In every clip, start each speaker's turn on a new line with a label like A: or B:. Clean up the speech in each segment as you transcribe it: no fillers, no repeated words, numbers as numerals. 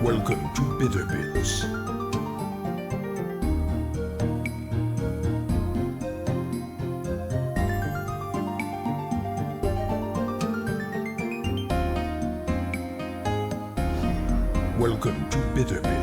A: Welcome to Bitterbits. Welcome to Bitterbits.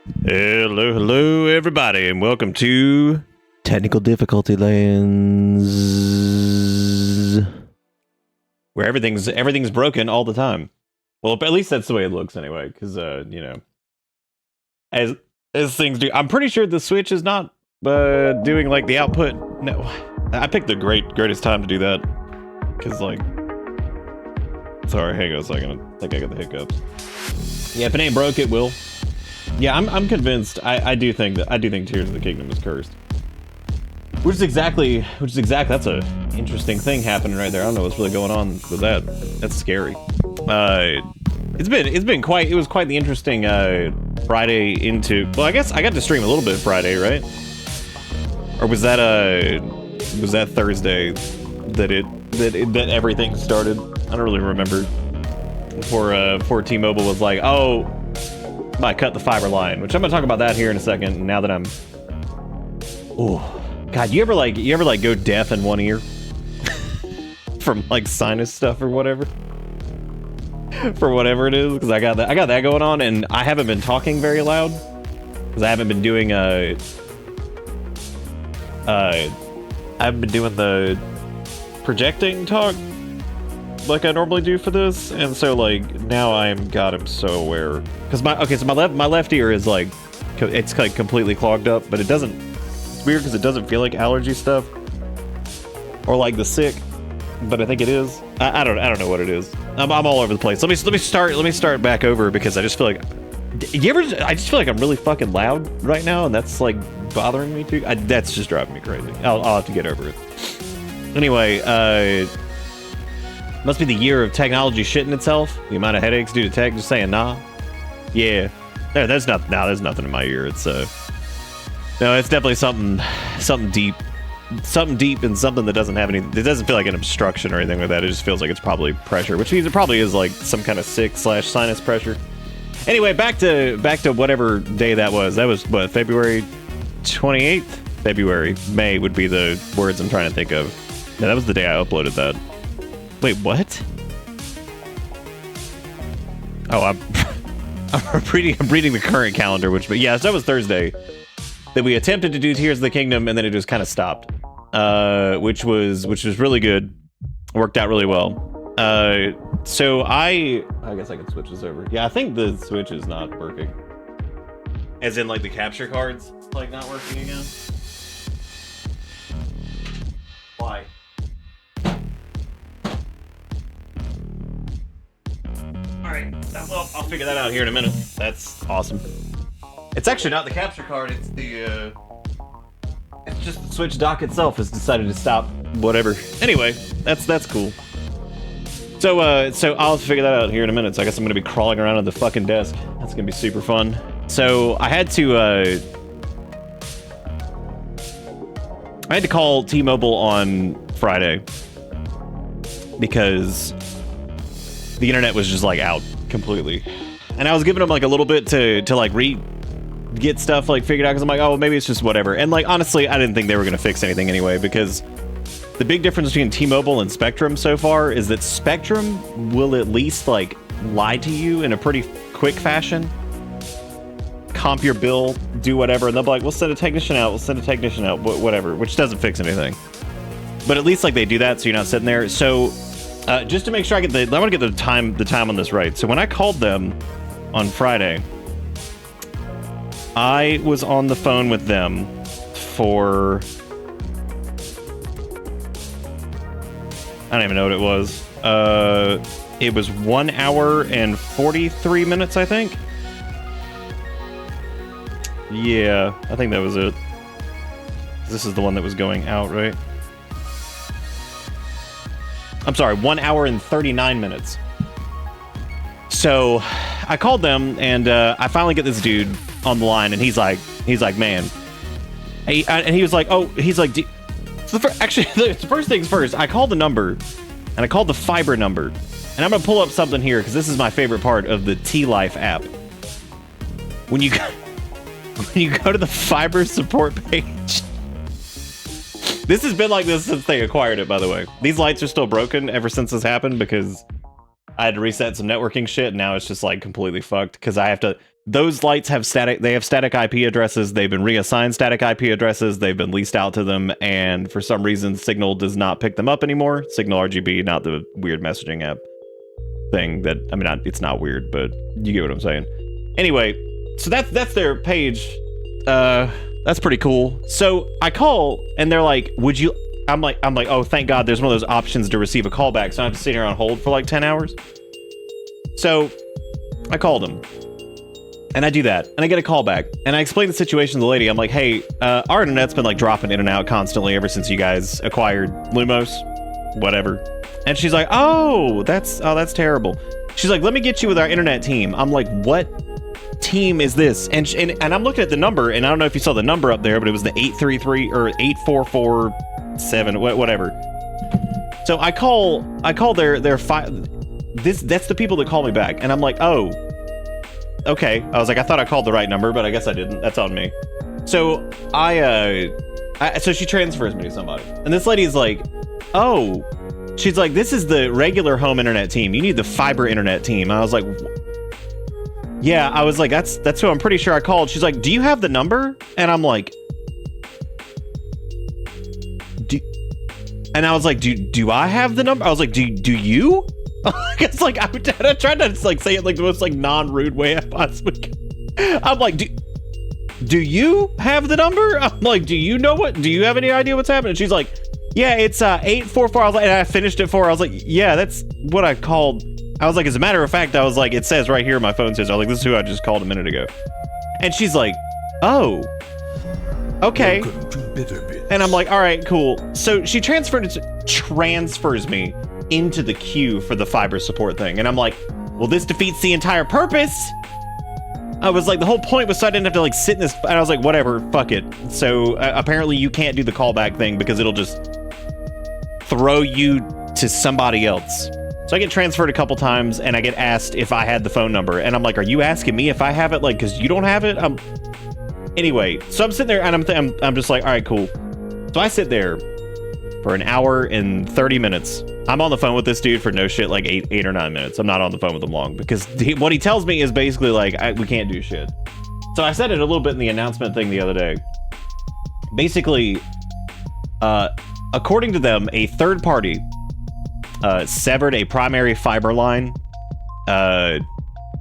B: Hello, everybody, and welcome to Technical Difficulty Lands, where everything's broken all the time. Well, at least that's the way it looks, anyway. Because you know, as things do, I'm pretty sure the Switch is not doing like the output. No, I picked the greatest time to do that. Because like, sorry, hang on a second. I think I got the hiccups. Yeah, if it ain't broke, it will. Yeah, I'm convinced. I do think Tears of the Kingdom is cursed. Which is exactly that's a interesting thing happening right there. I don't know what's really going on with that. That's scary. It was quite the interesting Friday into, well, I guess I got to stream a little bit Friday, right? Or was that Thursday that everything started? I don't really remember. Before T-Mobile was like, oh, I cut the fiber line, which I'm gonna talk about that here in a second. Now that I'm, oh God, you ever go deaf in one ear from like sinus stuff or whatever, for whatever it is? Because I got that going on, and I haven't been talking very loud because I haven't been doing the projecting talk like I normally do for this, and so like now I'm so aware because my left ear is like, it's like completely clogged up, but it doesn't, it's weird because it doesn't feel like allergy stuff or like the sick, but I think it is. I don't know what it is. I'm all over the place. Let me start back over because I just feel like I just feel like I'm really fucking loud right now, and that's like bothering me too. That's just driving me crazy. I'll have to get over it. Anyway, must be the year of technology shitting itself. The amount of headaches due to tech just saying nah. Yeah. There's nothing in my ear. It's no, it's definitely something deep. Something deep and something that doesn't have any, it doesn't feel like an obstruction or anything like that. It just feels like it's probably pressure, which means it probably is like some kind of sick/sinus pressure. Anyway, back to whatever day that was. That was what, February 28th? February. May would be the words I'm trying to think of. Yeah, that was the day I uploaded that. Wait, what? Oh, I'm reading the current calendar, but yeah, so that was Thursday that we attempted to do Tears of the Kingdom, and then it just kind of stopped, which was really good. Worked out really well. So I guess I can switch this over. Yeah, I think the Switch is not working, as in like the capture cards like not working again. Why? Alright, well, I'll figure that out here in a minute. That's awesome. It's actually not the capture card, it's the, it's just the Switch dock itself has decided to stop whatever. Anyway, that's cool. So I'll figure that out here in a minute. So I guess I'm gonna be crawling around on the fucking desk. That's gonna be super fun. So I had to call T-Mobile on Friday because the internet was just like out completely, and I was giving them like a little bit to like get stuff like figured out, because I'm like, oh, maybe it's just whatever. And like honestly, I didn't think they were gonna fix anything anyway, because the big difference between T-Mobile and Spectrum so far is that Spectrum will at least like lie to you in a pretty quick fashion, comp your bill, do whatever, and they'll be like, we'll send a technician out, whatever, which doesn't fix anything. But at least like they do that, so you're not sitting there. So just to make sure I want to get the time on this right. So when I called them on Friday, I was on the phone with them for, I don't even know what it was. It was 1 hour and 43 minutes, I think. Yeah, I think that was it. This is the one that was going out, right? I'm sorry, 1 hour and 39 minutes. So I called them, and I finally get this dude on the line, and he's like, man. And he was like, oh, he's like, actually, the first things first, I called the number, and I called the fiber number. And I'm going to pull up something here, because this is my favorite part of the T-Life app. When you go to the fiber support page, this has been like this since they acquired it, by the way. These lights are still broken ever since this happened, because I had to reset some networking shit, and now it's just like completely fucked, because I have to, those lights have static IP addresses. They've been reassigned static IP addresses. They've been leased out to them, and for some reason Signal does not pick them up anymore. Signal RGB, not the weird messaging app thing that, I mean, it's not weird, but you get what I'm saying. Anyway, so that's their page. That's pretty cool. So I call and they're like, would you, I'm like, oh, thank God there's one of those options to receive a callback, so I have to sit here on hold for like 10 hours. So I called him. And I do that, and I get a call back, and I explain the situation to the lady. I'm like, hey, our internet's been like dropping in and out constantly ever since you guys acquired Lumos, whatever. And she's like, oh, that's terrible. She's like, let me get you with our internet team. I'm like, what team is this? And I'm looking at the number, and I don't know if you saw the number up there, but it was the 833 or 8447, whatever. So I call their that's the people that call me back, and I'm like, oh. Okay, I was like, I thought I called the right number, but I guess I didn't. That's on me. So so she transfers me to somebody, and this lady's like, oh, she's like, this is the regular home internet team. You need the fiber internet team. I was like, yeah. I was like, that's who I'm pretty sure I called. She's like, do you have the number? And I'm like, and I was like, do I have the number? I was like, do you? It's like I tried to like say it like the most like non-rude way I possibly can. I'm like, do you have the number? I'm like, do you have any idea what's happening? She's like, yeah, it's 844. I was like, and I finished it for her. I was like, yeah, that's what I called. I was like, as a matter of fact, I was like, it says right here, my phone says, I was like, this is who I just called a minute ago. And she's like, oh, okay. And I'm like, all right, cool. So she transfers me into the queue for the fiber support thing, and I'm like, well, this defeats the entire purpose. I was like, the whole point was so I didn't have to like sit in this, and I was like, whatever, fuck it. So apparently you can't do the callback thing because it'll just throw you to somebody else. So I get transferred a couple times, and I get asked if I had the phone number, and I'm like, are you asking me if I have it, like, because you don't have it? Anyway, so I'm sitting there, and I'm just like, all right, cool. So I sit there for an hour and 30 minutes. I'm on the phone with this dude for no shit like 8 or 9 minutes. I'm not on the phone with him long because what he tells me is basically like, we can't do shit. So I said it a little bit in the announcement thing the other day. Basically, according to them, a third party severed a primary fiber line. And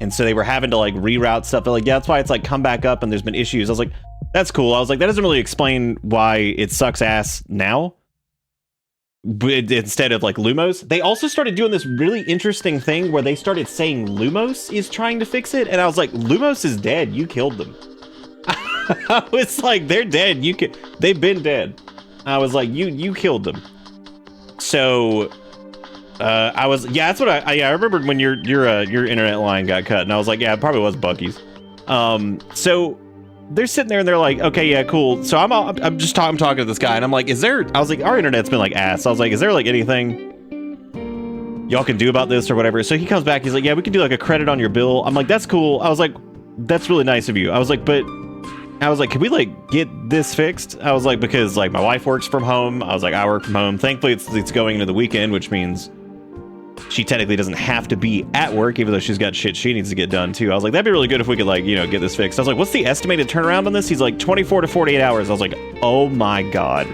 B: so they were having to like reroute stuff. They're like, yeah, that's why it's like come back up and there's been issues. I was like, that's cool. I was like, that doesn't really explain why it sucks ass now. But instead of like Lumos, they also started doing this really interesting thing where they started saying Lumos is trying to fix it, and I was like, Lumos is dead. You killed them. I was like, they're dead. They've been dead. I was like, you killed them. So, I was, yeah, that's what I remembered when your internet line got cut, and I was like, yeah, it probably was Bucky's. So. They're sitting there and they're like, okay, yeah, cool. So I'm talking to this guy, and I'm like, I was like, our internet's been like ass. I was like, is there like anything y'all can do about this or whatever? So he comes back, he's like, yeah, we can do like a credit on your bill. I'm like, that's cool. I was like, that's really nice of you. I was like, can we like get this fixed? I was like, because like my wife works from home. I was like, I work from home. Thankfully it's going into the weekend, which means she technically doesn't have to be at work, even though she's got shit she needs to get done too. I was like, that'd be really good if we could like, get this fixed. I was like, what's the estimated turnaround on this? He's like 24 to 48 hours. I was like, oh my God.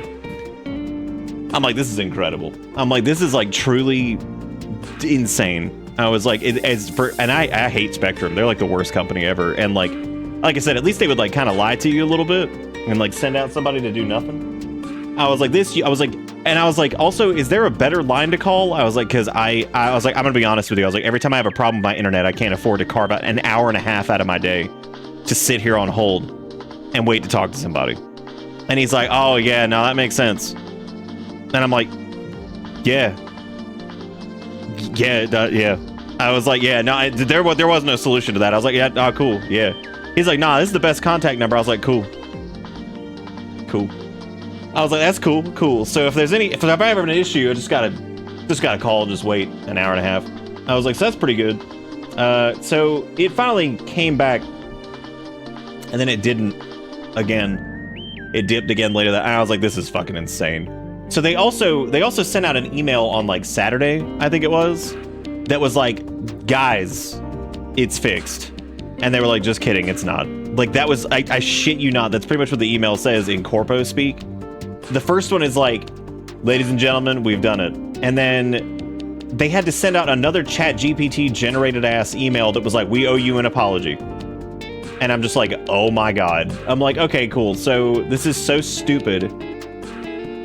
B: I'm like, this is incredible. I'm like, this is like truly insane. I was like, and I hate Spectrum. They're like the worst company ever. And like I said, at least they would like kind of lie to you a little bit and like send out somebody to do nothing. I was like, also, is there a better line to call? I was like, because I was like, I'm gonna be honest with you. I was like, every time I have a problem with my internet, I can't afford to carve out an hour and a half out of my day to sit here on hold and wait to talk to somebody. And he's like, oh yeah, no, that makes sense. And I'm like, yeah. I was like, yeah, no, there was no solution to that. I was like, yeah, oh, cool, yeah. He's like, nah, this is the best contact number. I was like, cool. I was like, that's cool. So if I ever have an issue, I just gotta call and just wait an hour and a half. I was like, so that's pretty good. So it finally came back, and then it didn't again. It dipped again later. That I was like, this is fucking insane. So they also sent out an email on like Saturday, I think it was, that was like, guys, it's fixed. And they were like, just kidding, it's not. Like, that was, I shit you not, that's pretty much what the email says in corpo speak. The first one is like, ladies and gentlemen, we've done it. And then they had to send out another chat GPT generated ass email that was like, we owe you an apology. And I'm just like, oh my God. I'm like, okay, cool. So this is so stupid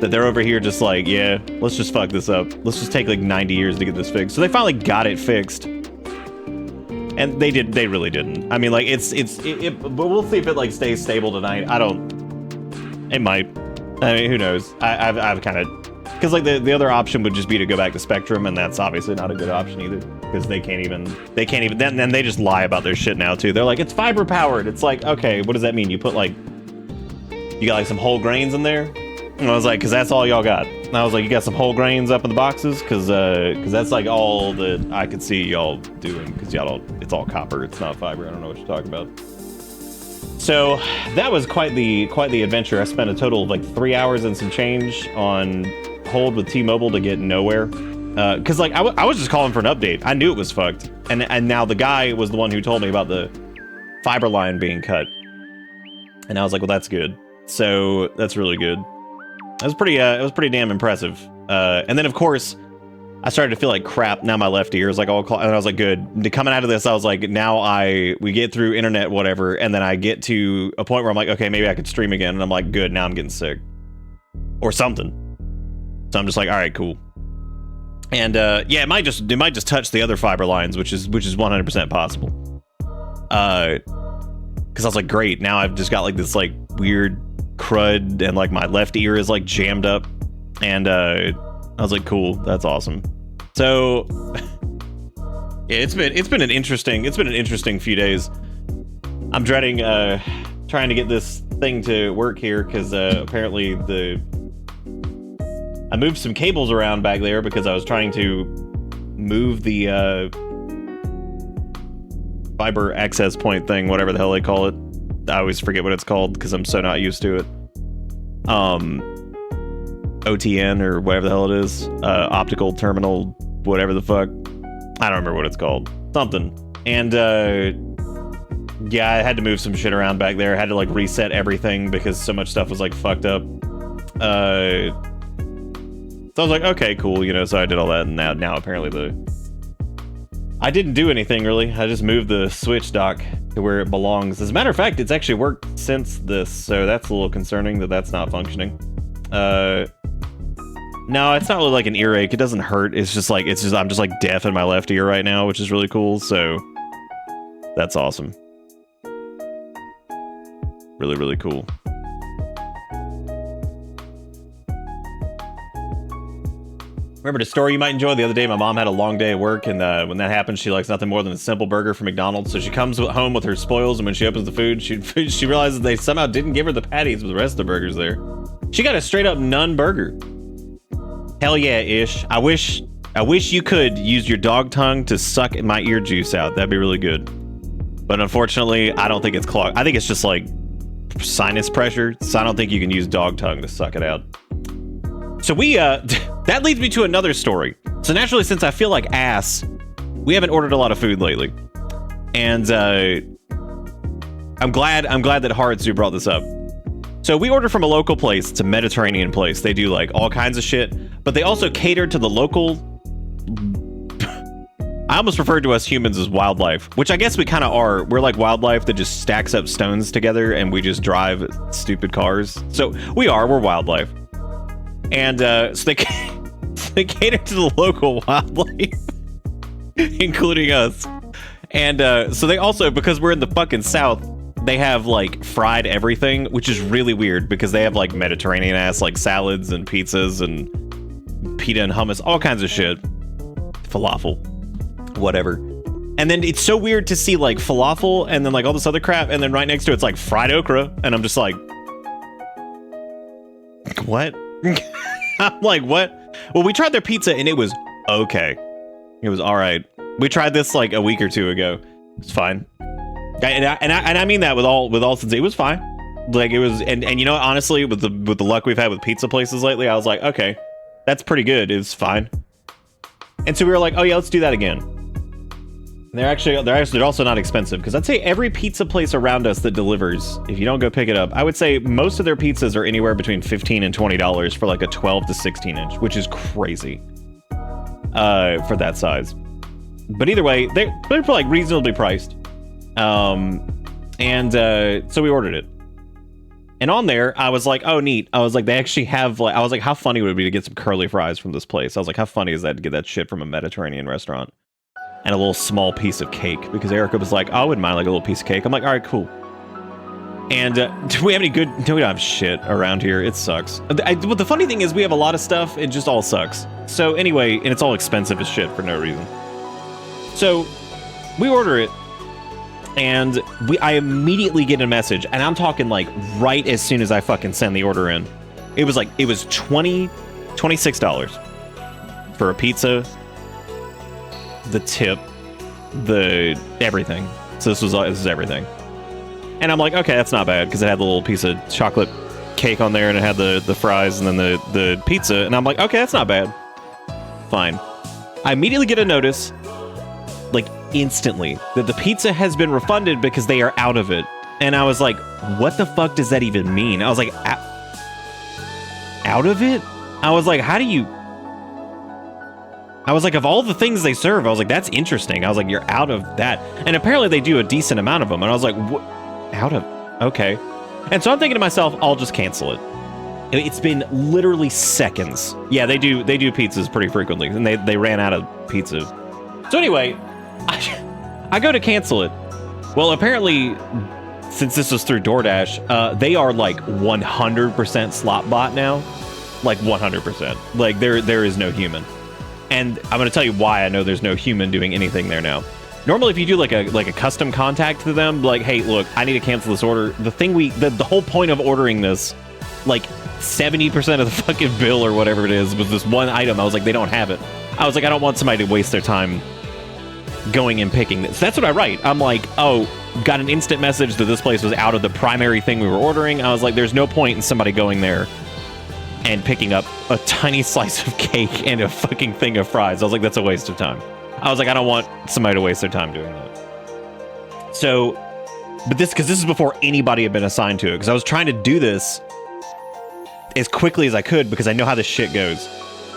B: that they're over here just like, yeah, let's just fuck this up. Let's just take like 90 years to get this fixed. So they finally got it fixed. And they really didn't. I mean, like, but we'll see if it like stays stable tonight. It might. I mean, who knows? I've kind of, because like the other option would just be to go back to Spectrum, and that's obviously not a good option either, because they can't even, then they just lie about their shit now too. They're like, it's fiber powered. It's like, okay, what does that mean? You put like, you got like some whole grains in there? And I was like, because that's all y'all got. And I was like, you got some whole grains up in the boxes? Because that's like all that I could see y'all doing, because y'all don't, it's all copper, it's not fiber. I don't know what you're talking about. So that was quite the adventure. I spent a total of like 3 hours and some change on hold with T-Mobile to get nowhere. Because like I was just calling for an update. I knew it was fucked. And now the guy was the one who told me about the fiber line being cut. And I was like, well, that's good. So that's really good. It was pretty damn impressive. And then of course, I started to feel like crap. Now my left ear is like all, and I was like, good. Coming out of this, I was like, now we get through internet, whatever, and then I get to a point where I'm like, okay, maybe I could stream again, and I'm like, good. Now I'm getting sick, or something. So I'm just like, all right, cool. And yeah, it might just touch the other fiber lines, which is 100% possible. Because I was like, great. Now I've just got like this like weird crud, and like my left ear is like jammed up, and I was like, cool, that's awesome. So yeah, it's been an interesting few days. I'm dreading trying to get this thing to work here, because apparently I moved some cables around back there because I was trying to move the fiber access point thing, whatever the hell they call it. I always forget what it's called because I'm so not used to it. OTN or whatever the hell it is. Optical terminal, whatever the fuck. I don't remember what it's called. Something. And yeah, I had to move some shit around back there. I had to like reset everything because so much stuff was like fucked up. So I was like, okay, cool, you know, so I did all that, and now apparently I didn't do anything really. I just moved the switch dock to where it belongs. As a matter of fact, it's actually worked since this, so that's a little concerning that that's not functioning. No, it's not really like an earache. It doesn't hurt. I'm just like deaf in my left ear right now, which is really cool, so that's awesome. Really, really cool. Remember the story you might enjoy? The other day, my mom had a long day at work, and when that happens, she likes nothing more than a simple burger from McDonald's. So she comes home with her spoils, and when she opens the food, she realizes they somehow didn't give her the patties with the rest of the burgers there. She got a straight-up none burger. Hell yeah, Ish. I wish you could use your dog tongue to suck my ear juice out. That'd be really good. But unfortunately, I don't think it's clogged. I think it's just like sinus pressure, so I don't think you can use dog tongue to suck it out. So that leads me to another story. So naturally, since I feel like ass, we haven't ordered a lot of food lately. And I'm glad that Haritsu brought this up. So we ordered from a local place. It's a Mediterranean place. They do like all kinds of shit, but they also cater to the local. I almost referred to us humans as wildlife, which I guess we kind of are. We're like wildlife that just stacks up stones together and we just drive stupid cars. So we're wildlife. And so they cater to the local wildlife, including us. And so they also, because we're in the fucking South, they have like fried everything, which is really weird because they have like Mediterranean ass like salads and pizzas and pita and hummus, all kinds of shit. Falafel, whatever. And then it's so weird to see like falafel and then like all this other crap, and then right next to it's like fried okra, and I'm just like, what? I'm like, what? Well, we tried their pizza and it was okay. It was all right. We tried this like a week or two ago. It's fine. And I mean that with all sincerity. It was fine. Like it was, and you know, honestly, with the luck we've had with pizza places lately, I was like, okay, that's pretty good. It's fine. And so we were like, oh yeah, let's do that again. They're also not expensive, because I'd say every pizza place around us that delivers, if you don't go pick it up, I would say most of their pizzas are anywhere between $15 and $20 for like a 12 to 16 inch, which is crazy for that size. But either way, they're like reasonably priced. So we ordered it. And on there, I was like, oh, neat. I was like, they actually have, like, I was like, how funny would it be to get some curly fries from this place? I was like, how funny is that to get that shit from a Mediterranean restaurant? And a little small piece of cake, because Erica was like, I wouldn't mind like a little piece of cake. I'm like, all right, cool. And do we have any good? No, we don't have shit around here. It sucks. But the funny thing is, we have a lot of stuff. It just all sucks. So anyway, and it's all expensive as shit for no reason. So we order it, and I immediately get a message, and I'm talking like right as soon as I fucking send the order in. It was $26 for a pizza, the tip, the everything. So this is everything. And I'm like, okay, that's not bad, because it had the little piece of chocolate cake on there, and it had the fries and then the pizza, and I'm like, okay, that's not bad. Fine. I immediately get a notice, like instantly, that the pizza has been refunded because they are out of it. And I was like, what the fuck does that even mean? I was like, out of it? I was like, how do you... I was like, of all the things they serve, I was like, that's interesting. I was like, you're out of that. And apparently they do a decent amount of them. And I was like, what? Out of... Okay. And so I'm thinking to myself, I'll just cancel it. It's been literally seconds. Yeah, they do pizzas pretty frequently. And they ran out of pizza. So anyway, I go to cancel it. Well, apparently, since this was through DoorDash, they are like 100% slot bot now. Like 100%. Like there is no human. And I'm going to tell you why I know there's no human doing anything there now. Normally, if you do like a custom contact to them, like, hey, look, I need to cancel this order. The whole point of ordering this, like 70% of the fucking bill or whatever it is, was this one item. I was like, they don't have it. I was like, I don't want somebody to waste their time going and picking this. That's what I write. I'm like, oh, got an instant message that this place was out of the primary thing we were ordering. I was like, there's no point in somebody going there and picking up a tiny slice of cake and a fucking thing of fries. I was like, that's a waste of time. I was like, I don't want somebody to waste their time doing that. So, but because this is before anybody had been assigned to it, because I was trying to do this as quickly as I could because I know how this shit goes.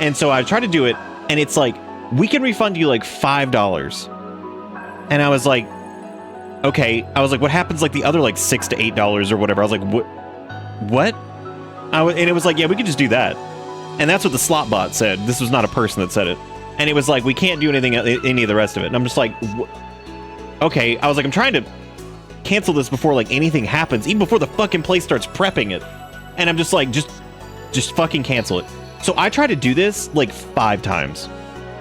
B: And so I tried to do it, and it's like, we can refund you like $5. And I was like, okay. I was like, what happens like the other like $6 to $8 or whatever? I was like, what? And it was like, yeah, we could just do that. And that's what the slot bot said. This was not a person that said it. And it was like, we can't do anything, any of the rest of it. And I'm just like, okay. I was like, I'm trying to cancel this before like anything happens, even before the fucking place starts prepping it. And I'm just like, just fucking cancel it. So I try to do this like 5 times.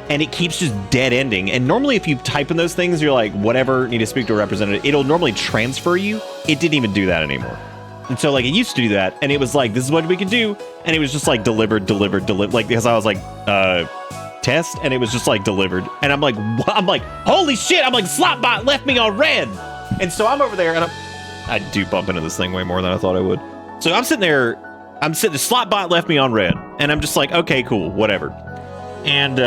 B: And it keeps just dead ending. And normally if you type in those things, you're like, whatever, need to speak to a representative. It'll normally transfer you. It didn't even do that anymore. And so like it used to do that. And it was like, this is what we can do. And it was just like delivered. Like, because I was like, test. And it was just like delivered. And I'm like, holy shit. I'm like, Slotbot left me on red. And so I'm over there and I do bump into this thing way more than I thought I would. So I'm sitting there. The Slotbot left me on red. And I'm just like, okay, cool, whatever. And,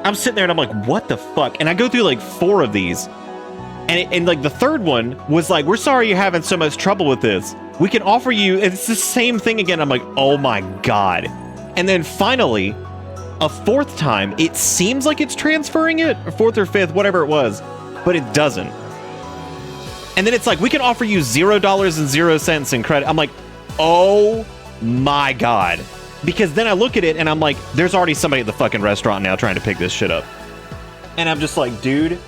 B: I'm sitting there and I'm like, what the fuck? And I go through like 4 of these. And like the third one was like, we're sorry you're having so much trouble with this. We can offer you, it's the same thing again. I'm like, oh my God. And then finally, a 4th time, it seems like it's transferring it, or 4th or 5th, whatever it was, but it doesn't. And then it's like, we can offer you $0.00 in credit. I'm like, oh my God. Because then I look at it and I'm like, there's already somebody at the fucking restaurant now trying to pick this shit up. And I'm just like, dude,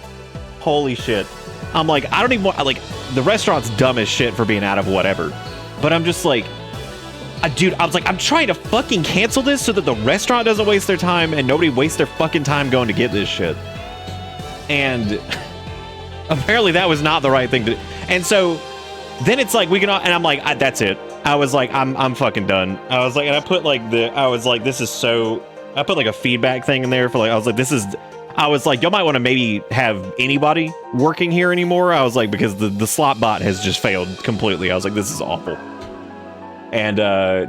B: holy shit. I'm like, I don't even want, like, the restaurant's dumb as shit for being out of whatever. But I'm just like, dude, I was like, I'm trying to fucking cancel this so that the restaurant doesn't waste their time and nobody wastes their fucking time going to get this shit. And apparently that was not the right thing to do. And so then it's like, and I'm like, that's it. I was like, I'm fucking done. I was like, and I put like I put like a feedback thing in there for like, I was like, y'all might want to maybe have anybody working here anymore. I was like, because the slot bot has just failed completely. I was like, this is awful. And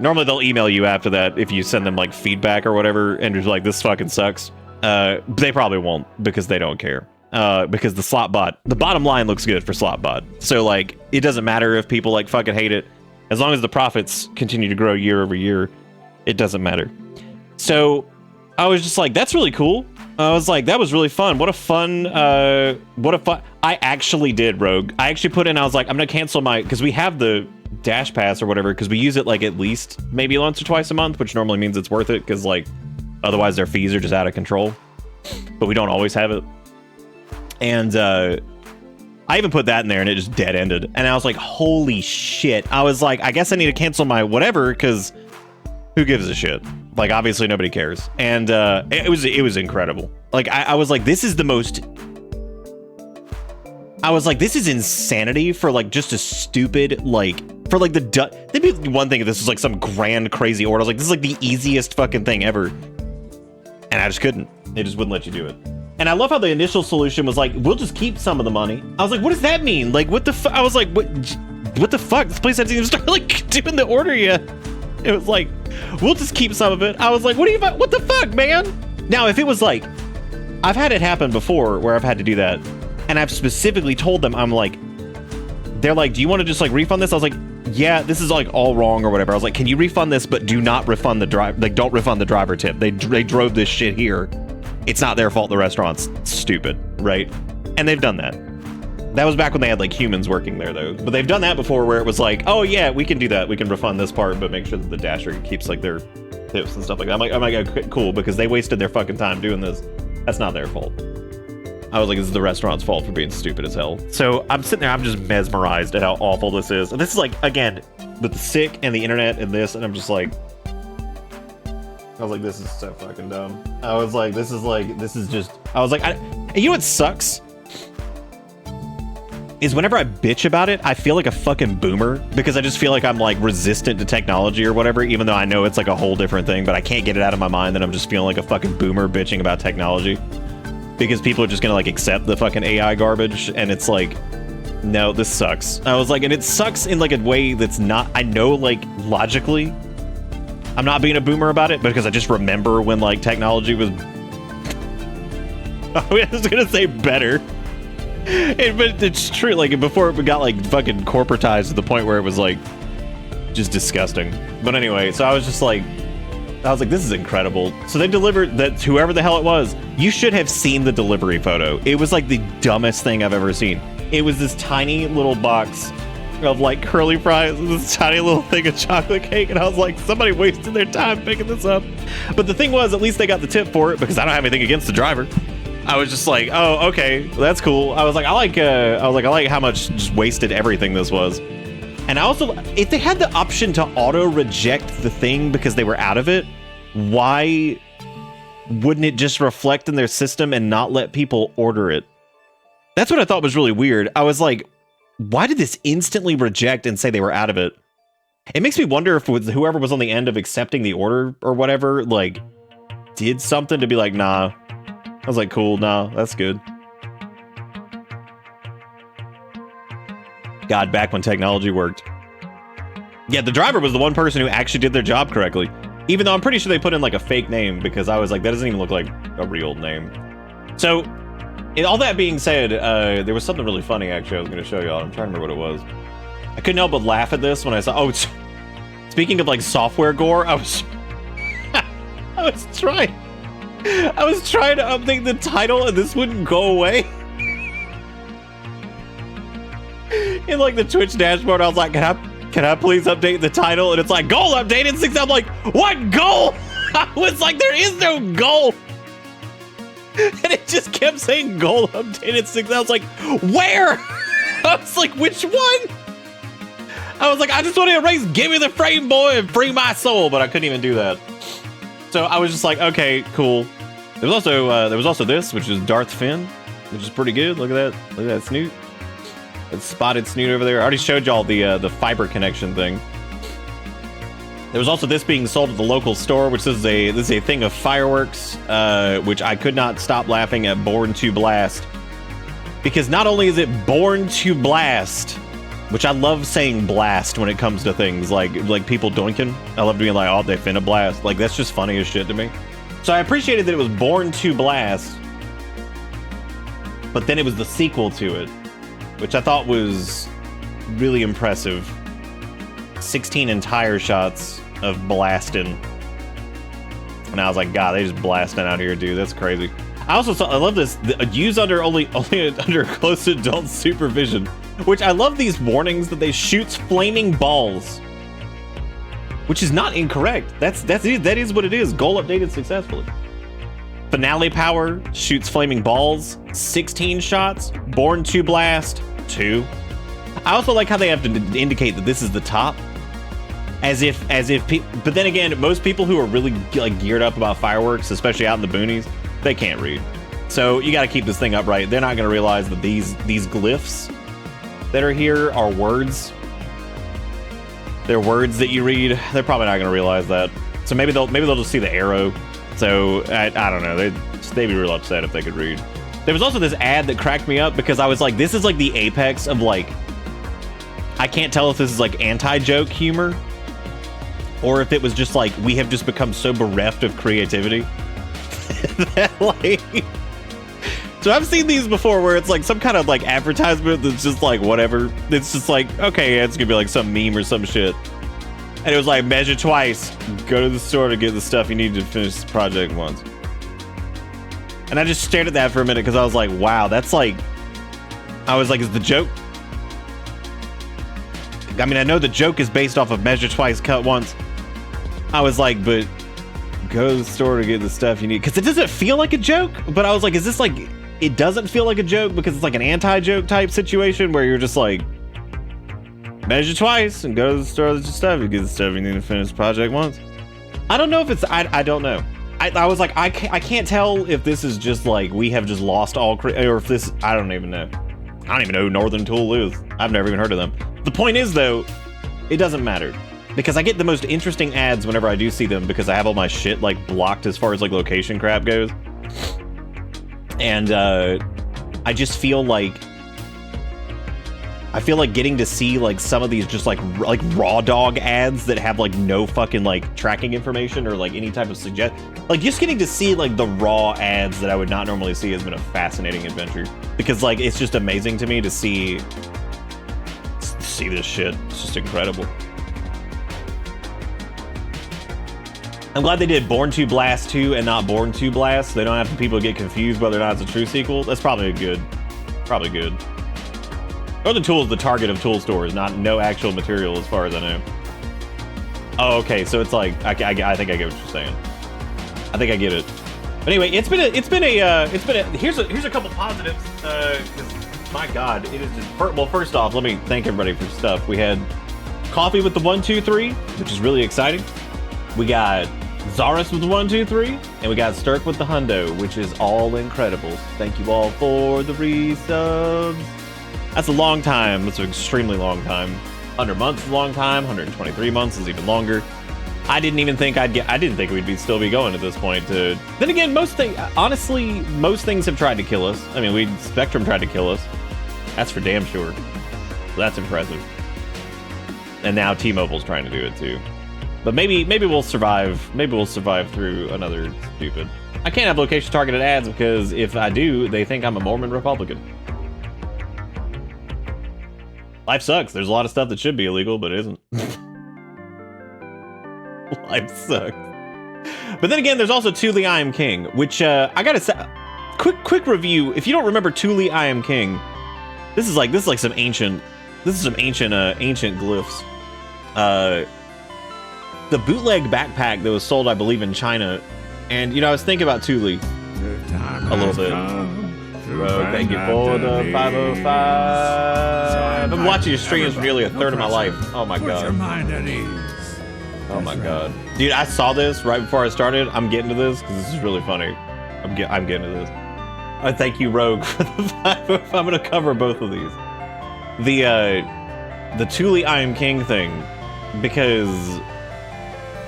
B: normally they'll email you after that if you send them like feedback or whatever, and just like, this fucking sucks. They probably won't because they don't care. Because the bottom line looks good for Slotbot. So like, it doesn't matter if people like fucking hate it. As long as the profits continue to grow year over year, it doesn't matter. So I was just like, that's really cool. I was like, that was really fun. What a fun, I actually did, Rogue. I actually put in, I was like, I'm going to cancel because we have the Dash Pass or whatever, because we use it like at least maybe once or twice a month, which normally means it's worth it, because like, otherwise their fees are just out of control. But we don't always have it. And I even put that in there and it just dead ended. And I was like, holy shit. I was like, I guess I need to cancel my whatever, because who gives a shit? Like, obviously nobody cares. And it was incredible. Like, I was like, this is the most... I was like, this is insanity for like just a stupid, like, for like maybe one thing if this was like some grand crazy order. I was like, this is like the easiest fucking thing ever. And I just couldn't. They just wouldn't let you do it. And I love how the initial solution was like, we'll just keep some of the money. I was like, what does that mean? Like, what the fuck? I was like, what the fuck? This place hasn't even started like doing the order yet. It was like, we'll just keep some of it. I was like, what the fuck, man? Now, if it was like, I've had it happen before where I've had to do that. And I've specifically told them, I'm like, they're like, do you want to just like refund this? I was like, yeah, this is like all wrong or whatever. I was like, can you refund this, but do not refund the drive. Like, don't refund the driver tip. They drove this shit here. It's not their fault. The restaurant's stupid, right? And they've done that. That was back when they had like humans working there though. But they've done that before where it was like, oh yeah, we can do that. We can refund this part, but make sure that the Dasher keeps like their tips and stuff like that. I'm like, okay, cool, because they wasted their fucking time doing this. That's not their fault. I was like, this is the restaurant's fault for being stupid as hell. So I'm sitting there, I'm just mesmerized at how awful this is. And this is like, again, with the sick and the internet and this, and I'm just like, I was like, this is so fucking dumb. I was like, this is just, I was like, you know what sucks? Is whenever I bitch about it, I feel like a fucking boomer, because I just feel like I'm like resistant to technology or whatever, even though I know it's like a whole different thing, but I can't get it out of my mind that I'm just feeling like a fucking boomer bitching about technology. Because people are just gonna like accept the fucking AI garbage, and it's like, no, this sucks. I was like, and it sucks in like a way that's not, I know like logically, I'm not being a boomer about it, because I just remember when like technology was, I was gonna say better. But it's true, like before it got like fucking corporatized to the point where it was like just disgusting. But anyway, so I was like, this is incredible. So they delivered that, whoever the hell it was, you should have seen the delivery photo. It was like the dumbest thing I've ever seen. It was this tiny little box of like curly fries and this tiny little thing of chocolate cake. And I was like, somebody wasted their time picking this up. But the thing was, at least they got the tip for it, because I don't have anything against the driver. I was just like, oh, okay, that's cool. I was like, I like how much just wasted everything this was. And I also, if they had the option to auto reject the thing because they were out of it, why wouldn't it just reflect in their system and not let people order it? That's what I thought was really weird. I was like, why did this instantly reject and say they were out of it? It makes me wonder if whoever was on the end of accepting the order or whatever, like, did something to be like, nah. I was like, cool, nah, that's good. God, back when technology worked. Yeah, the driver was the one person who actually did their job correctly. Even though I'm pretty sure they put in like a fake name, because I was like, that doesn't even look like a real name. So, all that being said, there was something really funny actually I was going to show y'all. I'm trying to remember what it was. I couldn't help but laugh at this when I saw, speaking of like software gore, I was trying to update the title and this wouldn't go away. In like the Twitch dashboard, I was like, can I please update the title? And it's like, goal updated 6. I'm like, what goal? I was like, there is no goal. And it just kept saying goal updated 6. I was like, where? I was like, which one? I was like, I just want to erase give me the frame, boy, and free my soul. But I couldn't even do that. So I was just like, okay, cool. There was also this, which is Darth Finn, which is pretty good. Look at that. Look at that snoot. That spotted snoot over there. I already showed y'all the fiber connection thing. There was also this being sold at the local store, which this is a thing of fireworks, which I could not stop laughing at Born to Blast. Because not only is it Born to Blast, which I love saying blast when it comes to things like people doinking. I love being like, oh, they finna blast. Like, that's just funny as shit to me. So I appreciated that it was Born to Blast, but then it was the sequel to it, which I thought was really impressive. 16 entire shots of blasting. And I was like, God, they just blasting out here, dude. That's crazy. I also saw, I love this, use only under close adult supervision, which I love these warnings that they shoots flaming balls, which is not incorrect. That is what it is. Goal updated successfully. Finale power shoots flaming balls, 16 shots, Born to Blast, 2. I also like how they have to indicate that this is the top, as if but then again, most people who are really like geared up about fireworks, especially out in the boonies, they can't read. So you got to keep this thing upright. They're not going to realize that these glyphs that are here are words. They're words that you read. They're probably not going to realize that. So maybe they'll just see the arrow. So I don't know. They'd be real upset if they could read. There was also this ad that cracked me up because I was like, this is like the apex of like, I can't tell if this is like anti-joke humor or if it was just like, we have just become so bereft of creativity that like, so I've seen these before where it's like some kind of like advertisement that's just like whatever. It's just like, okay, it's gonna be like some meme or some shit. And it was like, measure twice, go to the store to get the stuff you need to finish this project once. And I just stared at that for a minute because I was like, wow, that's like, I was like, is the joke? I mean, I know the joke is based off of measure twice, cut once. I was like, but go to the store to get the stuff you need. Because it doesn't feel like a joke, but I was like, is this like, it doesn't feel like a joke because it's like an anti-joke type situation where you're just like, measure twice and go to the store to get the stuff. You get the stuff you need to finish the project once. I don't know if it's, I don't know. I was like, I can't tell if this is just like, we have just lost all, or if this, I don't even know. I don't even know who Northern Tool is. I've never even heard of them. The point is though, it doesn't matter. Because I get the most interesting ads whenever I do see them because I have all my shit like blocked as far as like location crap goes. And I just feel like getting to see like some of these just like raw dog ads that have like no fucking like tracking information or like any type of like just getting to see like the raw ads that I would not normally see has been a fascinating adventure because like it's just amazing to me to see this shit. It's just incredible. I'm glad they did Born to Blast 2 and not Born to Blast. So they don't have people get confused whether or not it's a true sequel. That's probably good. Probably good. Northern Tool is the target of tool stores, not no actual material as far as I know. Oh, okay. So it's like I think I get what you're saying. I think I get it. But anyway, it's been a here's a couple positives. Because my God, it is just well. First off, let me thank everybody for stuff. We had coffee with the 123, which is really exciting. We got Zaris with the 123, and we got Stirk with the Hundo, which is all incredible. Thank you all for the resubs. That's a long time. That's an extremely long time. 100 months is a long time. 123 months is even longer. I didn't think we'd still be going at this point. Then again, honestly, most things have tried to kill us. I mean, Spectrum tried to kill us. That's for damn sure. So that's impressive. And now T-Mobile's trying to do it too. But maybe we'll survive. Maybe we'll survive through another stupid. I can't have location targeted ads because if I do, they think I'm a Mormon Republican. Life sucks. There's a lot of stuff that should be illegal, but isn't. Life sucks. But then again, there's also Thule I Am King, which I gotta say, quick review. If you don't remember Thule I Am King, this is like some ancient glyphs. The bootleg backpack that was sold, I believe, in China, and I was thinking about Thule a little bit. Bro, thank you for the 505. I've been watching your streams for nearly a third of my life. Oh my God. Oh my God. Dude, I saw this right before I started. I'm getting to this because this is really funny. I'm getting to this. I thank you, Rogue, for the 505. I'm gonna cover both of these. The Thule I Am King thing, because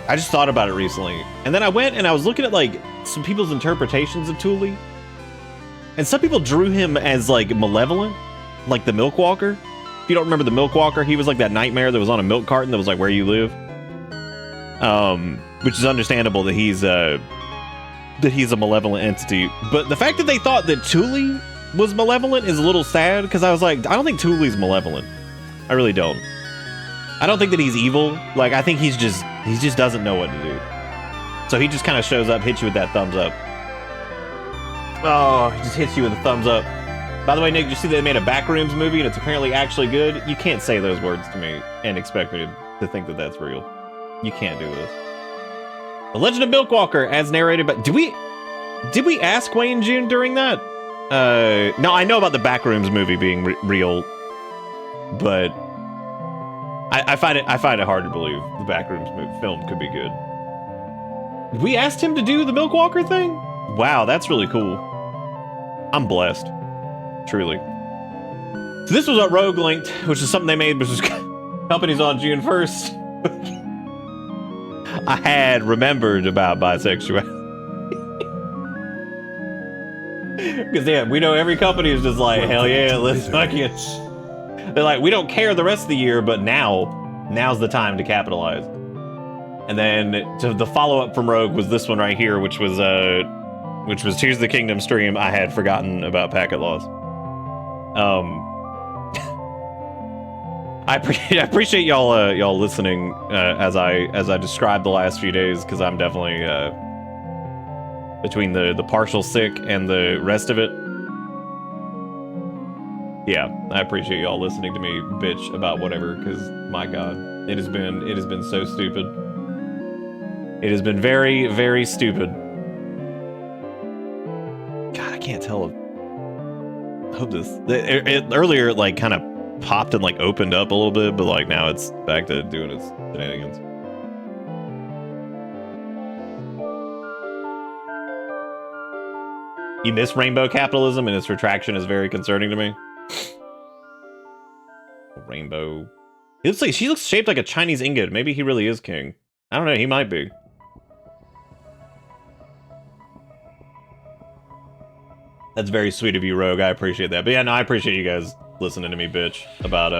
B: I just thought about it recently. And then I went and I was looking at like some people's interpretations of Thule. And some people drew him as like malevolent, like the Milk Walker. If you don't remember the Milk Walker, he was like that nightmare that was on a milk carton that was like where you live. Which is understandable that he's that he's a malevolent entity. But the fact that they thought that Thule was malevolent is a little sad, because I was like, I don't think Thule's malevolent. I really don't. I don't think that he's evil. Like, I think he just doesn't know what to do. So he just kind of shows up, hits you with that thumbs up. Oh, he just hits you with a thumbs up. By the way, Nick, did you see they made a Backrooms movie and it's apparently actually good? You can't say those words to me and expect me to think that that's real. You can't do this. The Legend of Milkwalker, as narrated by... Did we ask Wayne June during that? No, I know about the Backrooms movie being real, but I find it hard to believe the Backrooms film could be good. We asked him to do the Milkwalker thing? Wow, that's really cool. I'm blessed. Truly. So this was a Rogue Linked, which is something they made, which was companies on June 1st. I had remembered about bisexuality. Because, yeah, we know every company is just like, hell yeah, let's fuck it. They're like, we don't care the rest of the year, but now's the time to capitalize. And then the follow-up from Rogue was this one right here, which was Tears of the Kingdom stream. I had forgotten about packet loss. I appreciate y'all listening as I describe the last few days, because I'm definitely between the partial sick and the rest of it. Yeah, I appreciate y'all listening to me bitch about whatever, because my God, it has been so stupid. It has been very, very stupid. God, I can't tell. I hope this earlier like kind of popped and like opened up a little bit, but like now it's back to doing its shenanigans. You miss rainbow capitalism, and its retraction is very concerning to me. Rainbow. She looks shaped like a Chinese ingot. Maybe he really is king. I don't know. He might be. That's very sweet of you, Rogue. I appreciate that. But yeah, no, I appreciate you guys listening to me bitch about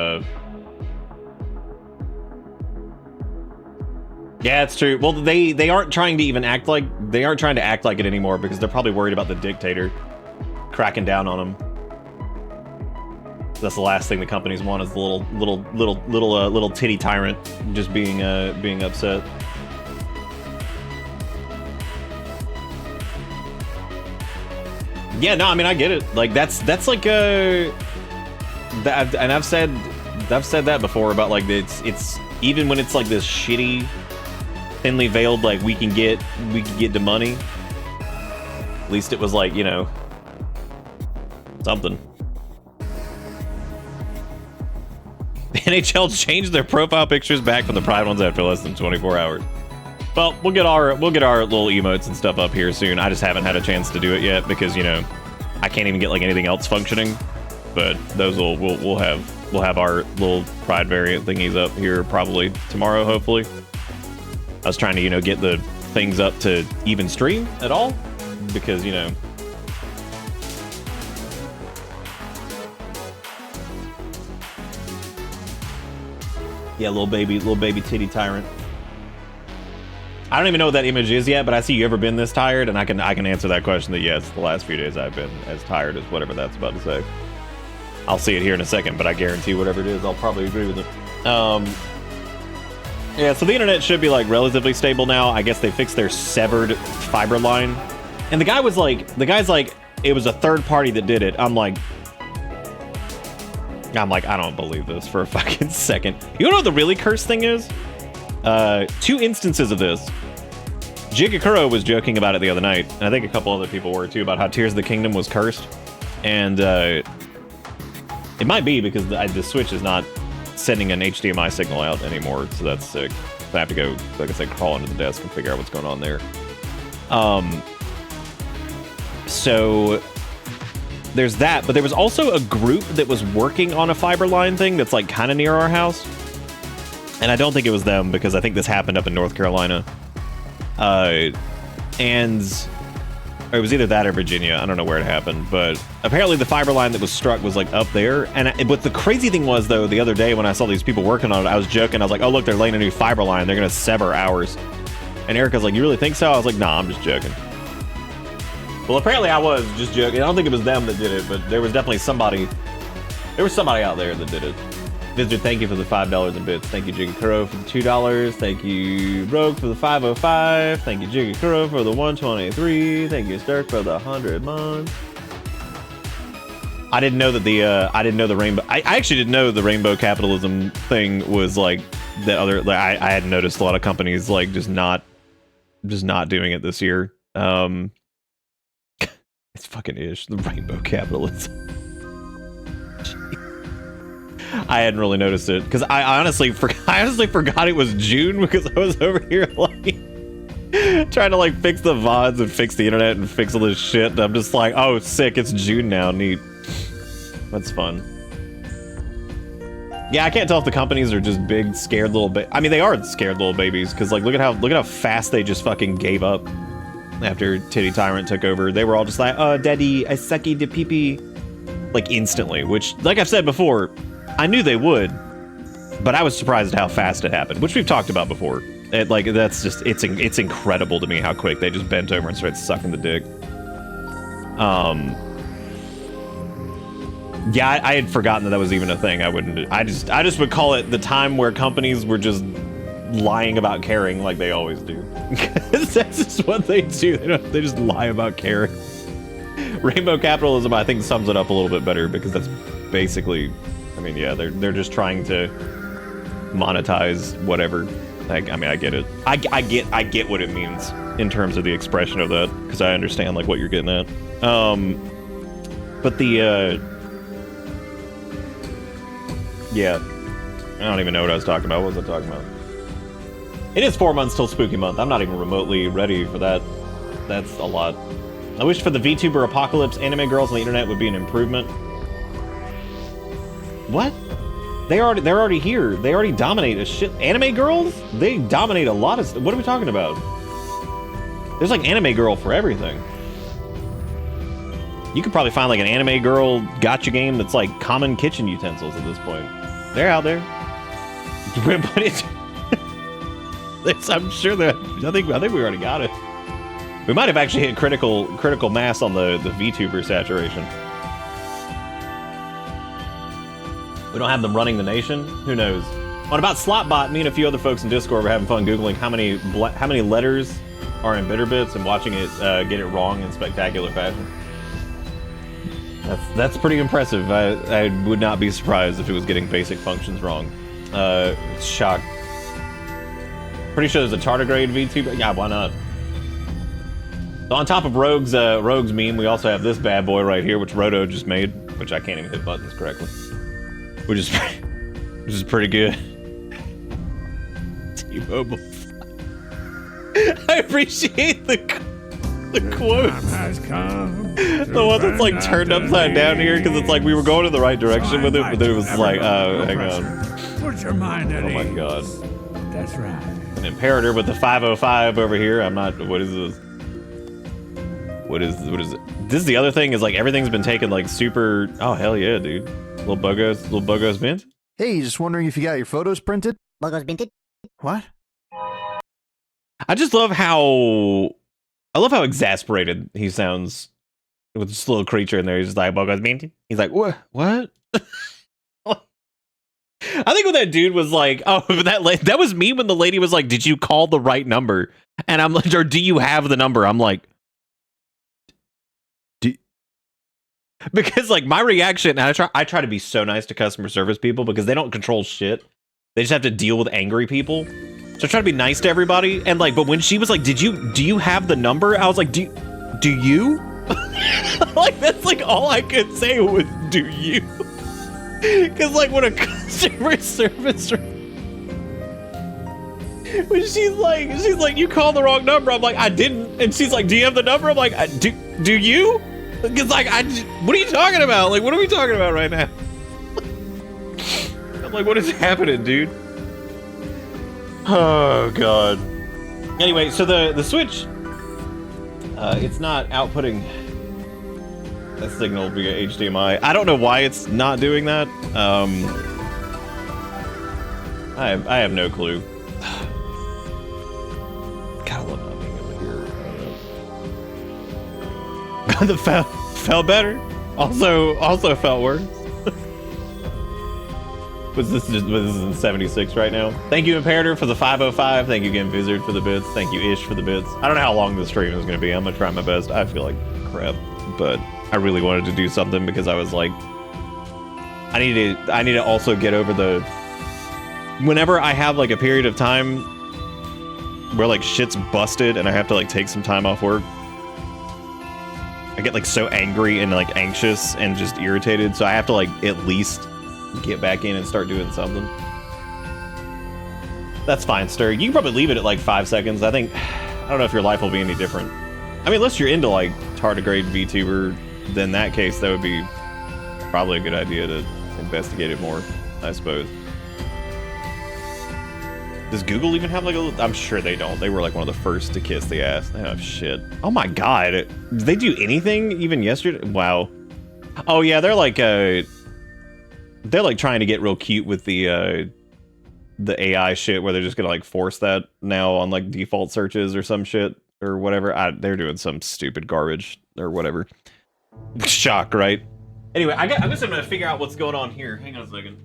B: Yeah, it's true. Well, they aren't trying to even act like it anymore, because they're probably worried about the dictator cracking down on them. That's the last thing the companies want, is the little titty tyrant just being upset. Yeah, no, I mean, I get it. Like that's like and I've said that before about like it's even when it's like this shitty, thinly veiled, like we can get the money. At least it was like, you know, something. The NHL changed their profile pictures back from the Pride ones after less than 24 hours. Well, we'll get our little emotes and stuff up here soon. I just haven't had a chance to do it yet because, you know, I can't even get like anything else functioning. But those we'll have our little Pride variant thingies up here probably tomorrow, hopefully. I was trying to, you know, get the things up to even stream at all because, you know, yeah, little baby titty tyrant. I don't even know what that image is yet, but I see you ever been this tired, and I can answer that question that yes, the last few days I've been as tired as whatever that's about to say. I'll see it here in a second, but I guarantee whatever it is, I'll probably agree with it. Yeah, so the internet should be like relatively stable now. I guess they fixed their severed fiber line. And the guy's like, it was a third party that did it. I'm like, I don't believe this for a fucking second. You know what the really cursed thing is? Two instances of this. Jigakuro was joking about it the other night, and I think a couple other people were too, about how Tears of the Kingdom was cursed. And it might be because the Switch is not sending an HDMI signal out anymore, so that's sick. So I have to go, like I said, crawl under the desk and figure out what's going on there. So there's that, but there was also a group that was working on a fiber line thing that's like kind of near our house. And I don't think it was them because I think this happened up in North Carolina. Or it was either that or Virginia. I don't know where it happened, but apparently the fiber line that was struck was like up there. But the crazy thing was though, the other day when I saw these people working on it, I was joking. I was like, oh look, they're laying a new fiber line. They're going to sever ours. And Erica's like, you really think so? I was like, nah, I'm just joking. Well, apparently I was just joking. I don't think it was them that did it, but there was definitely somebody. There was somebody out there that did it. Visitor, thank you for the $5 in bits. Thank you, Jiggy Kuro, for the $2. Thank you, Rogue, for the 505. Thank you, Jiggy Kuro, for the 123. Thank you, Sturk, for the 100 months. I didn't know that I didn't know the rainbow. I actually didn't know the rainbow capitalism thing was like the other. Like, I hadn't noticed a lot of companies like just not doing it this year. It's fucking ish. The rainbow capitalism. I hadn't really noticed it because I honestly forgot it was June because I was over here like trying to like fix the VODs and fix the internet and fix all this shit. And I'm just like, oh, sick! It's June now. Neat. That's fun. Yeah, I can't tell if the companies are just big scared little I mean, they are scared little babies because like look at how fast they just fucking gave up after Titty Tyrant took over. They were all just like, oh, daddy, I sucky de pee pee, like instantly. Which, like I've said before, I knew they would, but I was surprised at how fast it happened, which we've talked about before. Like that's just it's incredible to me how quick they just bent over and started sucking the dick. Yeah, I had forgotten that was even a thing. I just would call it the time where companies were just lying about caring like they always do. Because that's just what they do. They just lie about caring. Rainbow capitalism, I think, sums it up a little bit better because that's basically, I mean, yeah, they're just trying to monetize whatever. I mean, I get it. I get what it means in terms of the expression of that because I understand like what you're getting at. But the yeah, I don't even know what I was talking about. What was I talking about? It is 4 months till Spooky Month. I'm not even remotely ready for that. That's a lot. I wish for the VTuber apocalypse, anime girls on the internet would be an improvement. What? They're already here. They already dominate a shit. Anime girls? They dominate a lot of. What are we talking about? There's like anime girl for everything. You could probably find like an anime girl gacha game that's like common kitchen utensils at this point. They're out there. I'm sure that I think we already got it. We might have actually hit critical mass on the VTuber saturation. We don't have them running the nation. Who knows? On about Slotbot, me and a few other folks in Discord were having fun googling how many letters are in Bitterbits and watching it get it wrong in spectacular fashion. That's pretty impressive. I would not be surprised if it was getting basic functions wrong. Shocked. Pretty sure there's a tardigrade VTuber. Yeah, why not? So on top of Rogue's meme, we also have this bad boy right here, which Roto just made, which I can't even hit buttons correctly. Which is pretty good. T-Mobile. I appreciate the quote. The one that's like turned upside down here because it's like we were going in the right direction with it, but then it was like, oh, hang on. Put your mind at ease. Oh my god. That's right. An Imperator with the 505 over here. I'm not. What is this? What is it? This is the other thing is like everything's been taken like super. Oh hell yeah, dude. Little Bogo's mint.
C: Hey, just wondering if you got your photos printed?
D: Bogo's minted?
C: What?
B: I just love how exasperated he sounds with this little creature in there. He's just like, Bogo's minted? He's like, what? I think when that dude was like, oh, that was me when the lady was like, did you call the right number? And I'm like, or do you have the number? I'm like, because like my reaction, and I try to be so nice to customer service people because they don't control shit. They just have to deal with angry people. So I try to be nice to everybody. And like, but when she was like, do you have the number? I was like, do you? Like, that's like all I could say was, do you? Because like when a customer service, when she's like, you called the wrong number. I'm like, I didn't. And she's like, do you have the number? I'm like, do you? Because like, what are you talking about? Like, what are we talking about right now? I'm like, what is happening, dude? Oh god. Anyway, so the Switch, it's not outputting a signal via HDMI. I don't know why it's not doing that. I have no clue. God, I love not being able to hear. The felt better. Also felt worse. Was this is in 76 right now? Thank you, Imperator, for the 505. Thank you again, Vizard, for the bits. Thank you, Ish, for the bits. I don't know how long the stream is going to be. I'm going to try my best. I feel like crap, but I really wanted to do something because I was like, I need to also get over the... Whenever I have like a period of time where like shit's busted and I have to like take some time off work, I get like so angry and like anxious and just irritated, so I have to like at least get back in and start doing something. That's fine, Stir. You can probably leave it at like 5 seconds. I don't know if your life will be any different. I mean, unless you're into like tardigrade VTuber, then in that case, that would be probably a good idea to investigate it more, I suppose. Does Google even have like a... I'm sure they don't. They were like one of the first to kiss the ass. They have shit. Oh my god. Did they do anything even yesterday? Wow. Oh yeah, they're like trying to get real cute with the AI shit where they're just gonna like force that now on like default searches or some shit or whatever. They're doing some stupid garbage or whatever. Shock, right? Anyway, I guess I'm gonna figure out what's going on here. Hang on a second.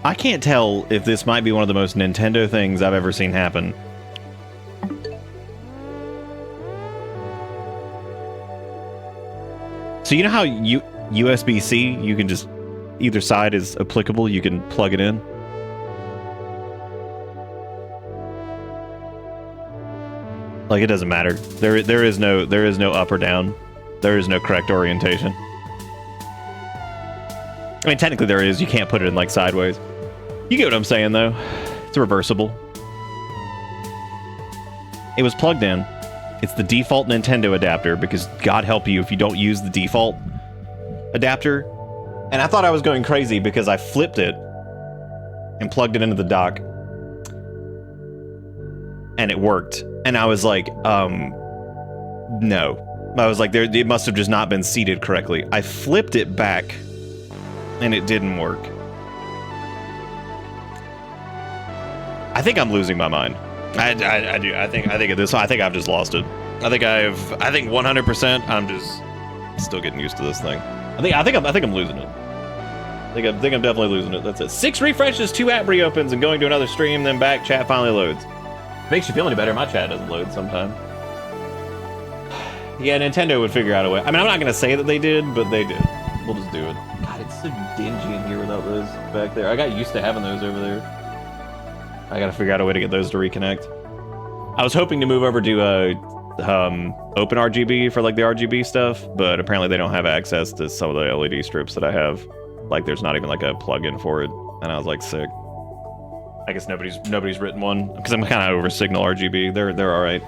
B: I can't tell if this might be one of the most Nintendo things I've ever seen happen. So you know how USB-C, you can just, either side is applicable, you can plug it in? Like, it doesn't matter. There is no up or down. There is no correct orientation. I mean, technically there is. You can't put it in, like, sideways. You get what I'm saying, though. It's reversible. It was plugged in. It's the default Nintendo adapter, because God help you if you don't use the default adapter. And I thought I was going crazy because I flipped it and plugged it into the dock. And it worked. And I was like, no. I was like, it must have just not been seated correctly. I flipped it back, and it didn't work. I think I'm losing my mind. I do. I think at this. I think I've just lost it. I think 100%. I'm just still getting used to this thing. I think I'm losing it. I think I'm definitely losing it. That's it. 6 refreshes, 2 app reopens, and going to another stream. Then back. Chat finally loads. Makes you feel any better. My chat doesn't load sometimes. Yeah, Nintendo would figure out a way. I mean, I'm not gonna say that they did, but they did. We'll just do it. God, it's so dingy in here without those back there. I got used to having those over there. I gotta figure out a way to get those to reconnect. I was hoping to move over to Open RGB for like the RGB stuff, but apparently they don't have access to some of the LED strips that I have. Like, there's not even like a plug-in for it, and I was like, sick. I guess nobody's written one because I'm kind of over Signal RGB. They're all right.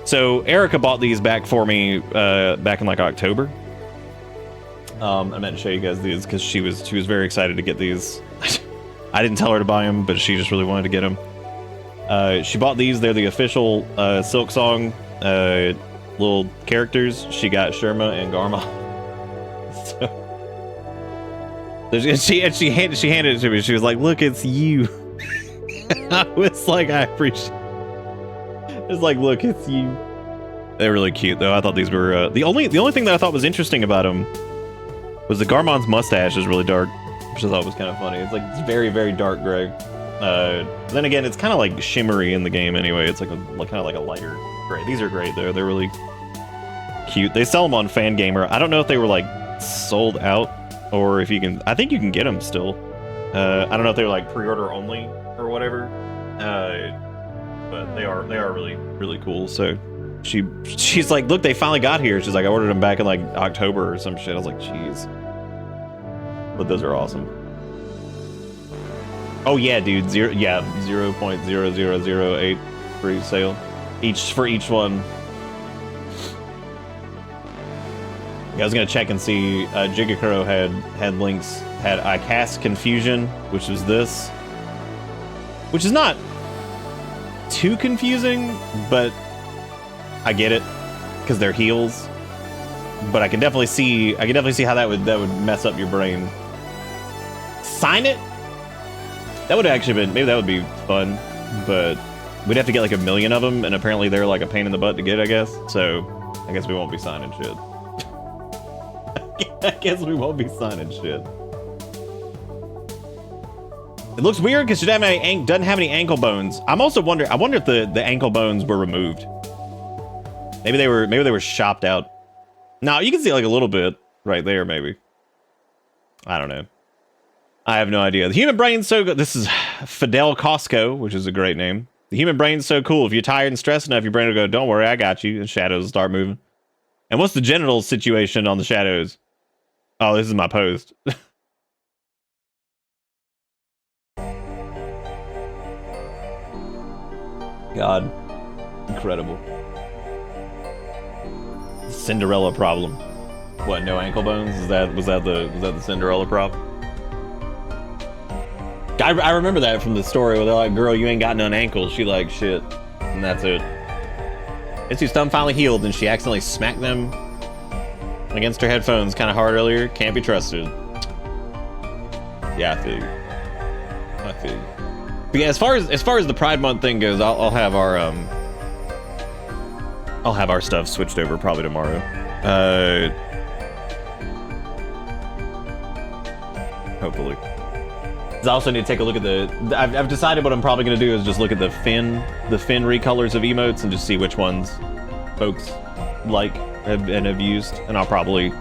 B: So Erica bought these back for me back in like October. I meant to show you guys these because she was very excited to get these. I didn't tell her to buy them, but she just really wanted to get them. She bought these. They're the official Silk Song little characters. She got Sherma and Garma. So, she handed it to me. She was like, "Look, it's you." I was like, I appreciate it. It's like, look, it's you. They're really cute, though. I thought these were the only thing that I thought was interesting about them was the Garmon's mustache is really dark, which I thought was kind of funny. It's like it's very, very dark gray. Then again, it's kind of like shimmery in the game anyway. It's like kind of like a lighter gray. These are great though. They're really cute. They sell them on Fangamer. I don't know if they were like sold out or if you can. I think you can get them still. I don't know if they were like pre-order only or whatever. But they are really, really cool. So she's like, look, they finally got here. She's like, I ordered them back in like October or some shit. I was like, jeez. But those are awesome. Oh yeah, dude, 0.0008 free sale for each one. Yeah, I was gonna check and see. Jigakuro had links. Had I cast Confusion, which was this, which is not too confusing, but I get it because they're heals. But I can definitely see how that would mess up your brain. Sign it. That would have actually been, maybe that would be fun, but we'd have to get like 1 million of them, and apparently they're like a pain in the butt to get, I guess. So I guess we won't be signing shit. I guess we won't be signing shit. It looks weird because it doesn't have any ankle bones. I'm also wondering. I wonder if the ankle bones were removed. Maybe they were shopped out. No, you can see like a little bit right there, maybe. I don't know. I have no idea. The human brain's so good. This is Fidel Costco, which is a great name. The human brain's so cool. If you're tired and stressed enough, your brain will go, "Don't worry, I got you." And shadows start moving. And what's the genital situation on the shadows? Oh, this is my post. God, incredible. Cinderella problem. What? No ankle bones? Was that the Cinderella problem? I remember that from the story where they're like, "Girl, you ain't got none ankles." She like, "Shit," and that's it. Itsu's thumb finally healed, and she accidentally smacked them against her headphones kind of hard earlier. Can't be trusted. Yeah, I feel you. But yeah, as far as the Pride Month thing goes, I'll have our stuff switched over probably tomorrow. Hopefully. I also need to take a look at I've decided what I'm probably going to do is just look at the fin recolors of emotes and just see which ones folks like and have used, and I'll probably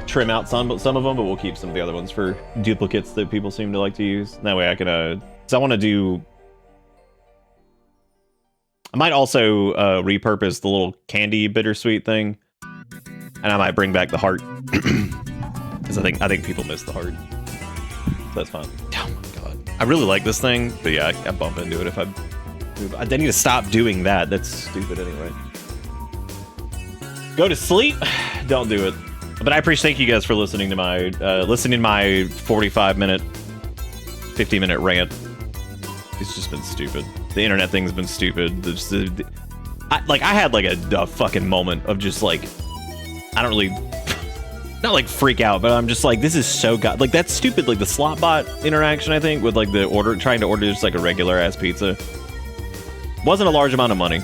B: trim out some of them, but we'll keep some of the other ones for duplicates that people seem to like to use. And that way I can so I want to do. I might also repurpose the little candy bittersweet thing, and I might bring back the heart because I think people miss the heart. That's fine. Oh my god, I really like this thing, but yeah, I bump into it if I need to stop doing that. That's stupid anyway. Go to sleep. Don't do it. But I thank you guys for listening to my 45-minute, 50-minute rant. It's just been stupid. The internet thing's been stupid. I had like a fucking moment of just like, I don't really, not like freak out, but I'm just like, this is so like that's stupid. Like the slot bot interaction, I think, with like trying to order just like a regular ass pizza. Wasn't a large amount of money.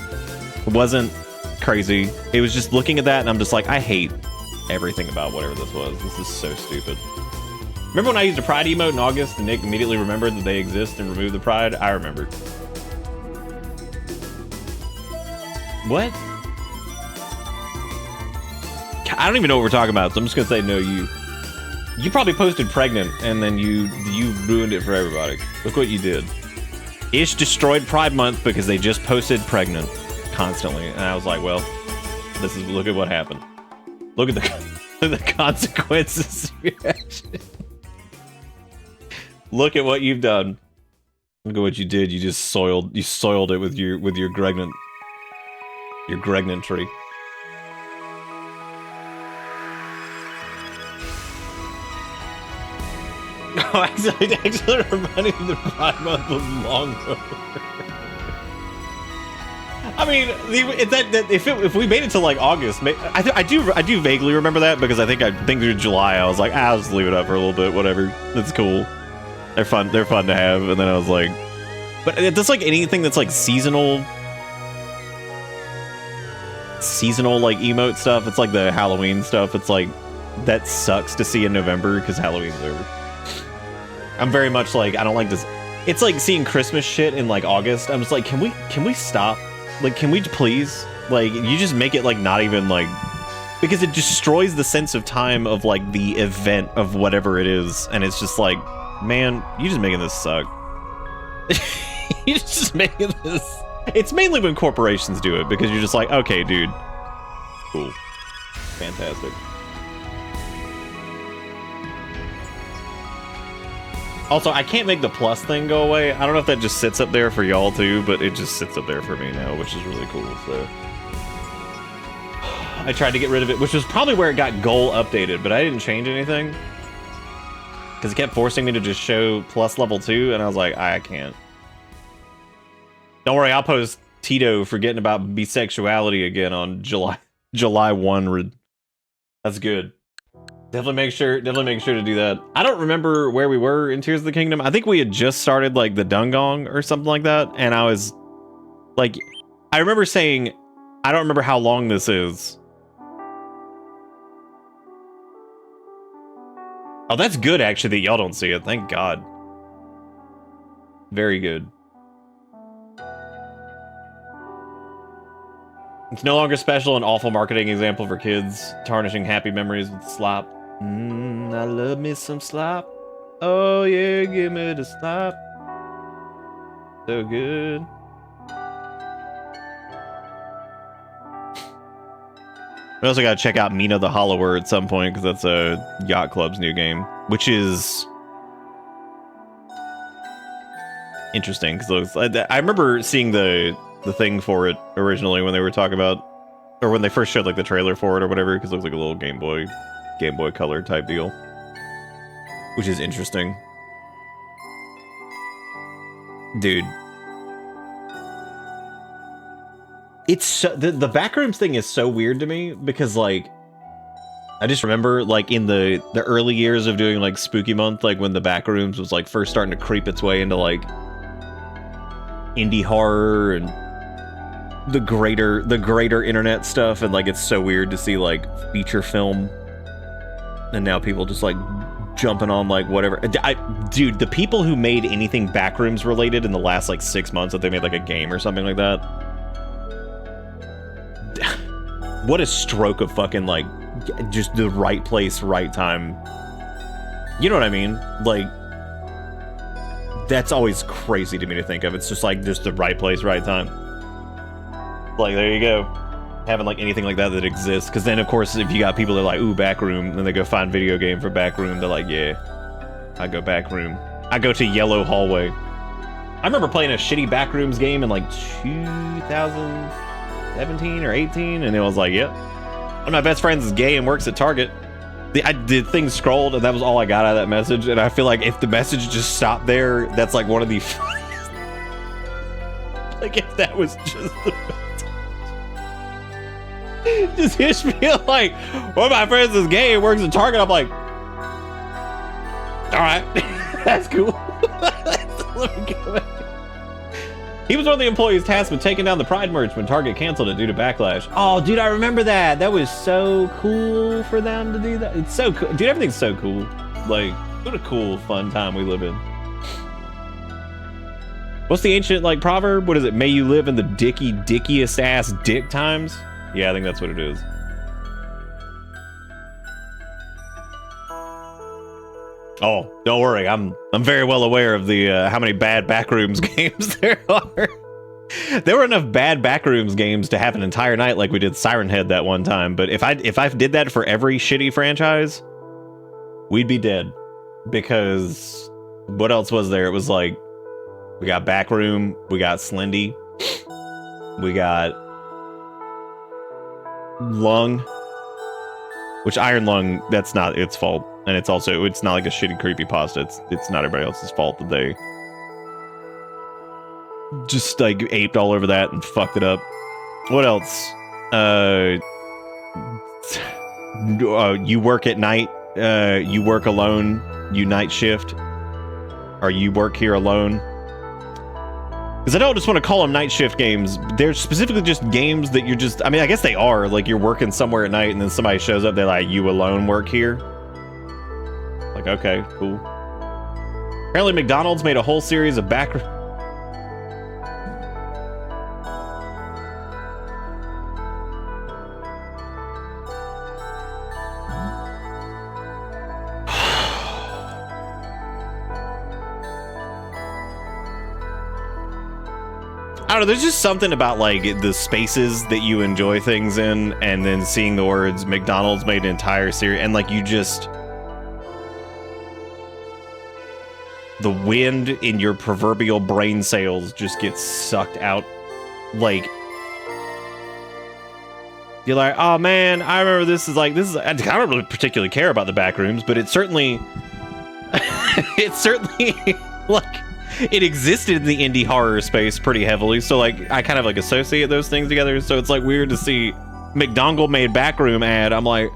B: It wasn't crazy. It was just looking at that and I'm just like, I hate everything about whatever this was. This is so stupid. Remember when I used a pride emote in August and Nick immediately remembered that they exist and removed the pride? I remember. What? I don't even know what we're talking about, so I'm just gonna say no. You probably posted pregnant and then you ruined it for everybody. Look what you did. Ish destroyed Pride Month because they just posted pregnant constantly, and I was like, well, look at what happened. Look at the consequences of your action. Look at what you've done. Look at what you did. You soiled it with your gregnant tree. Oh, actually reminding me the Pride Month was long over. I mean, if we made it to like August, I do vaguely remember that because I think through July I was like, I'll just leave it up for a little bit, whatever. That's cool. They're fun to have. And then I was like, but it's like anything that's like seasonal like emote stuff. It's like the Halloween stuff. It's like that sucks to see in November because Halloween's over. I'm very much like, I don't like this. It's like seeing Christmas shit in like August. I'm just like, can we stop? Like, can we please? Like, you just make it like not even like, because it destroys the sense of time of like the event of whatever it is, and it's just like, man, you just making this suck. You're just making this. It's mainly when corporations do it because you're just like, okay, dude, cool, fantastic. Also, I can't make the plus thing go away. I don't know if that just sits up there for y'all too, but it just sits up there for me now, which is really cool. So I tried to get rid of it, which was probably where it got goal updated, but I didn't change anything because it kept forcing me to just show plus level 2, and I was like, I can't. Don't worry, I'll post Tito forgetting about bisexuality again on July 1. That's good. Definitely make sure to do that. I don't remember where we were in Tears of the Kingdom. I think we had just started like the Dungong or something like that, and I was like, I remember saying, I don't remember how long this is. Oh, that's good actually that y'all don't see it. Thank God. Very good. It's no longer special, an awful marketing example for kids, tarnishing happy memories with slop. I love me some slop. Oh yeah, give me the slop. So good. We also gotta check out Mina the Hollower at some point, because that's a Yacht Club's new game, which is interesting. Because I remember seeing the thing for it originally when they were talking about, or when they first showed like the trailer for it or whatever, because it looks like a little Game Boy Color type deal, which is interesting. Dude, it's so, the backrooms thing is so weird to me, because like I just remember like in the early years of doing like Spooky Month, like when the backrooms was like first starting to creep its way into like indie horror and the greater internet stuff, and like it's so weird to see like feature film, and now people just like jumping on like whatever. Dude, the people who made anything backrooms related in the last like 6 months, that they made like a game or something like that, what a stroke of fucking like just the right place, right time. You know what I mean? Like, that's always crazy to me to think of. It's just like just the right place, right time. Like, there you go. Having like anything like that exists. Because then, of course, if you got people that are like, ooh, backroom, then they go find video game for backroom, they're like, yeah, I go backroom. I go to Yellow Hallway. I remember playing a shitty backrooms game in like 2017 or 18, and it was like, yep. One of my best friends is gay and works at Target. The thing scrolled, and that was all I got out of that message. And I feel like if the message just stopped there, that's like one of the funniest. Like if that was just the just hits me like, one of my friends is gay and works at Target. I'm like, all right, that's cool. Let me go back. He was one of the employees tasked with taking down the Pride merch when Target canceled it due to backlash. Oh, dude, I remember that. That was so cool for them to do that. It's so cool. Dude, everything's so cool. Like, what a cool, fun time we live in. What's the ancient, like, proverb? What is it? May you live in the dickiest ass dick times? Yeah, I think that's what it is. Oh, don't worry. I'm very well aware of the how many bad backrooms games there are. There were enough bad backrooms games to have an entire night like we did Siren Head that one time. But if I did that for every shitty franchise, we'd be dead. Because what else was there? It was like, we got Backroom, we got Slendy, we got Lung, which Iron Lung, that's not its fault. And it's not like a shitty creepypasta. It's not everybody else's fault that they just like aped all over that and fucked it up. What else? You work at night. You work alone. You night shift. Or you work here alone. Because I don't just want to call them night shift games. They're specifically just games that you're just... I mean, I guess they are. Like, you're working somewhere at night and then somebody shows up. They're like, you alone work here? Like, okay, cool. Apparently McDonald's made a whole series of back... I don't know, there's just something about like the spaces that you enjoy things in, and then seeing the words McDonald's made an entire series, and like you just the wind in your proverbial brain cells just gets sucked out. Like, you're like, oh man, I remember this is, I don't really particularly care about the back rooms, but it certainly, like, it existed in the indie horror space pretty heavily, so like, I kind of like associate those things together, so it's like weird to see McDongle made backroom ad. I'm like,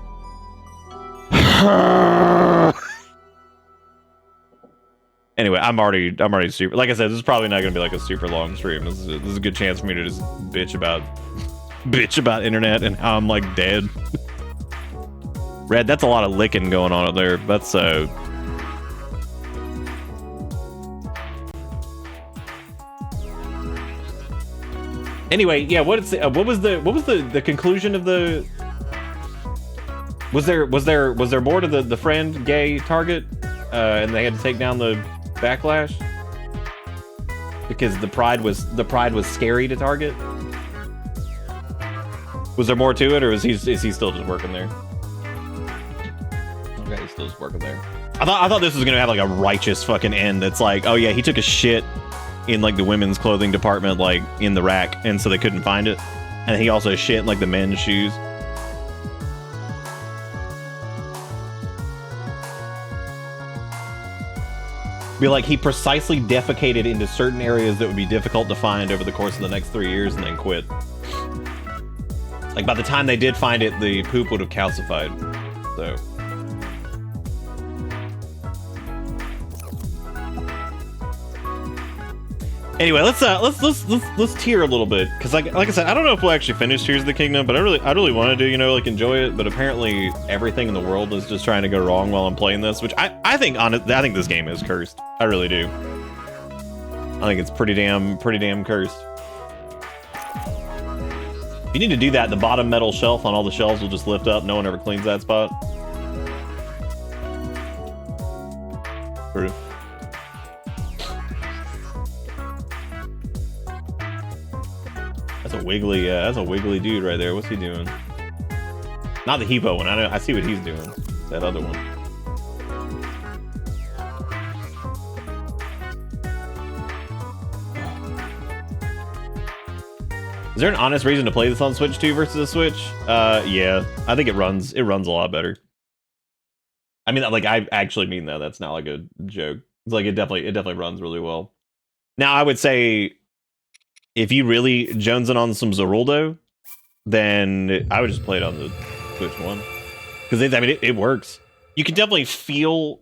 B: anyway, I'm already super, like I said, this is probably not gonna be like a super long stream. This is a good chance for me to just bitch about internet and how I'm like dead. Red, that's a lot of licking going on up there. That's anyway, yeah, what was the conclusion of the, was there more to the friend gay target and they had to take down the backlash because the pride was scary to target? Was there more to it, or is he still just working there? Okay, he's still just working there. I thought this was gonna have like a righteous fucking end. That's like, oh yeah, he took a shit in like the women's clothing department, like in the rack, and so they couldn't find it. And he also shit in like the men's shoes. Be like, he precisely defecated into certain areas that would be difficult to find over the course of the next 3 years and then quit. Like, by the time they did find it, the poop would have calcified. So. Anyway, let's tier a little bit, because like I said, I don't know if we'll actually finish Tears of the Kingdom, but I really want to do, you know, like enjoy it. But apparently, everything in the world is just trying to go wrong while I'm playing this, which I think this game is cursed. I really do. I think it's pretty damn cursed. You need to do that. The bottom metal shelf on all the shelves will just lift up. No one ever cleans that spot. True. That's a wiggly dude right there. What's he doing? Not the Hebo one. I see what he's doing. That other one. Is there an honest reason to play this on Switch 2 versus a Switch? Yeah. I think it runs a lot better. I mean, like, I actually mean that. That's not like a joke. It's like, it definitely runs really well. Now, I would say, if you really jonesing on some Zeruldo, then I would just play it on the Switch 1. Because, it works. You can definitely feel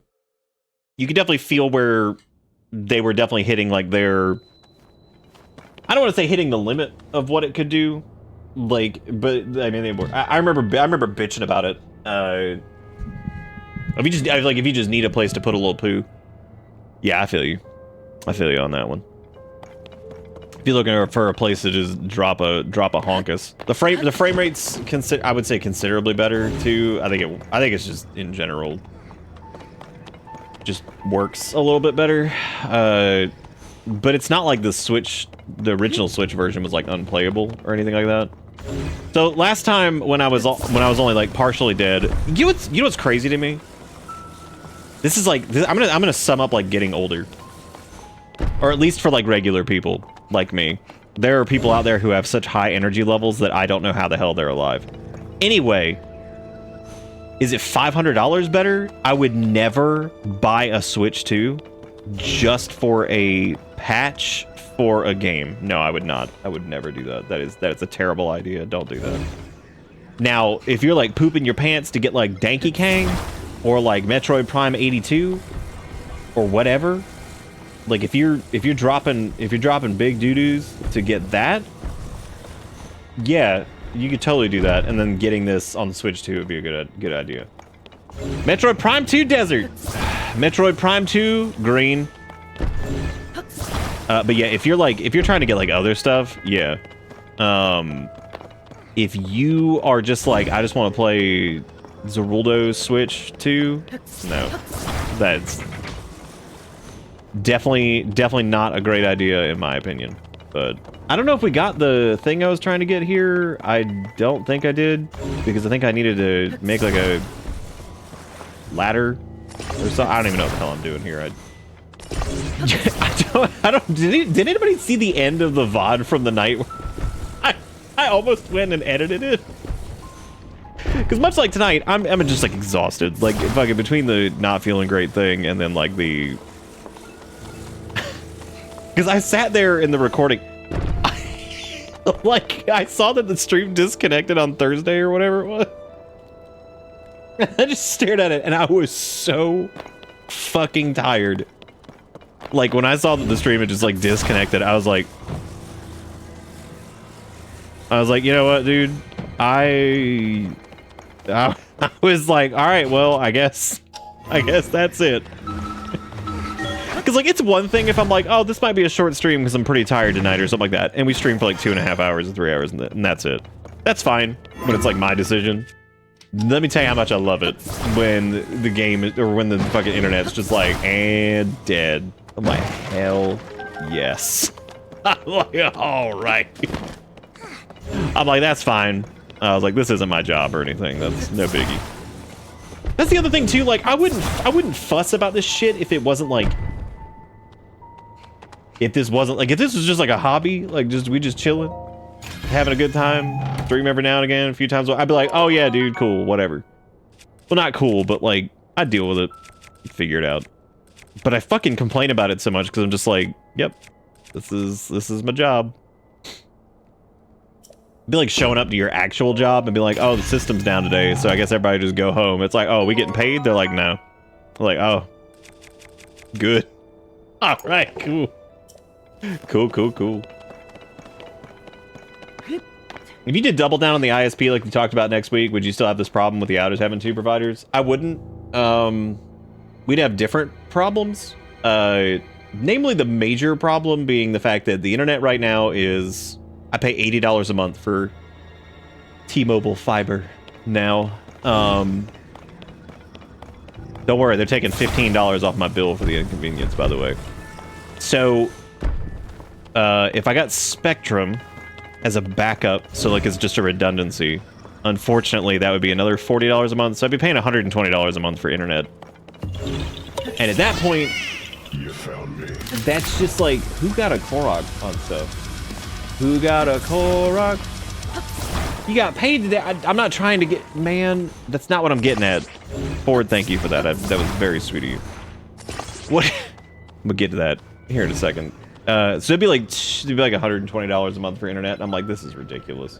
B: where they were definitely hitting, like, their... I don't want to say hitting the limit of what it could do, like, but I mean, they were. I remember bitching about it. If you just need a place to put a little poo, yeah, I feel you on that one. If you're looking for a place to just drop a honkus, the frame rate's I would say considerably better too. I think it's just in general just works a little bit better. But it's not like the original Switch version was like unplayable or anything like that. So last time when I was only like partially dead, you know what's crazy to me? This is like I'm gonna sum up like getting older, or at least for like regular people like me. There are people out there who have such high energy levels that I don't know how the hell they're alive. Anyway, is it $500 better? I would never buy a Switch 2 just for a patch for a game. No, I would not. I would never do that. That is a terrible idea. Don't do that. Now, if you're like pooping your pants to get like Danky Kang or like Metroid Prime 82 or whatever, like if you're dropping big doo-doos to get that, yeah, you could totally do that. And then getting this on the Switch 2 would be a good idea. Metroid Prime 2 Desert. Metroid Prime 2 Green. But yeah, if you're trying to get like other stuff, yeah. If you are just like, I just want to play Zeruldo Switch 2, no, that's definitely not a great idea in my opinion. But I don't know if we got the thing I was trying to get here. I don't think I did, because I think I needed to make like a ladder or something. I don't even know what the hell I'm doing here. Did anybody see the end of the VOD from the night? I almost went and edited it. Because much like tonight, I'm just like exhausted. Like fucking between the not feeling great thing and then like the... Because I sat there in the recording. Like I saw that the stream disconnected on Thursday or whatever it was. I just stared at it and I was so fucking tired. Like when I saw that the stream had just like disconnected, I was like, you know what, dude? I was like, all right, well, I guess that's it. Because like it's one thing if I'm like, oh, this might be a short stream because I'm pretty tired tonight or something like that, and we stream for like 2.5 hours or 3 hours and that's it. That's fine when it's like my decision. Let me tell you how much I love it when the game or when the fucking internet's just like and dead. I'm like, hell yes. I'm like, all right. I'm like, that's fine. I was like, this isn't my job or anything. That's no biggie. That's the other thing too. Like, I wouldn't fuss about this shit if it wasn't like, if this was just like a hobby, like we just chilling, having a good time, stream every now and again, a few times. I'd be like, oh yeah, dude, cool, whatever. Well, not cool, but like, I'd deal with it, figure it out. But I fucking complain about it so much because I'm just like, yep, this is my job. It'd be like showing up to your actual job and be like, oh, the system's down today, so I guess everybody just go home. It's like, oh, we getting paid? They're like, no. I'm like, oh, good. All right, cool. Cool. If you did double down on the ISP like we talked about next week, would you still have this problem with the outers having 2 providers? I wouldn't. We'd have different problems. Namely, the major problem being the fact that the internet right now is... I pay $80 a month for T-Mobile fiber now. Don't worry, they're taking $15 off my bill for the inconvenience, by the way. So, if I got Spectrum as a backup, so like it's just a redundancy, unfortunately that would be another $40 a month, so I'd be paying $120 a month for internet. And at that point,
A: You found me.
B: that's just like, who got a Korok on stuff? Who got a Korok? You got paid today. I'm not trying to get... Man, that's not what I'm getting at. Ford, thank you for that. That was very sweet of you. What? I'm gonna get to that here in a second. So it'd be like $120 a month for internet. And I'm like, this is ridiculous.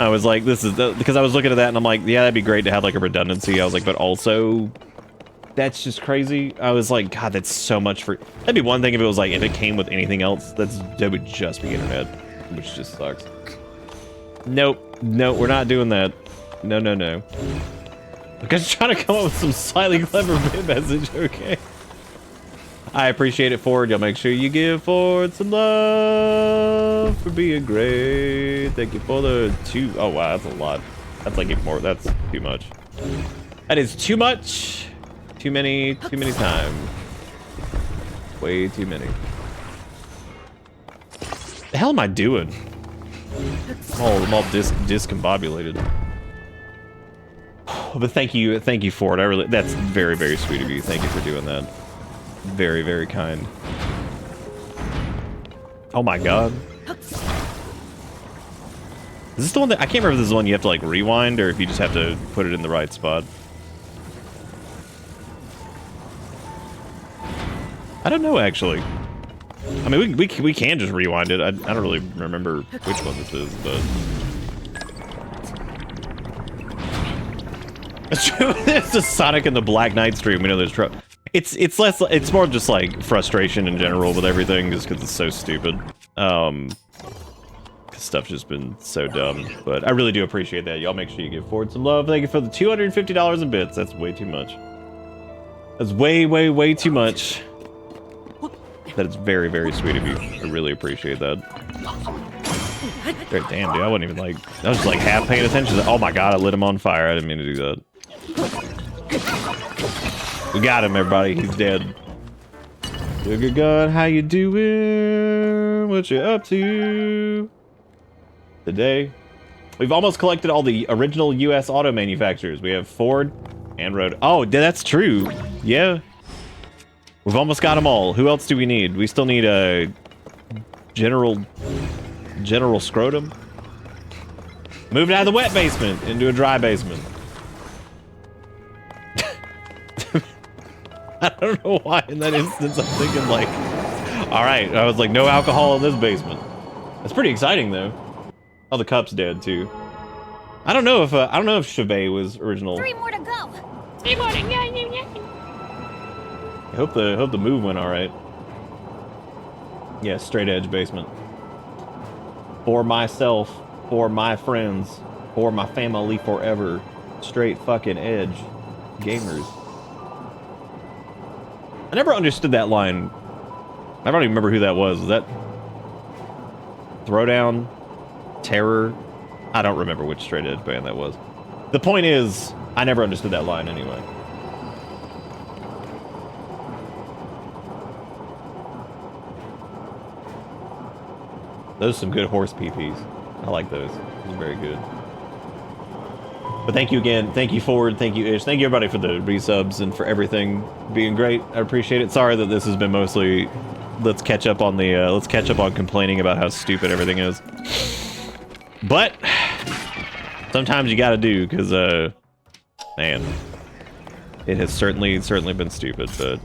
B: I was like, this is... because I was looking at that and I'm like, yeah, that'd be great to have like a redundancy. I was like, but also... That's just crazy. I was like, God, that's so much for... That'd be one thing if it was like, if it came with anything else, that would just be internet, which just sucks. Nope, we're not doing that. No. I'm just trying to come up with some slightly clever bit message, okay? I appreciate it, Ford. Y'all make sure you give Ford some love for being great. Thank you for the 2... Oh, wow, that's a lot. That's like even more. That's too much. That is too much. Too many times. Way too many. The hell am I doing? I'm all discombobulated. But thank you for it. That's very, very sweet of you. Thank you for doing that. Very, very kind. Oh my god. Is this the one that... I can't remember if this is the one you have to like rewind or if you just have to put it in the right spot. I don't know, actually. I mean, we can just rewind it. I don't really remember which one this is, but... It's just Sonic and the Black Knight stream. We know there's trouble. It's more just like frustration in general with everything, just because it's so stupid. Cause stuff's just been so dumb. But I really do appreciate that. Y'all make sure you give Ford some love. Thank you for the $250 in bits. That's way too much. That's way too much. That is very, very sweet of you. I really appreciate that. Damn, dude, I wasn't even like... I was just like half paying attention. Oh my god, I lit him on fire. I didn't mean to do that. We got him, everybody. He's dead. Sugar Gun, how you doing? What you up to today? We've almost collected all the original U.S. auto manufacturers. We have Ford and Road. Oh, that's true. Yeah. We've almost got them all. Who else do we need? We still need a general scrotum. Moving out of the wet basement into a dry basement. I don't know why in that instance I'm thinking like, all right, I was like, no alcohol in this basement. That's pretty exciting though. Oh, the cup's dead too. I don't know if Chevet was original.
D: 3 more to go.
E: 3 more to go.
B: I hope the move went all right. Yeah, straight edge basement. For myself, for my friends, for my family forever. Straight fucking edge. Gamers. I never understood that line. I don't even remember who that was. Was that Throwdown? Terror? I don't remember which straight edge band that was. The point is, I never understood that line anyway. Those are some good horse PPs. I like those. Those are very good. But thank you again. Thank you, Ford. Thank you, Ish. Thank you, everybody, for the resubs and for everything being great. I appreciate it. Sorry that this has been mostly... Let's catch up on the... let's catch up on complaining about how stupid everything is. But... sometimes you gotta do, because, man... It has certainly been stupid, but...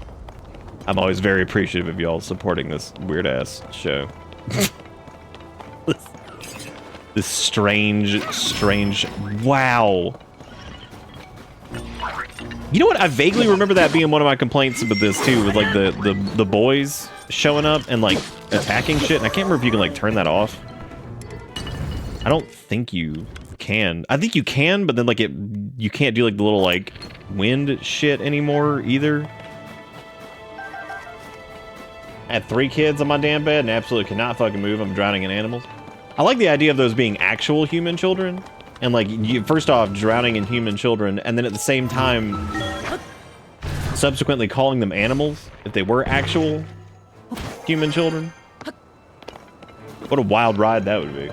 B: I'm always very appreciative of y'all supporting this weird-ass show. This strange... Wow. You know what? I vaguely remember that being one of my complaints about this too, with like the boys showing up and like attacking shit. And I can't remember if you can like turn that off. I don't think you can. I think you can, but then like you can't do like the little like wind shit anymore either. I had 3 kids on my damn bed and absolutely cannot fucking move. I'm drowning in animals. I like the idea of those being actual human children. And like, first off, drowning in human children, and then at the same time, subsequently calling them animals, if they were actual human children. What a wild ride that would be.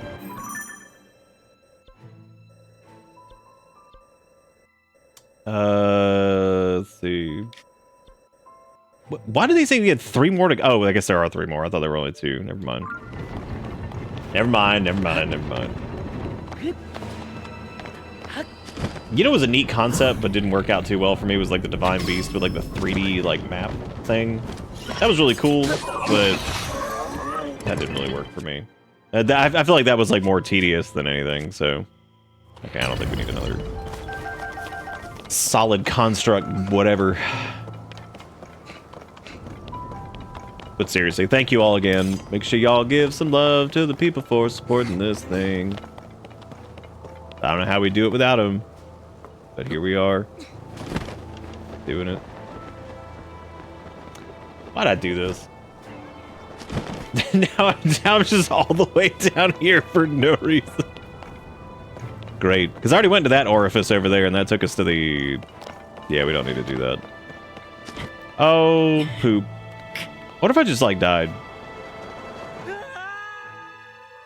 B: Let's see. Why did they say we had 3 more to go? Oh, I guess there are 3 more. I thought there were only 2. Never mind. Never mind. You know, it was a neat concept, but didn't work out too well for me. Was like the Divine Beast with like the 3D like map thing. That was really cool, but that didn't really work for me. I feel like that was like more tedious than anything. So, okay, I don't think we need another solid construct, whatever. But seriously, thank you all again. Make sure y'all give some love to the people for supporting this thing. I don't know how we do it without them, but here we are, doing it. Why'd I do this? now I'm just all the way down here for no reason. Great, because I already went to that orifice over there, and that took us to the... Yeah, we don't need to do that. Oh, poop. What if I just, like, died?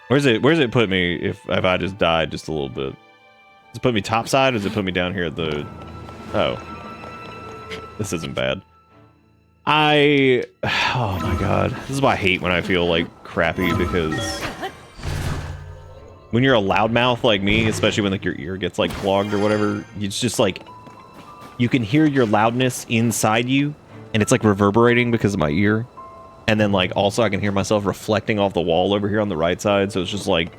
B: Where's it put me if I just died just a little bit? Does it put me topside, or does it put me down here at the... Oh. This isn't bad. Oh my god. This is why I hate when I feel, like, crappy, because... When you're a loudmouth like me, especially when, like, your ear gets, like, clogged or whatever, it's just, like... You can hear your loudness inside you, and it's, like, reverberating because of my ear. And then, like, also I can hear myself reflecting off the wall over here on the right side, so it's just, like...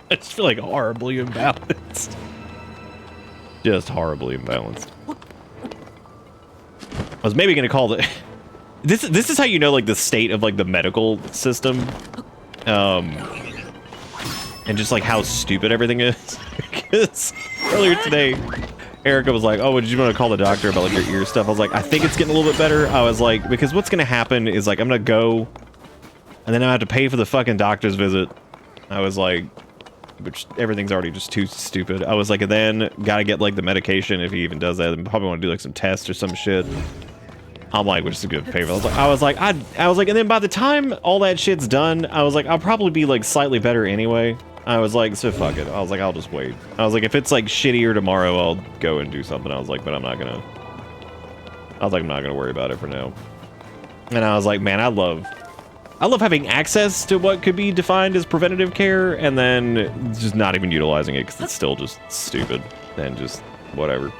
B: I just feel, like, horribly imbalanced. Just horribly imbalanced. I was maybe gonna call the... This is how you know, like, the state of, like, the medical system. And just, like, how stupid everything is. Because earlier today... Erica was like, oh, did you want to call the doctor about, like, your ear stuff? I was like, I think it's getting a little bit better. I was like, because what's going to happen is, like, I'm going to go, and then I have to pay for the fucking doctor's visit. I was like, which everything's already just too stupid. I was like, and then got to get, like, the medication if he even does that. And probably want to do, like, some tests or some shit. I'm like, which is a good pay for. I was like, and then by the time all that shit's done, I was like, I'll probably be, like, slightly better anyway. I was like, so fuck it. I was like, I'll just wait. I was like, if it's like shittier tomorrow, I'll go and do something. I was like, but I'm not gonna I was like, I'm not gonna worry about it for now. And I was like, man, I love having access to what could be defined as preventative care, and then just not even utilizing it because it's still just stupid and just whatever.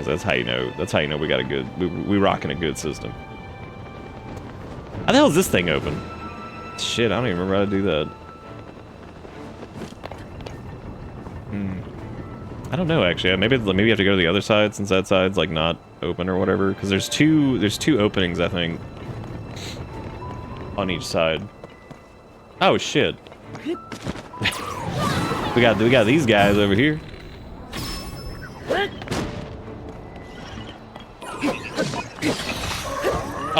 B: That's how you know. That's how you know we got a good. We rocking a good system. How the hell is this thing open? Shit, I don't even remember how to do that. I don't know actually. Maybe you have to go to the other side since that side's like not open or whatever. Because there's two openings I think on each side. Oh shit. we got these guys over here.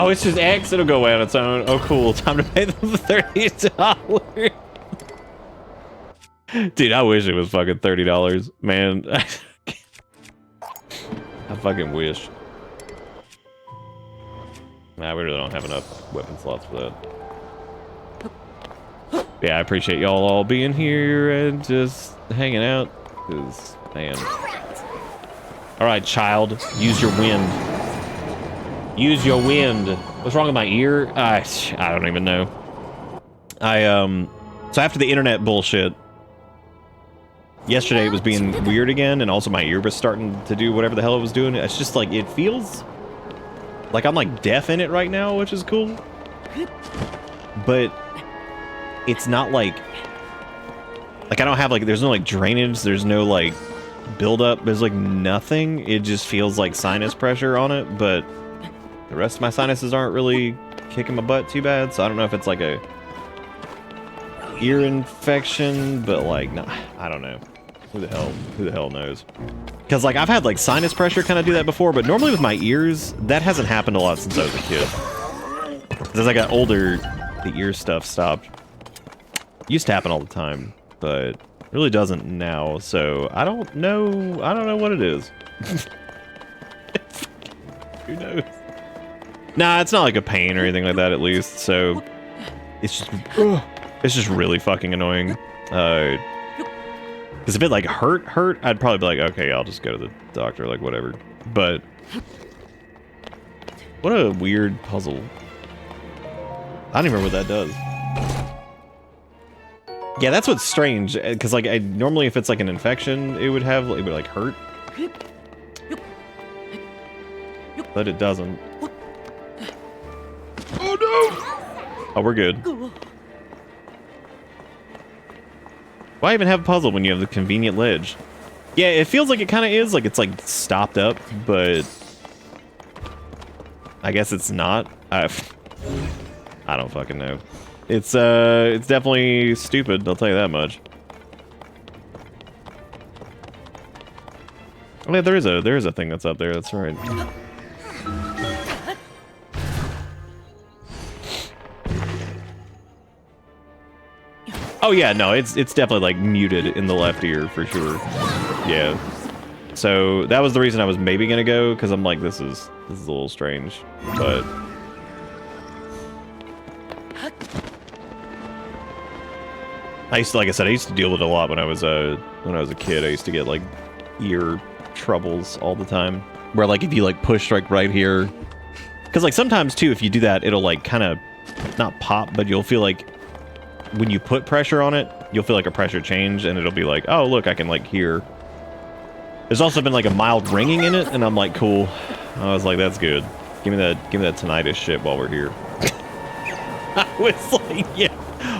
B: Oh, it's just X. It'll go away on its own. Oh, cool. Time to pay them $30. Dude, I wish it was fucking $30, man. I fucking wish. Nah, we really don't have enough weapon slots for that. Yeah, I appreciate y'all all being here and just hanging out. Cause, man. All right, child, use your wind. Use your wind. What's wrong with my ear? I don't even know. So after the internet bullshit, yesterday it was being weird again, and also my ear was starting to do whatever the hell it was doing. It's just like, it feels like I'm like deaf in it right now, which is cool. But it's not like I don't have like, there's no like drainage, there's no like buildup, there's like nothing. It just feels like sinus pressure on it, but the rest of my sinuses aren't really kicking my butt too bad, so I don't know if it's like a ear infection, but like, no, I don't know. Who the hell knows? Because like, I've had like sinus pressure kind of do that before, but normally with my ears, that hasn't happened a lot since I was a kid. As I got older, the ear stuff stopped. Used to happen all the time, but really doesn't now, so I don't know what it is. Who knows? Nah, it's not like a pain or anything like that, at least, so it's just really fucking annoying. Because if it like hurt, I'd probably be like, okay, I'll just go to the doctor, like whatever. But what a weird puzzle. I don't even remember what that does. Yeah, that's what's strange, because like normally if it's like an infection, it would like hurt, but it doesn't. Oh no! Oh, we're good. Why even have a puzzle when you have the convenient ledge? Yeah, it feels like it kind of is, like it's like stopped up, but I guess it's not. I don't fucking know. It's definitely stupid, I'll tell you that much. Oh yeah, there is a thing that's up there, that's right. Oh yeah, no, it's definitely like muted in the left ear for sure. Yeah. So that was the reason I was maybe gonna go, because I'm like, this is a little strange, but I used to, like I said, I used to deal with it a lot when I was a kid. I used to get like ear troubles all the time, where like if you like push like right here, because like sometimes too, if you do that, it'll like kind of not pop, but you'll feel like when you put pressure on it, you'll feel like a pressure change, and it'll be like, oh look, I can like hear. There's also been like a mild ringing in it, and I'm like, cool. I was like, that's good. Give me that tinnitus shit while we're here. I was like, yeah.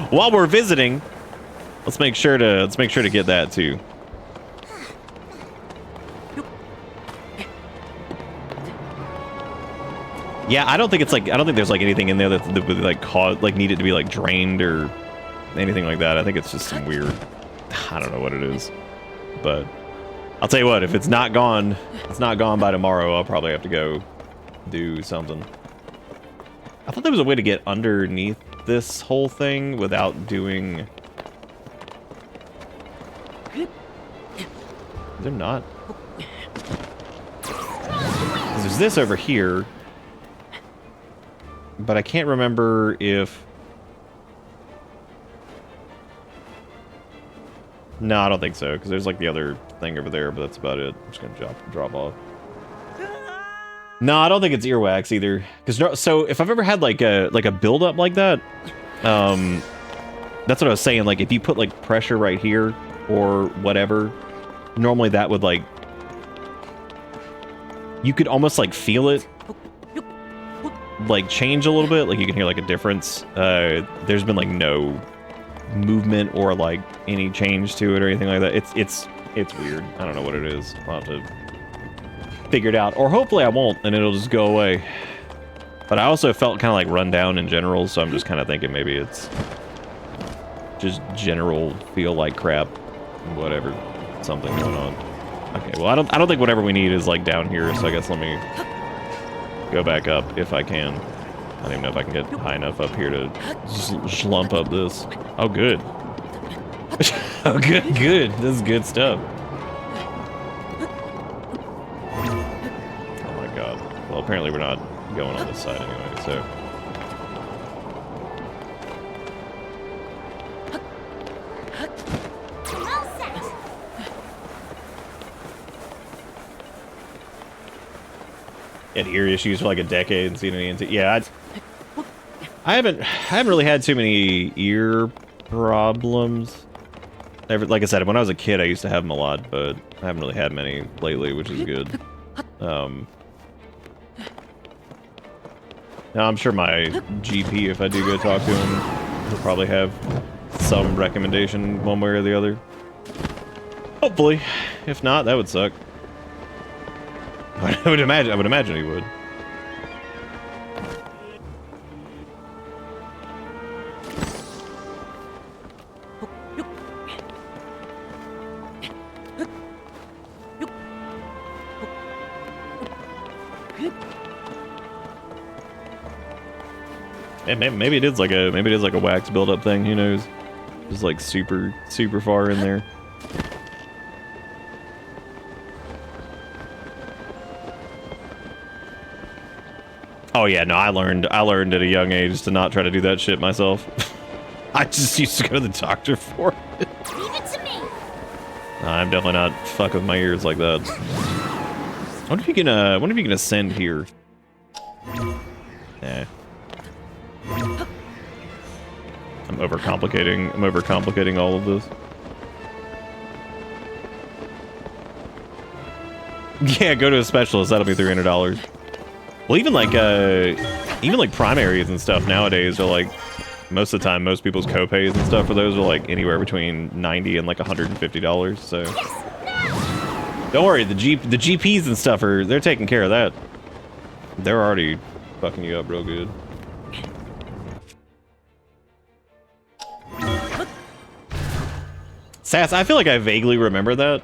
B: While we're visiting, let's make sure to get that too. Yeah, I don't think there's like anything in there that would like cause, like need it to be like drained or anything like that. I think it's just some weird, I don't know what it is, but I'll tell you what, if it's not gone by tomorrow, I'll probably have to go do something. I thought there was a way to get underneath this whole thing without doing. Is there not? There's this over here, but I can't remember if. No, I don't think so, because there's like the other thing over there, but that's about it. I'm just gonna drop off. No, I don't think it's earwax either. Because so if I've ever had like a buildup like that, that's what I was saying. Like if you put like pressure right here or whatever, normally that would like, you could almost like feel it like change a little bit. Like you can hear like a difference. There's been like no movement or like any change to it or anything like that. It's weird. I don't know what it is. I'll have to figure it out, or hopefully I won't and it'll just go away. But I also felt kind of like run down in general, so I'm just kind of thinking maybe it's just general feel like crap, whatever, something going on. Okay, well I don't think whatever we need is like down here, so I guess let me go back up if I can. I don't even know if I can get high enough up here to slump up this. Oh good. Oh good. This is good stuff. Well, apparently we're not going on this side anyway, so... Had ear issues for like a decade and seen any... Yeah, I haven't really had too many ear problems. Like I said, when I was a kid, I used to have them a lot, but I haven't really had many lately, which is good. Now, I'm sure my GP, if I do go talk to him, he'll probably have some recommendation one way or the other. Hopefully. If not, that would suck. I would imagine he would. Maybe it is like a wax buildup thing. Who knows? Just like super far in there. Oh yeah, no, I learned at a young age to not try to do that shit myself. I just used to go to the doctor for it.
D: Leave it to me.
B: No, I'm definitely not fucking with my ears like that. I wonder if you can ascend here. Nah. I'm overcomplicating all of this. Yeah, go to a specialist. That'll be $300. Well, even like primaries and stuff nowadays are like, most of the time, most people's copays and stuff for those are like anywhere between $90 and like $150. So don't worry, the GPs and stuff they're taking care of that. They're already fucking you up real good. Sass, I feel like I vaguely remember that.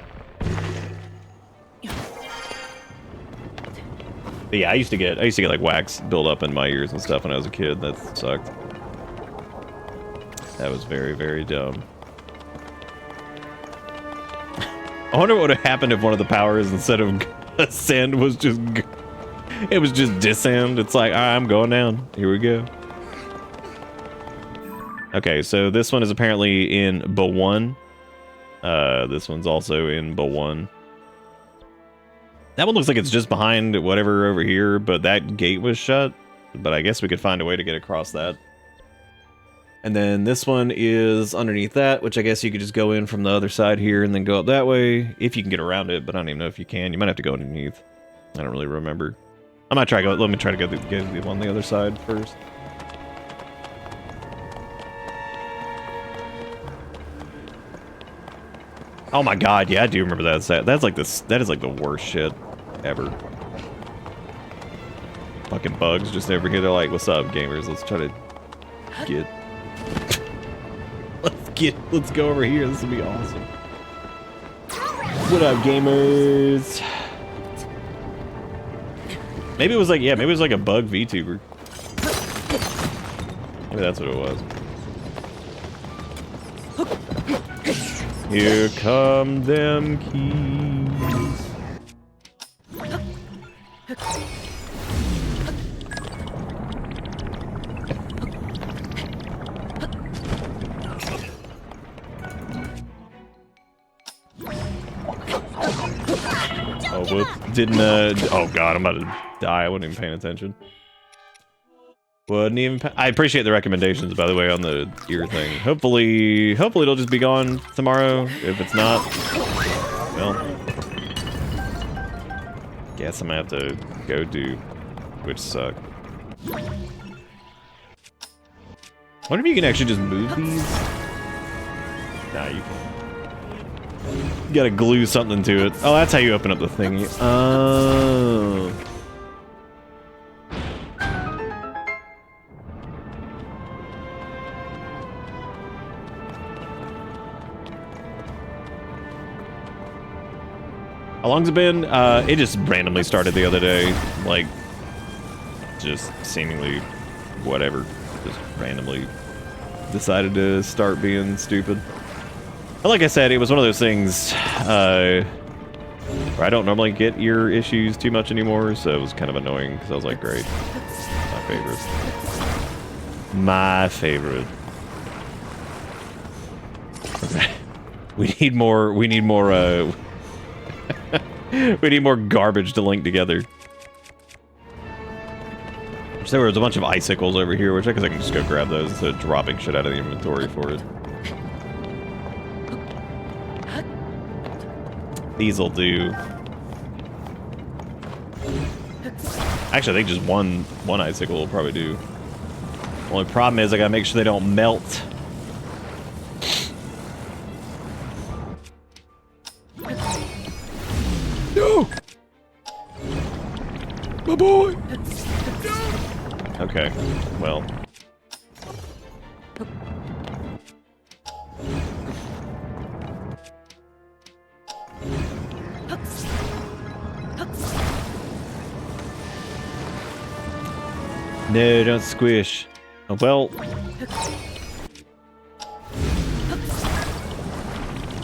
B: But yeah, I used to get like wax build up in my ears and stuff when I was a kid. That sucked. That was very, very dumb. I wonder what would have happened if one of the powers, instead of ascend, was just descend. It's like, all right, I'm going down. Here we go. Okay, so this one is apparently in B1. This one's also in B1. That one looks like it's just behind whatever over here, but that gate was shut. But I guess we could find a way to get across that. And then this one is underneath that, which I guess you could just go in from the other side here and then go up that way, if you can get around it, but I don't even know if you can. You might have to go underneath. I don't really remember. Let me try to get the on the other side first. Oh my god, yeah, I do remember that set. That is like the worst shit ever. Fucking bugs just over here. They're like, what's up, gamers? Let's try to get... Let's go over here. This will be awesome. What up, gamers? Maybe it was like, yeah, maybe it was like a bug VTuber. Maybe that's what it was. Here come them keys. Oh, whoops. Didn't, oh god, I'm about to die. I wasn't even paying attention. Wouldn't even I appreciate the recommendations, by the way, on the ear thing. Hopefully it'll just be gone tomorrow. If it's not, well, guess I'm gonna have to go do, which sucks. Wonder if you can actually just move these? Nah, you can't. You gotta glue something to it. Oh, that's how you open up the thingy. Oh. How long's it been? It just randomly started the other day. Like, just seemingly whatever. Just randomly decided to start being stupid. And like I said, it was one of those things where I don't normally get ear issues too much anymore, so it was kind of annoying because I was like, great. My favorite. My favorite. Okay. We need more we need more garbage to link together. There was a bunch of icicles over here, which I guess I can just go grab those instead of dropping shit out of the inventory for it. These'll do. Actually, I think just one icicle will probably do. Only problem is I gotta make sure they don't melt. No! My boy! Okay, well. No, don't squish. Oh, well.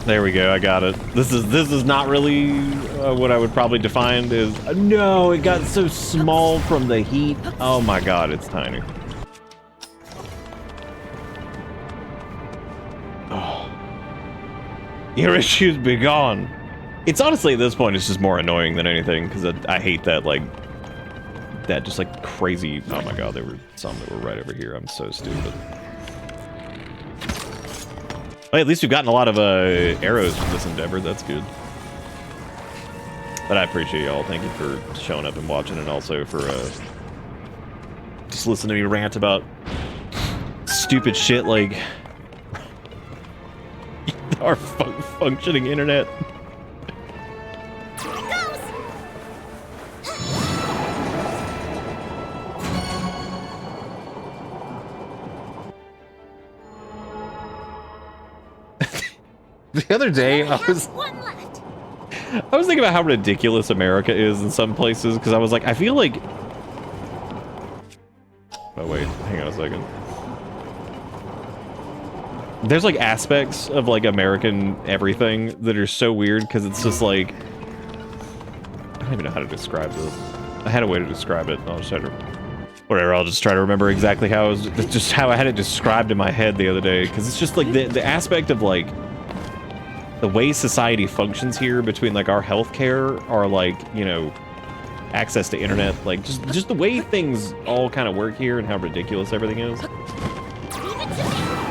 B: There we go, I got it. This is not really what I would probably define as... no, it got so small from the heat. Oh my god, it's tiny. Oh. Your issues be gone. It's honestly, at this point, it's just more annoying than anything, because I hate that, like... that just, like, crazy... oh my god, there were some that were right over here. I'm so stupid. Well, at least we've gotten a lot of arrows from this endeavor. That's good. But I appreciate y'all. Thank you for showing up and watching, and also for just listening to me rant about stupid shit like our functioning internet. The other day, I was thinking about how ridiculous America is in some places, because I was like, I feel like... oh, wait, hang on a second. There's, like, aspects of, like, American everything that are so weird, because it's just, like... I don't even know how to describe this. I had a way to describe it. I'll just try to... whatever, I'll just try to remember exactly how I had it described in my head the other day, because it's just, like, the aspect of, like... the way society functions here between, like, our healthcare, our, like, you know, access to internet, like, just the way things all kind of work here and how ridiculous everything is.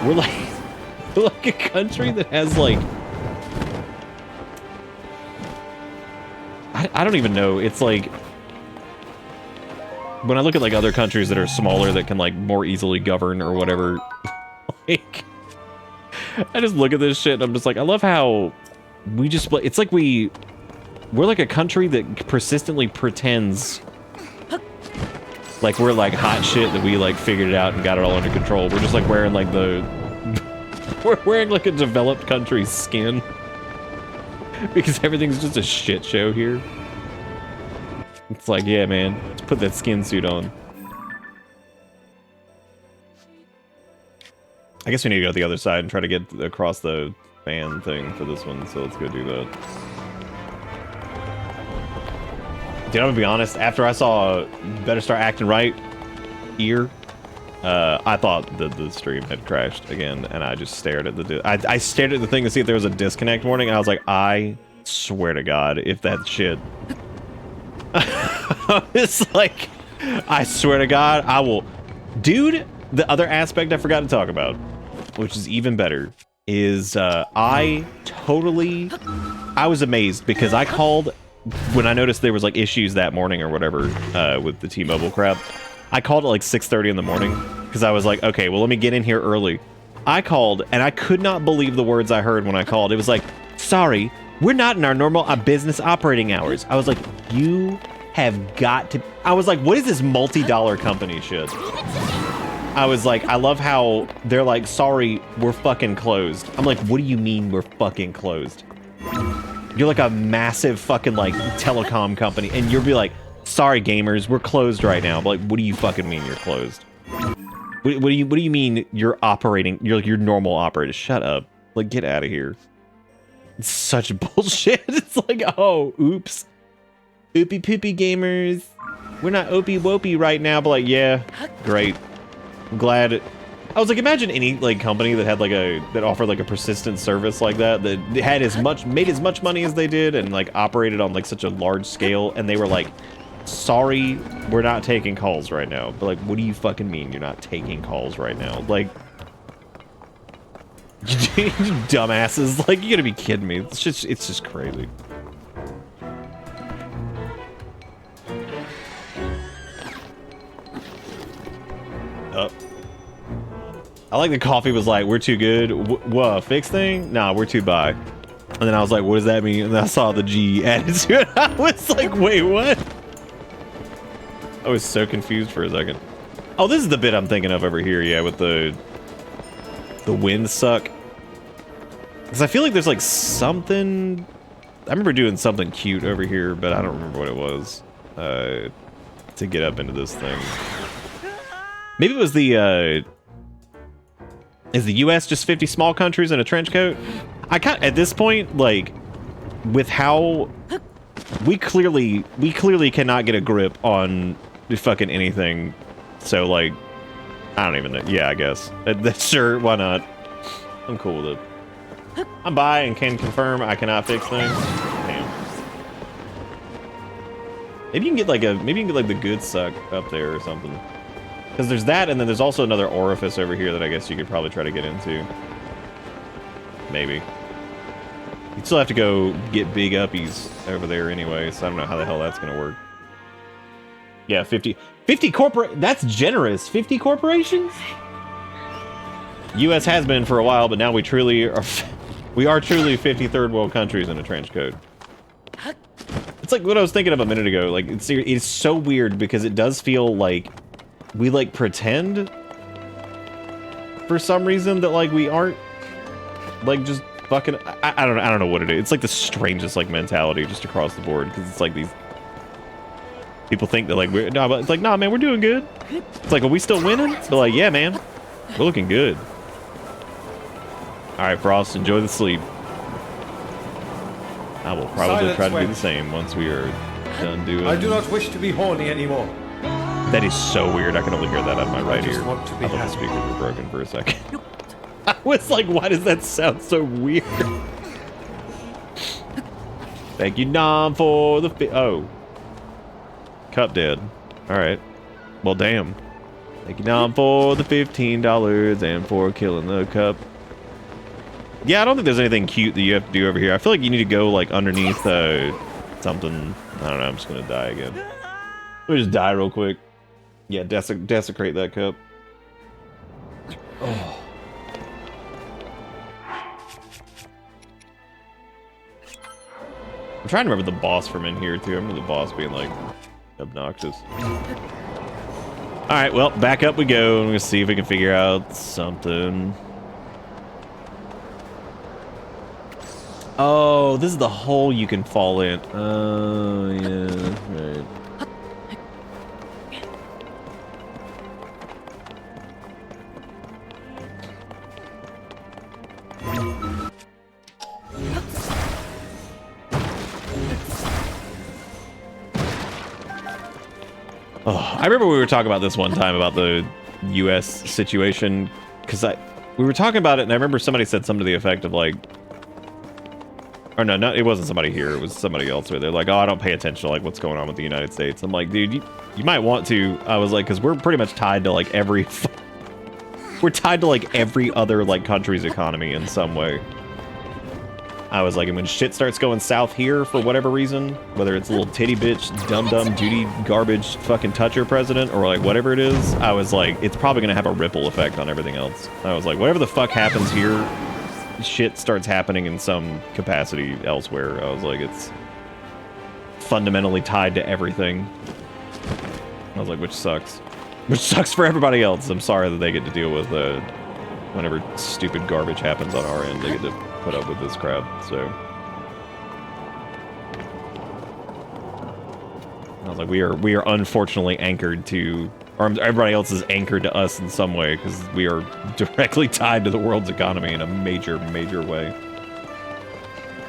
B: We're like a country that has, like... I don't even know. It's like... when I look at, like, other countries that are smaller that can, like, more easily govern or whatever, like... I just look at this shit and I'm just like, I love how we just... it's like we're like a country that persistently pretends like we're like hot shit, that we like figured it out and got it all under control. We're just like wearing like the... we're wearing like a developed country's skin. Because everything's just a shit show here. It's like, yeah, man, let's put that skin suit on. I guess we need to go to the other side and try to get across the fan thing for this one, so let's go do that. Dude, I'm gonna be honest, after I saw Better Start Acting Right here, I thought that the stream had crashed again, and I just stared at the... I stared at the thing to see if there was a disconnect warning, and I was like, I swear to God, if that shit It's like, I swear to God, I will. Dude, the other aspect I forgot to talk about, which is even better, is I was amazed because I called when I noticed there was like issues that morning or whatever with the T-Mobile crap. I called at like 6:30 in the morning because I was like, okay, well, let me get in here early. I called and I could not believe the words I heard when I called. It was like, sorry, we're not in our normal business operating hours. I was like, you have got to. I was like, what is this multi-dollar company shit? I was like, I love how they're like, sorry, we're fucking closed. I'm like, what do you mean we're fucking closed? You're like a massive fucking like telecom company, and you'll be like, sorry gamers, we're closed right now. But like, what do you fucking mean you're closed? What do you mean you're operating? You're like your normal operator. Shut up. Like, get out of here. It's such bullshit. It's like, oh, oops. Oopie poopy gamers. We're not opie wopey right now, but like, yeah, great. I'm glad. I was like, imagine any like company that had like that offered like a persistent service like that had made as much money as they did and like operated on like such a large scale, and they were like, sorry, we're not taking calls right now. But like, what do you fucking mean you're not taking calls right now? Like, you dumbasses, like, you gotta be kidding me. It's just crazy. I like the coffee was like, we're too good. What, fix thing? Nah, we're too buy. And then I was like, what does that mean? And then I saw the G added to it. I was like, wait, what? I was so confused for a second. Oh, this is the bit I'm thinking of over here, yeah, with the wind suck. Because I feel like there's like something... I remember doing something cute over here, but I don't remember what it was to get up into this thing. Maybe it was the... Is the U.S. just 50 small countries in a trench coat? At this point, like, with how we clearly cannot get a grip on fucking anything. So like, I don't even know. Yeah, I guess. Sure, why not? I'm cool with it. I'm by and can confirm I cannot fix things. Damn. Maybe you can get like the good suck up there or something. Because there's that, and then there's also another orifice over here that I guess you could probably try to get into. Maybe. You'd still have to go get big uppies over there anyway, so I don't know how the hell that's going to work. Yeah, 50 that's generous. 50 corporations? U.S. has been for a while, but now we truly are... We are truly 53rd world countries in a trench coat. It's like what I was thinking of a minute ago. Like, it's so weird because it does feel like we like pretend for some reason that like we aren't like just fucking I don't know what it is. It's like the strangest like mentality just across the board, because it's like these people think that like we're but it's like, nah man, we're doing good. It's like, are we still winning? They're like, yeah man, we're looking good. All right, Frost, enjoy the sleep. I will probably try to do the same once we are done doing.
D: I do not wish to be horny anymore.
B: That is so weird. I can only hear that out of my right ear.
D: Want to be
B: I thought the
D: happy.
B: speakers were broken for a second. I was like, why does that sound so weird? Thank you, Nom, for the oh. Cup dead. Alright. Well, damn. Thank you, Nom, for the $15 and for killing the cup. Yeah, I don't think there's anything cute that you have to do over here. I feel like you need to go, like, underneath something. I don't know, I'm just gonna die again. Let me just die real quick. Yeah, desecrate that cup. Oh. I'm trying to remember the boss from in here, too. I remember the boss being, like, obnoxious. Alright, well, back up we go. I'm gonna see if we can figure out something. Oh, this is the hole you can fall in. Oh, yeah, right. Oh, I remember we were talking about this one time about the U.S. situation, because we were talking about it, and I remember somebody said something to the effect of like, Or no, it wasn't somebody here. It was somebody else where they're like, oh, I don't pay attention to like what's going on with the United States. I'm like, dude, you might want to. I was like, because we're pretty much tied to like every... we're tied to like every other like country's economy in some way. I was like, and when shit starts going south here for whatever reason, whether it's a little titty bitch, dumb duty, garbage, fucking toucher president, or like whatever it is, I was like, it's probably gonna have a ripple effect on everything else. I was like, whatever the fuck happens here, shit starts happening in some capacity elsewhere. I was like, it's fundamentally tied to everything. I was like, which sucks. Which sucks for everybody else. I'm sorry that they get to deal with whenever stupid garbage happens on our end. They get to put up with this crap, so. I was like, we are unfortunately anchored to, or everybody else is anchored to us in some way, because we are directly tied to the world's economy in a major way.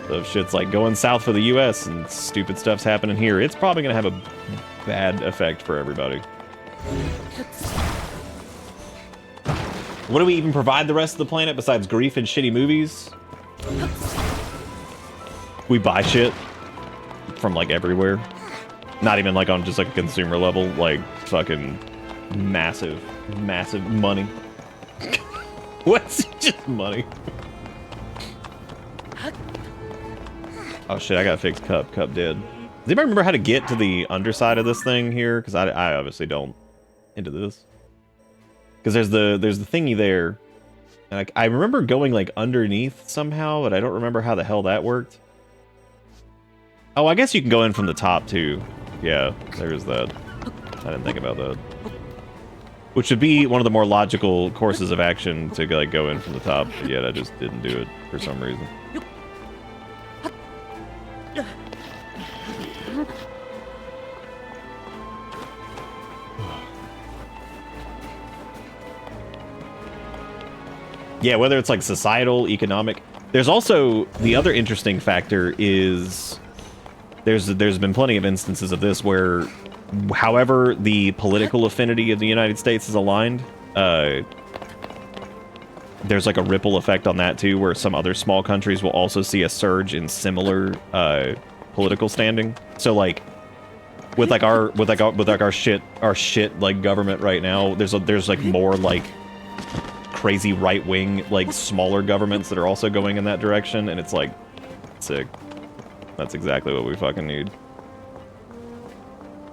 B: So if shit's like going south for the US and stupid stuff's happening here, it's probably gonna have a bad effect for everybody. What do we even provide the rest of the planet besides grief and shitty movies? We buy shit from like everywhere. Not even like on just like a consumer level, like fucking massive money. What's just money? Oh shit, I gotta fix Cup. Cup dead. Does anybody remember how to get to the underside of this thing here? Because I obviously don't into this. Because there's the thingy there. And I remember going like underneath somehow, but I don't remember how the hell that worked. Oh, I guess you can go in from the top too. Yeah, there's that. I didn't think about that. Which would be one of the more logical courses of action to like go in from the top, but yet I just didn't do it for some reason. Yeah, whether it's like societal, economic. There's also the other interesting factor is there's been plenty of instances of this where however the political affinity of the United States is aligned, there's like a ripple effect on that too, where some other small countries will also see a surge in similar political standing. So like with like our shit like government right now, there's like more like crazy right-wing, like, smaller governments that are also going in that direction, and it's, like, sick. That's exactly what we fucking need.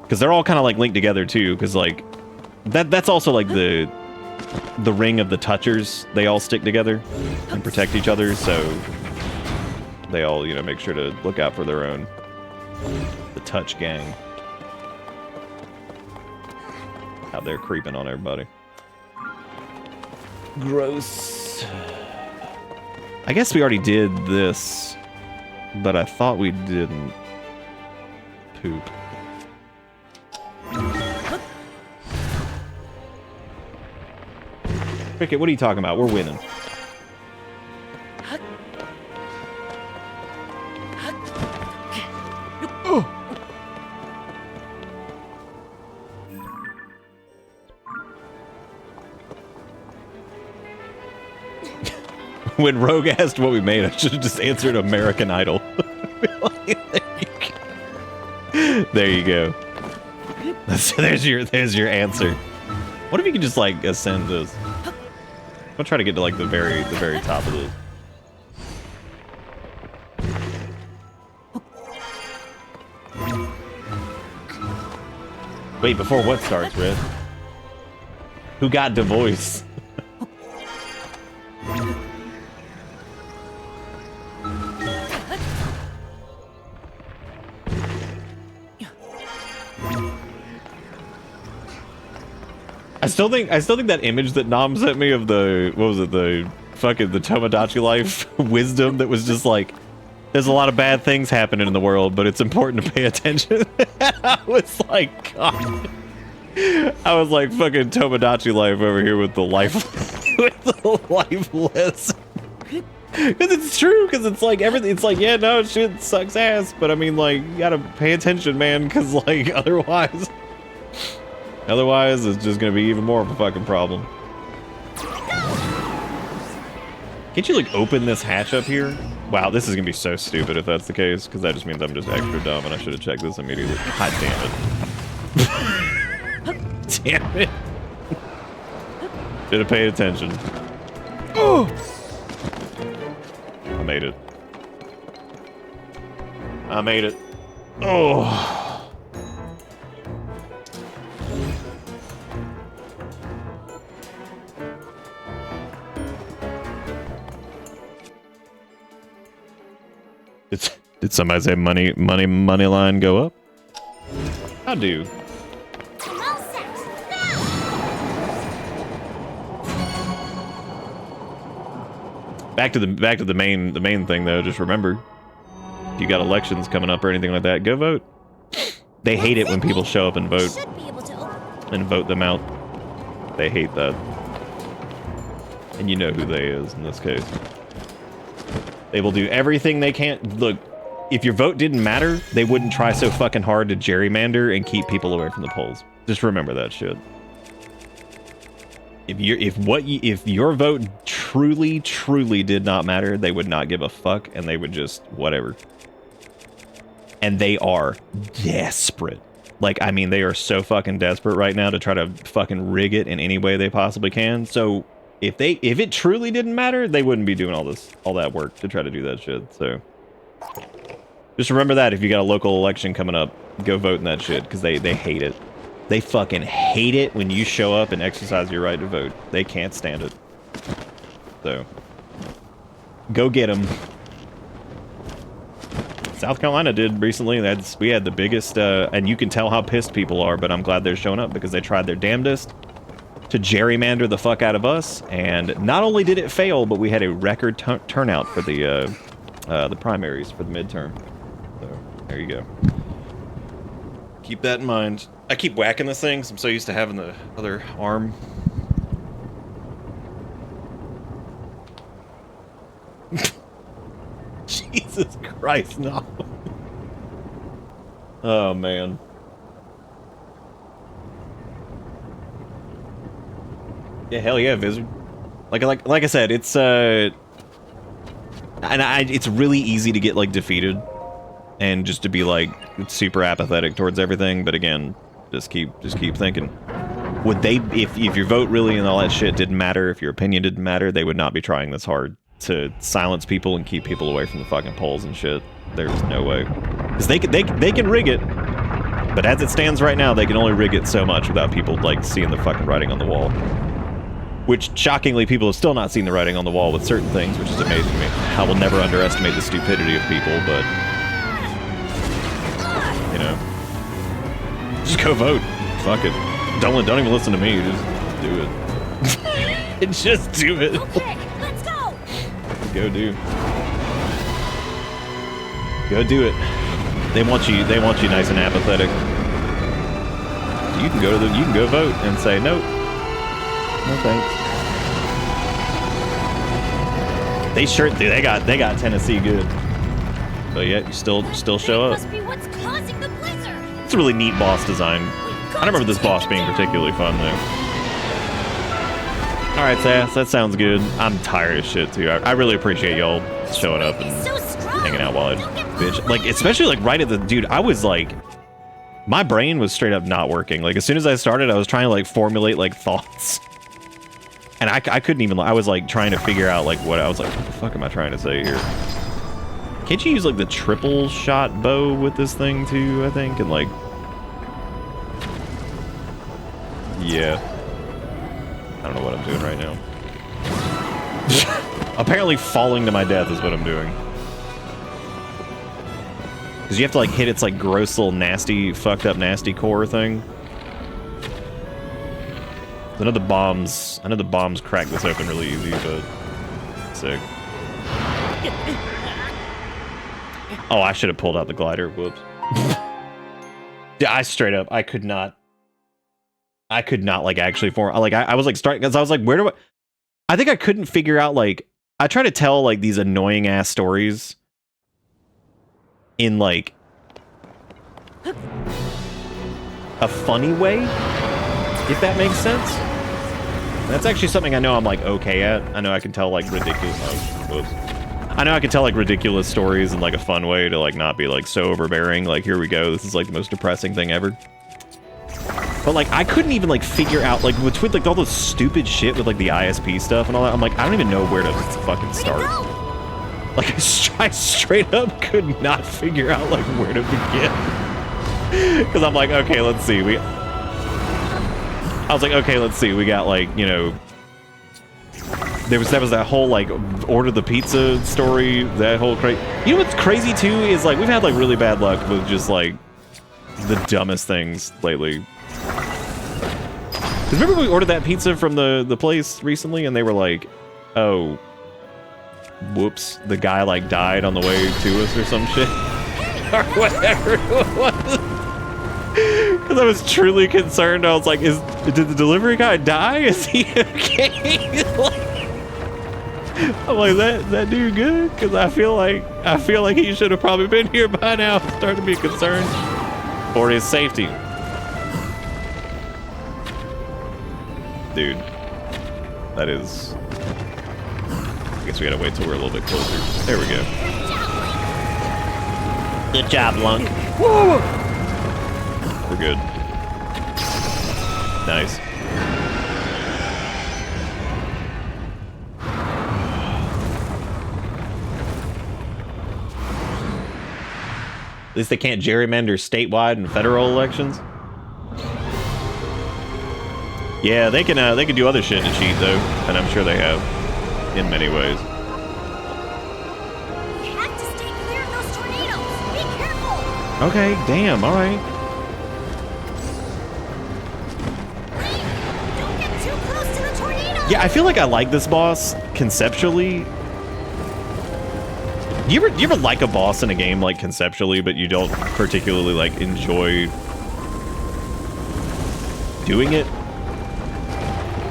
B: Because they're all kind of, like, linked together, too, because, like, that's also, like, the ring of the touchers. They all stick together and protect each other, so they all, you know, make sure to look out for their own. The touch gang. Out there creeping on everybody. Gross. I guess we already did this, but I thought we didn't. Poop. Cricket, what are you talking about? We're winning. When Rogue asked what we made, I should have just answered American Idol. There you go. There's your answer. What if you could just like ascend this? I'll try to get to like the very top of this. Wait, before what starts, Red? Who got the voice? I still think that image that Nam sent me of the, what was it, the fucking, the Tomodachi Life wisdom that was just like, there's a lot of bad things happening in the world, but it's important to pay attention. I was like, God. I was like fucking Tomodachi Life over here with the life, with the life lesson. Because it's true, because it's like everything, it's like, yeah, no, shit sucks ass, but I mean, like, you gotta pay attention, man, because like, otherwise it's just gonna be even more of a fucking problem. Can't you, like, open this hatch up here? Wow, this is gonna be so stupid if that's the case, because that just means I'm just extra dumb and I should have checked this immediately. God damn it. Damn it. Should have paid attention. Oh! I made it. I made it. Oh! Did somebody say money line go up? I do. Back to the main thing though. Just remember, if you got elections coming up or anything like that, go vote. They hate it when people show up and vote them out. They hate that, and you know who they is in this case. They will do everything they can. Look, if your vote didn't matter, they wouldn't try so fucking hard to gerrymander and keep people away from the polls. Just remember that shit. If your vote truly did not matter, they would not give a fuck and they would just whatever. And they are desperate. Like, I mean, they are so fucking desperate right now to try to fucking rig it in any way they possibly can. So if it truly didn't matter, they wouldn't be doing all that work to try to do that shit. So just remember that if you got a local election coming up, go vote in that shit, because they hate it. They fucking hate it when you show up and exercise your right to vote. They can't stand it. So go get them. South Carolina did recently. We had the biggest, and you can tell how pissed people are, but I'm glad they're showing up because they tried their damnedest to gerrymander the fuck out of us, and not only did it fail, but we had a record turnout for the primaries for the midterm. So there you go. Keep that in mind. I keep whacking this thing because I'm so used to having the other arm. Jesus Christ, no. Oh man. Yeah, hell yeah, Vizard. Like I said, it's it's really easy to get like defeated and just to be like super apathetic towards everything, but again, just keep thinking. Would they, if your vote really and all that shit didn't matter, if your opinion didn't matter, they would not be trying this hard to silence people and keep people away from the fucking polls and shit. There's no way. Because they can rig it, but as it stands right now, they can only rig it so much without people like seeing the fucking writing on the wall. Which, shockingly, people have still not seen the writing on the wall with certain things, which is amazing to me. I will never underestimate the stupidity of people, but you know, just go vote. Fuck it. Don't even listen to me. Just do it. Just do it.
E: Okay, let's go.
B: Go do it. They want you nice and apathetic. You can go vote and say no thanks. They got Tennessee good, but yet you still show up.
E: Must be what's causing the blizzard.
B: It's a really neat boss design. I remember this boss being particularly fun though. All right, Sass, that sounds good. I'm tired as shit too. I really appreciate y'all showing up and hanging out while I bitch. Like, especially like right at the dude. I was like, my brain was straight up not working. Like as soon as I started, I was trying to like formulate like thoughts. And I couldn't even, I was like trying to figure out like what, I was like, what the fuck am I trying to say here? Can't you use like the triple shot bow with this thing too, I think? And like, yeah. I don't know what I'm doing right now. Apparently falling to my death is what I'm doing. Because you have to like hit its like gross little nasty, fucked up nasty core thing. I know the bombs crack this open really easy, but sick. Oh, I should have pulled out the glider. Whoops. Yeah, I straight up, I could not like actually form. Like I was like starting because I was like, where do I think I couldn't figure out like I try to tell like these annoying ass stories in like a funny way, if that makes sense. That's actually something I know I'm like okay at. I know I can tell like ridiculous. Oh, whoops. I know I can tell like ridiculous stories in like a fun way to like not be like so overbearing. Like here we go. This is like the most depressing thing ever. But like I couldn't even like figure out like with like all this stupid shit with like the ISP stuff and all that. I'm like I don't even know where to fucking start. Like I straight up could not figure out like where to begin. Because I'm like okay, let's see. I was like okay, let's see. We got like you know. There was that whole like order the pizza story. That whole crazy. You know what's crazy too is like we've had like really bad luck with just like the dumbest things lately. Because remember we ordered that pizza from the place recently and they were like, oh, whoops, the guy like died on the way to us or some shit. Or whatever it was. Because I was truly concerned. I was like, did the delivery guy die? Is he okay? I'm like, that dude good? Because I feel like he should have probably been here by now. I'm starting to be concerned for his safety. Dude, that is. I guess we gotta wait till we're a little bit closer. There we go. Good job, Lunk. Woo! We're good. Nice. At least they can't gerrymander statewide and federal elections. Yeah, they can do other shit to cheat though, and I'm sure they have, in many ways.
E: You have to stay clear of those tornadoes. Be careful.
B: Okay, damn, all right.
E: Don't get too close to the tornado.
B: Yeah, I feel like I like this boss conceptually. You ever like a boss in a game like conceptually, but you don't particularly like enjoy doing it?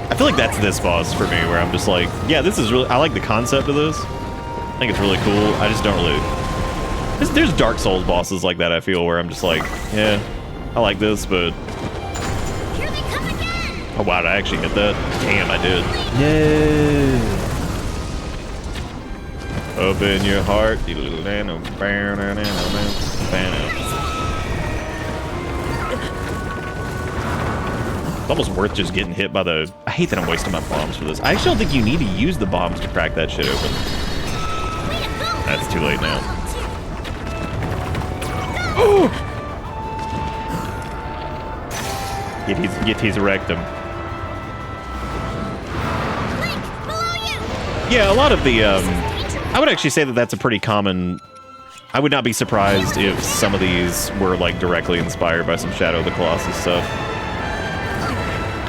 B: I feel like that's this boss for me, where I'm just like, yeah, this is really, I like the concept of this. I think it's really cool. I just don't really. There's Dark Souls bosses like that. I feel where I'm just like, yeah, I like this, but.
E: Here they come again.
B: Oh wow, did I actually hit that? Damn, I did. No. Open your heart. It's almost worth just getting hit by the... I hate that I'm wasting my bombs for this. I actually don't think you need to use the bombs to crack that shit open. That's too late now. Get his rectum. Yeah, a lot of the... I would actually say that that's a pretty common... I would not be surprised if some of these were like directly inspired by some Shadow of the Colossus stuff.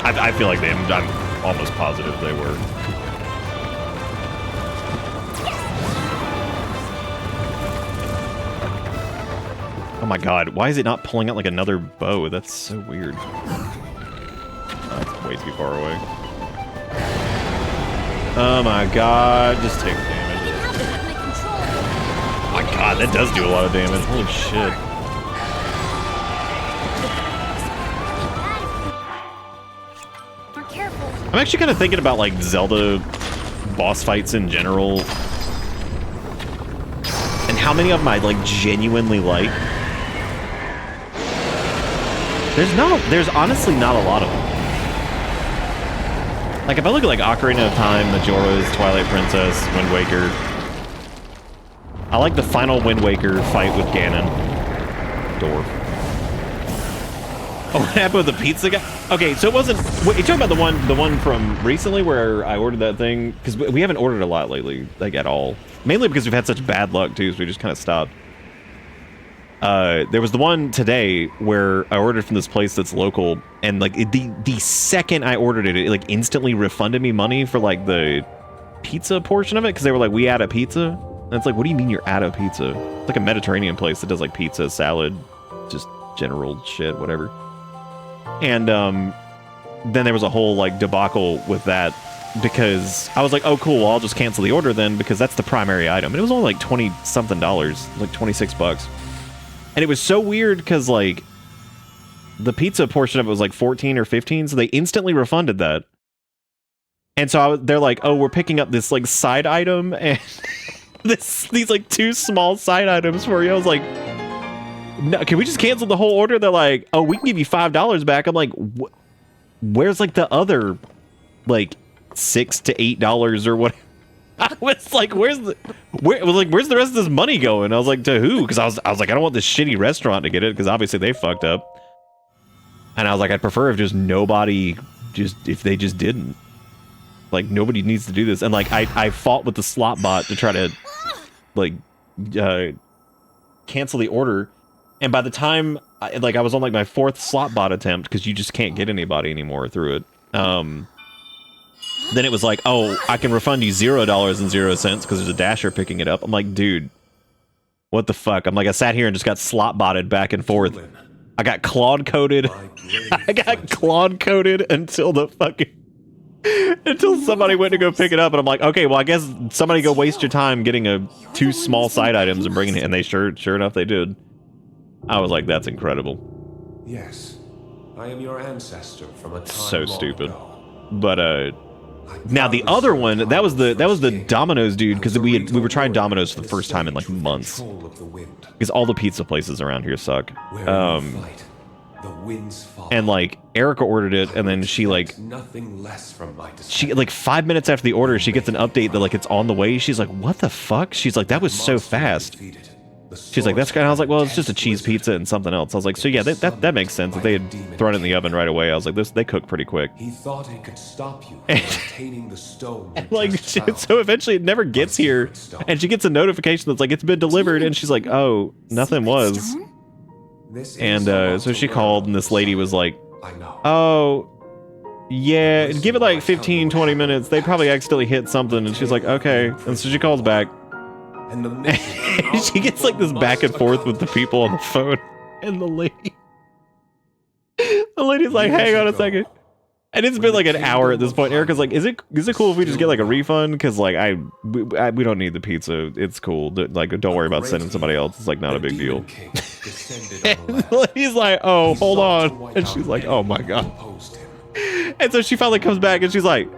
B: I feel like I'm almost positive they were. Oh my god, why is it not pulling out like another bow? That's so weird. Oh, it's way too far away. Oh my god, just take damage. Oh my god, that does do a lot of damage. Holy shit. I'm actually kind of thinking about like Zelda boss fights in general and how many of them I like genuinely like. There's honestly not a lot of them. Like if I look at like Ocarina of Time, Majora's, Twilight Princess, Wind Waker, I like the final Wind Waker fight with Ganon. Dwarf. Oh, what happened with the pizza guy? Okay, so it wasn't. Wait, you're talking about the one from recently where I ordered that thing? Because we haven't ordered a lot lately, like at all. Mainly because we've had such bad luck too, so we just kind of stopped. There was the one today where I ordered from this place that's local, and like the second I ordered it, it like instantly refunded me money for like the pizza portion of it because they were like, "We add a pizza." And it's like, what do you mean you're out of pizza? It's like a Mediterranean place that does like pizza, salad, just general shit, whatever. And then there was a whole like debacle with that because I was like, oh cool, well, I'll just cancel the order then because that's the primary item. And it was only like $20-something, like $26. And it was so weird because like the pizza portion of it was like 14 or 15, so they instantly refunded that. And so they're like, oh, we're picking up this like side item and these like 2 small side items for you. I was like, no, can we just cancel the whole order? They're like, oh, we can give you $5 back. I'm like, where's like the other like $6 to $8 or what? I was like, where's the rest of this money going? I was like, to who? Because I was like, I don't want this shitty restaurant to get it because obviously they fucked up. And I was like, I'd prefer if just nobody if they just didn't. Like, nobody needs to do this. And like I fought with the slot bot to try to like cancel the order. And by the time I was on like my 4th slot bot attempt, because you just can't get anybody anymore through it. Then it was like, oh, I can refund you $0.00 because there's a dasher picking it up. I'm like, dude, what the fuck? I'm like, I sat here and just got slot botted back and forth. I got Claude coded. I got Claude coded until somebody went to go pick it up, and I'm like, okay, well, I guess somebody go waste your time getting 2 small side items and bringing it, and they sure enough they did. I was like, that's incredible.
F: Yes, I am your ancestor from a time
B: So stupid.
F: ago.
B: But now the other one, that was the Domino's dude, because we were trying Domino's for the first time in like months. Because all the pizza places around here suck. And like Erica ordered it, and then she like 5 minutes after the order, she gets an update that like it's on the way. She's like, what the fuck? She's like, that was so fast. She's like, that's kind of, I was like, well, it's just a cheese pizza and something else. I was like, so yeah, that makes sense. If they had thrown it in the oven right away, I was like, they cook pretty quick.
F: He thought he could stop you from obtaining the stone.
B: And like, so eventually it never gets here, and she gets a notification that's like, it's been delivered, and she's like, oh, nothing was. And so she called, and this lady was like, oh, yeah, give it like 15, 20 minutes. They probably accidentally hit something. And she's like, okay. And so she calls back. And she gets like this back and forth with the people on the phone. And the lady's like, hang on a second. And it's been like an hour at this point. Erica's like, is it cool if we just get like a refund? Because like we don't need the pizza. It's cool. Like, don't worry about sending somebody else. It's like not a big deal. And he's like, oh, hold on. And she's like, oh my god. And so she finally comes back and she's like,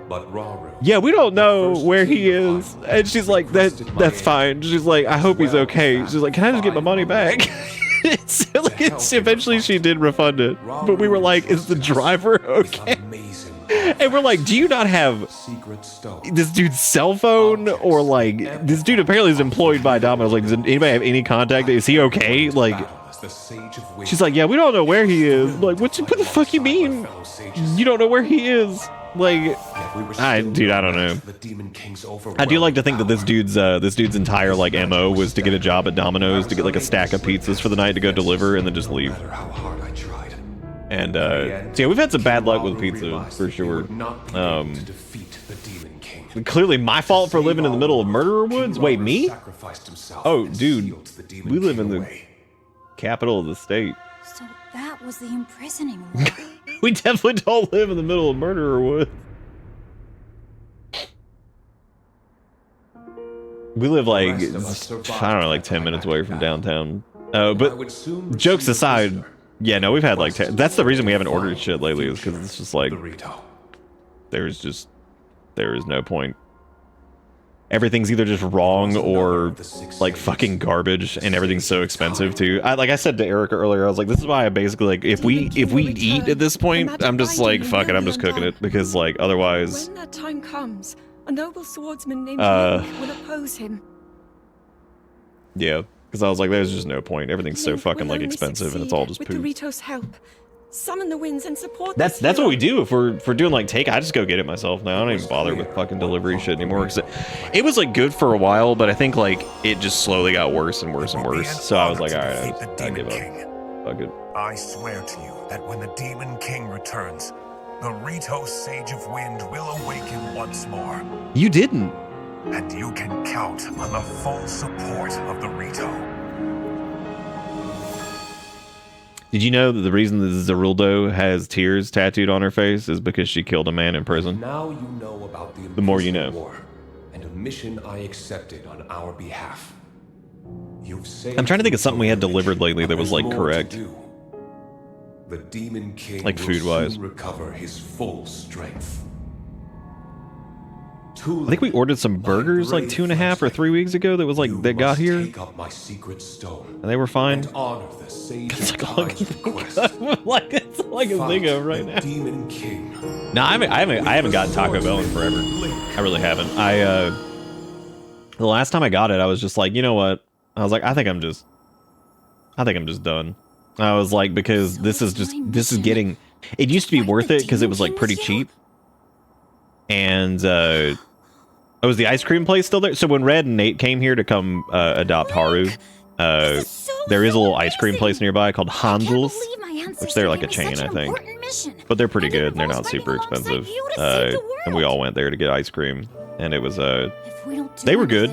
B: yeah, we don't know where he is. And she's like, that's fine. She's like, I hope he's okay. She's like, can I just get my money back? So like, eventually she did refund it. But we were like, is the driver okay? And we're like, do you not have this dude's cell phone? Or like, this dude apparently is employed by Domino's. Like, does anybody have any contact? Is he okay? Like, she's like, yeah, we don't know where he is. Like, what the fuck you mean? You don't know where he is? Like, dude, I don't know. I do like to think that this dude's entire like MO was to get a job at Domino's, to get like a stack of pizzas for the night to go deliver and then just leave. And so yeah, we've had some bad luck with pizza for sure. Clearly my fault for living in the middle of murderer woods. Wait, me? Oh, dude, we live in the capital of the state.
E: So that was the imprisoning law.
B: We definitely don't live in the middle of murderer woods. We live like, I don't know, like 10 minutes away from downtown. But jokes aside, yeah, no, we've had like, that's the reason we haven't ordered shit lately, is because it's just like, there is no point. Everything's either just wrong or like fucking garbage, and everything's so expensive too. Like I said to Erica earlier, I was like, this is why I basically like, if we eat at this point, I'm just like, fuck it, I'm just cooking it, because like otherwise.
G: When that time comes, a noble swordsman named Link will oppose him.
B: Yeah, because I was like, there's just no point. Everything's so fucking like expensive, and it's all just
G: with
B: poop.
G: the Rito's help. Summon the winds and support.
B: That's what we do if we're doing like take. I just go get it myself now. I don't even bother with fucking delivery shit anymore, because it was like good for a while, but I think like it just slowly got worse and worse and worse. So I was like, all right, I give up. Fuck it.
H: I swear to you that when the Demon King returns, the Rito Sage of Wind will awaken once more.
B: You didn't.
H: And you can count on the full support of the Rito.
B: Did you know that the reason that Zerildo has tears tattooed on her face is because she killed a man in prison?
F: Now you know about
B: the more you know.
F: War and a mission I accepted on our behalf.
B: I'm trying to think of something we had delivered lately that was like correct.
F: The Demon King
B: like food-wise.
F: will soon recover his full strength.
B: I think we ordered some burgers like 2.5 or 3 weeks ago that was like, that got here.
F: Take up my secret stone
B: And they were fine.
F: and honor the sage
B: It's
F: of
B: like all I
F: time's
B: can
F: request.
B: like, it's all I can think of right
F: the
B: now.
F: Demon King.
B: No, I haven't gotten Taco Bell in forever. I really haven't. The last time I got it, I was just like, you know what? I was like, I think I'm just done. I was like, because this is getting, it used to be worth it because it was like pretty cheap. And, was the ice cream place still there? So when Red and Nate came here to come, adopt Haru, there is a little ice cream place nearby called Hansel's, which they're like a chain, I think. But they're pretty good and they're not super expensive. And we all went there to get ice cream. And it was, they were good.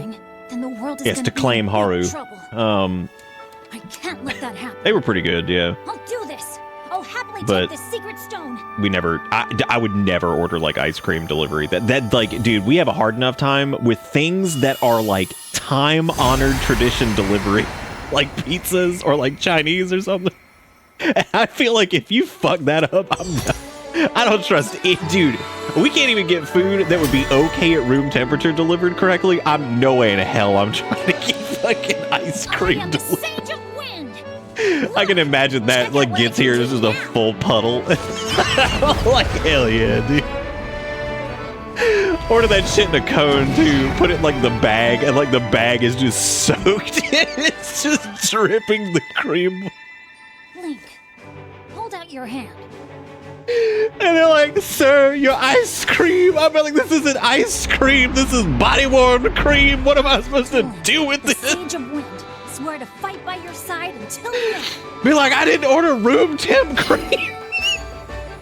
B: Yes, to claim Haru.
E: I can't let that happen.
B: They were pretty good, yeah.
E: I'll do this. I'll happily
B: But-
E: take the secret stone.
B: We never, I would never order like ice cream delivery. That like, dude, we have a hard enough time with things that are like time-honored tradition delivery, like pizzas or like Chinese or something. And I feel like if you fuck that up, I don't trust it, dude. We can't even get food that would be okay at room temperature delivered correctly. I'm no way in hell I'm trying to get fucking ice
E: I
B: cream
E: am the
B: delivered.
E: sage of wind.
B: I can imagine that like gets here, this is a full puddle. Like hell yeah, dude. Order that shit in a cone too. Put it in like the bag, and like the bag is just soaked. It's just dripping the cream.
E: Link, hold out your hand.
B: And they're like, sir, your ice cream. I'm like, this isn't ice cream. This is body warm cream. What am I supposed to do with
E: The
B: this?
E: sage of wind. Swear to fight by your side until you win.
B: Be like, I didn't order room temp cream.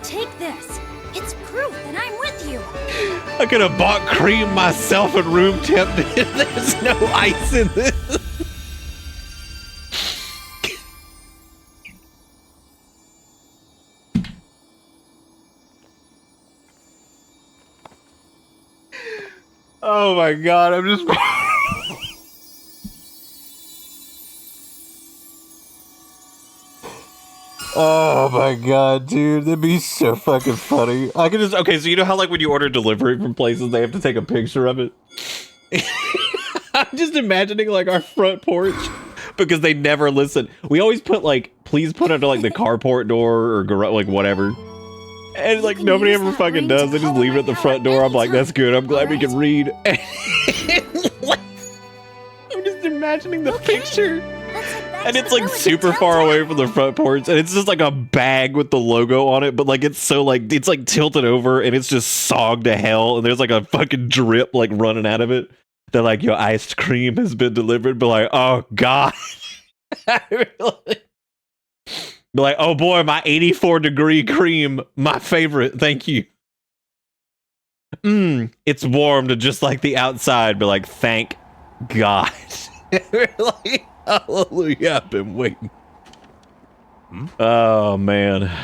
E: Take this. It's proof that I'm with you.
B: I could have bought cream myself and room temp. There's no ice in this. Oh my god, I'm just... Oh my god, dude, that'd be so fucking funny. I could just... Okay, so you know how like when you order delivery from places, they have to take a picture of it? I'm just imagining like our front porch, because they never listen. We always put like, please put under like the carport door or garage, like whatever. And like nobody ever fucking does. They just leave it at the front door. I'm like, that's good. I'm glad we can read. I'm just imagining the picture. And it's like super far away from the front porch. And it's just like a bag with the logo on it. But like it's so like, it's like tilted over and it's just sogged to hell. And there's like a fucking drip like running out of it. They're like, your iced cream has been delivered. But like, oh God. Really? Be like, oh boy, my 84-degree cream, my favorite, thank you. It's warm to just like the outside. Be like, thank God. Really? Hallelujah, I've been waiting. Oh man.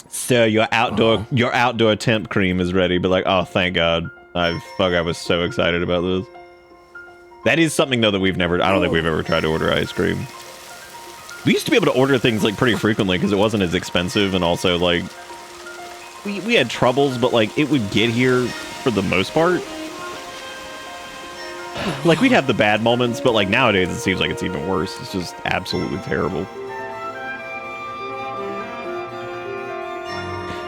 B: So your outdoor temp cream is ready. Be like, oh thank God. I was so excited about this. That is something though that I don't think we've ever tried to order ice cream. We used to be able to order things like pretty frequently because it wasn't as expensive, and also like we had troubles, but like it would get here for the most part. Like we'd have the bad moments, but like nowadays it seems like it's even worse. It's just absolutely terrible.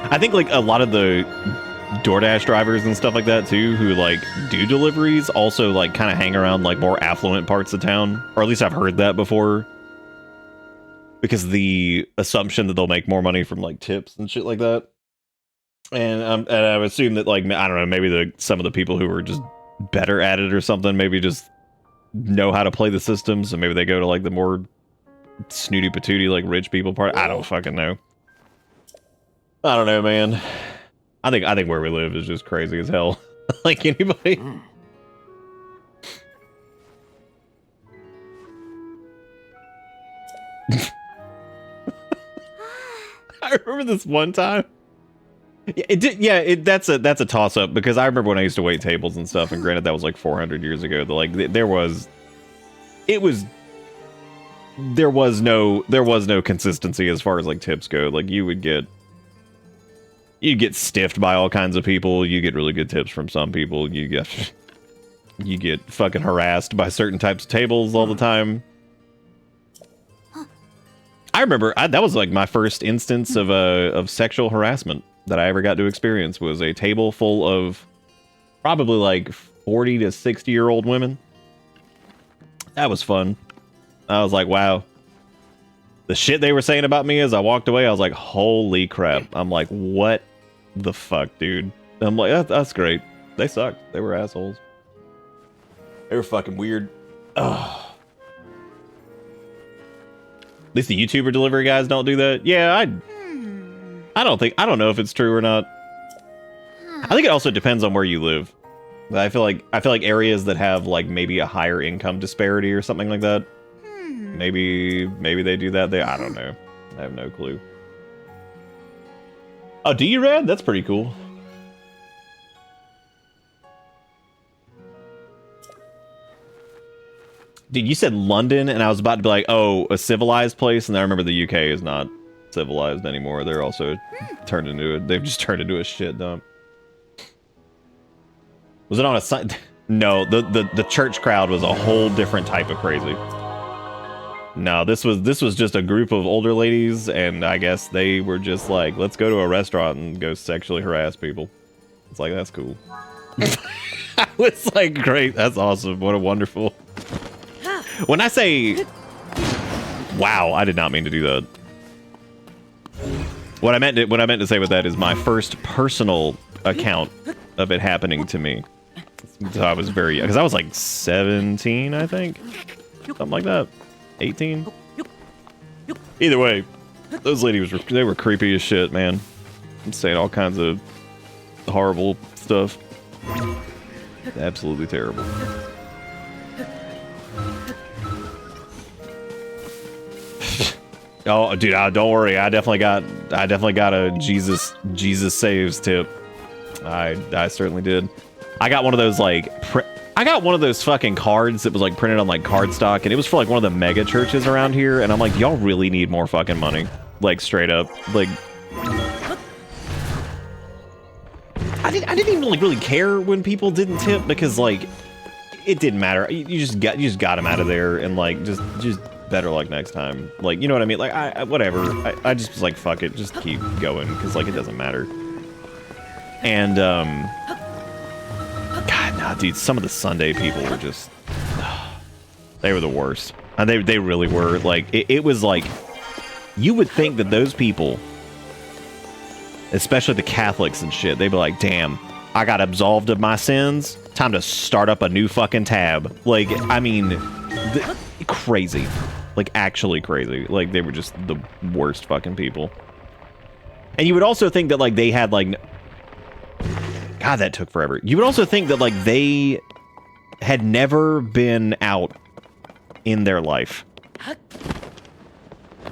B: I think like a lot of the DoorDash drivers and stuff like that too, who like do deliveries, also like kind of hang around like more affluent parts of town, or at least I've heard that before. Because the assumption that they'll make more money from like tips and shit like that, and I would assume that like I don't know, maybe some of the people who are just better at it or something, maybe just know how to play the system, so maybe they go to like the more snooty patooty like rich people part. I don't fucking know. I don't know, man. I think where we live is just crazy as hell. Like anybody. I remember this one time. That's a toss up, because I remember when I used to wait tables and stuff, and granted that was like 400 years ago. There was no consistency as far as like tips go. Like you would get You get stiffed by all kinds of people. You get really good tips from some people. You get fucking harassed by certain types of tables all the time. I remember that was like my first instance of sexual harassment that I ever got to experience was a table full of probably like 40 to 60-year-old women. That was fun. I was like, wow. The shit they were saying about me as I walked away, I was like, holy crap. I'm like, what the fuck, dude? I'm like, that's great. They sucked. They were assholes. They were fucking weird. Ugh. At least the YouTuber delivery guys don't do that. Yeah, I don't know if it's true or not. I think it also depends on where you live. I feel like areas that have like maybe a higher income disparity or something like that. Maybe they do that. I don't know. I have no clue. Oh, do you, Rad? That's pretty cool. Dude, you said London, and I was about to be like, oh, a civilized place, and I remember the UK is not civilized anymore. They're also turned into they've just turned into a shit dump. Was it on a site? No, the church crowd was a whole different type of crazy. No, this was just a group of older ladies, and I guess they were just like, let's go to a restaurant and go sexually harass people. It's like, that's cool. I was like, great, that's awesome. What a wonderful. When I say, wow, I did not mean to do that. What I meant to say with that is my first personal account of it happening to me. So I was very young, because I was like 17, I think, something like that, 18. Either way, those ladies they were creepy as shit, man. I'm saying all kinds of horrible stuff. Absolutely terrible. Oh, dude, don't worry. I definitely got a Jesus saves tip. I certainly did. I got one of those like I got one of those fucking cards that was like printed on like cardstock, and it was for like one of the mega churches around here. And I'm like, y'all really need more fucking money, like straight up. Like, I didn't even like really care when people didn't tip because like it didn't matter. You just got them out of there, and like just better luck next time. Like, you know what I mean? Like, whatever. I just was like, fuck it, just keep going, because like it doesn't matter. And God, nah, dude, some of the Sunday people were just they were the worst. And they really were. Like, it was like, you would think that those people, especially the Catholics and shit, they'd be like, damn, I got absolved of my sins, time to start up a new fucking tab. Like, I mean, crazy. Like, actually crazy. Like, they were just the worst fucking people. And you would also think that, like, they had, like... God, that took forever. You would also think that, like, they had never been out in their life.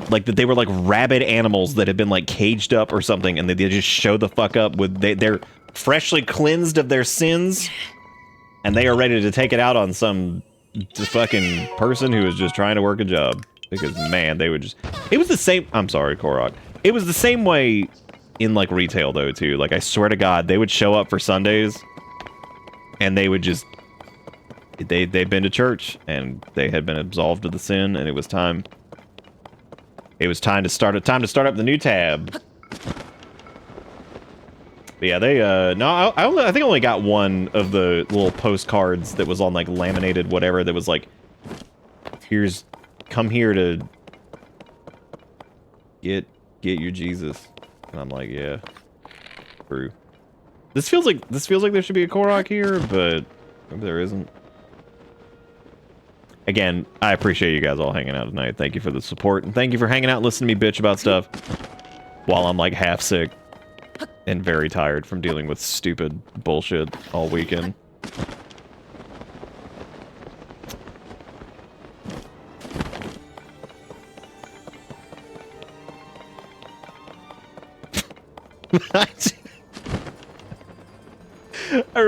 B: Like, that they were, like, rabid animals that had been, like, caged up or something, and they just show the fuck up with... They're freshly cleansed of their sins, and they are ready to take it out on some... just fucking person who was just trying to work a job. Because, man, they would just... It was the same... I'm sorry, Korok. It was the same way in, like, retail, though, too. Like, I swear to God, they would show up for Sundays, and they would just... They'd been to church, and they had been absolved of the sin, and it was time... It was time to start up the new tab. But yeah, they, no, I think I only got one of the little postcards that was on, like, laminated whatever that was like, come here to get your Jesus. And I'm like, yeah, true. This feels like there should be a Korok here, but maybe there isn't. Again, I appreciate you guys all hanging out tonight. Thank you for the support, and thank you for hanging out and listening to me bitch about stuff while I'm, like, half sick and very tired from dealing with stupid bullshit all weekend. I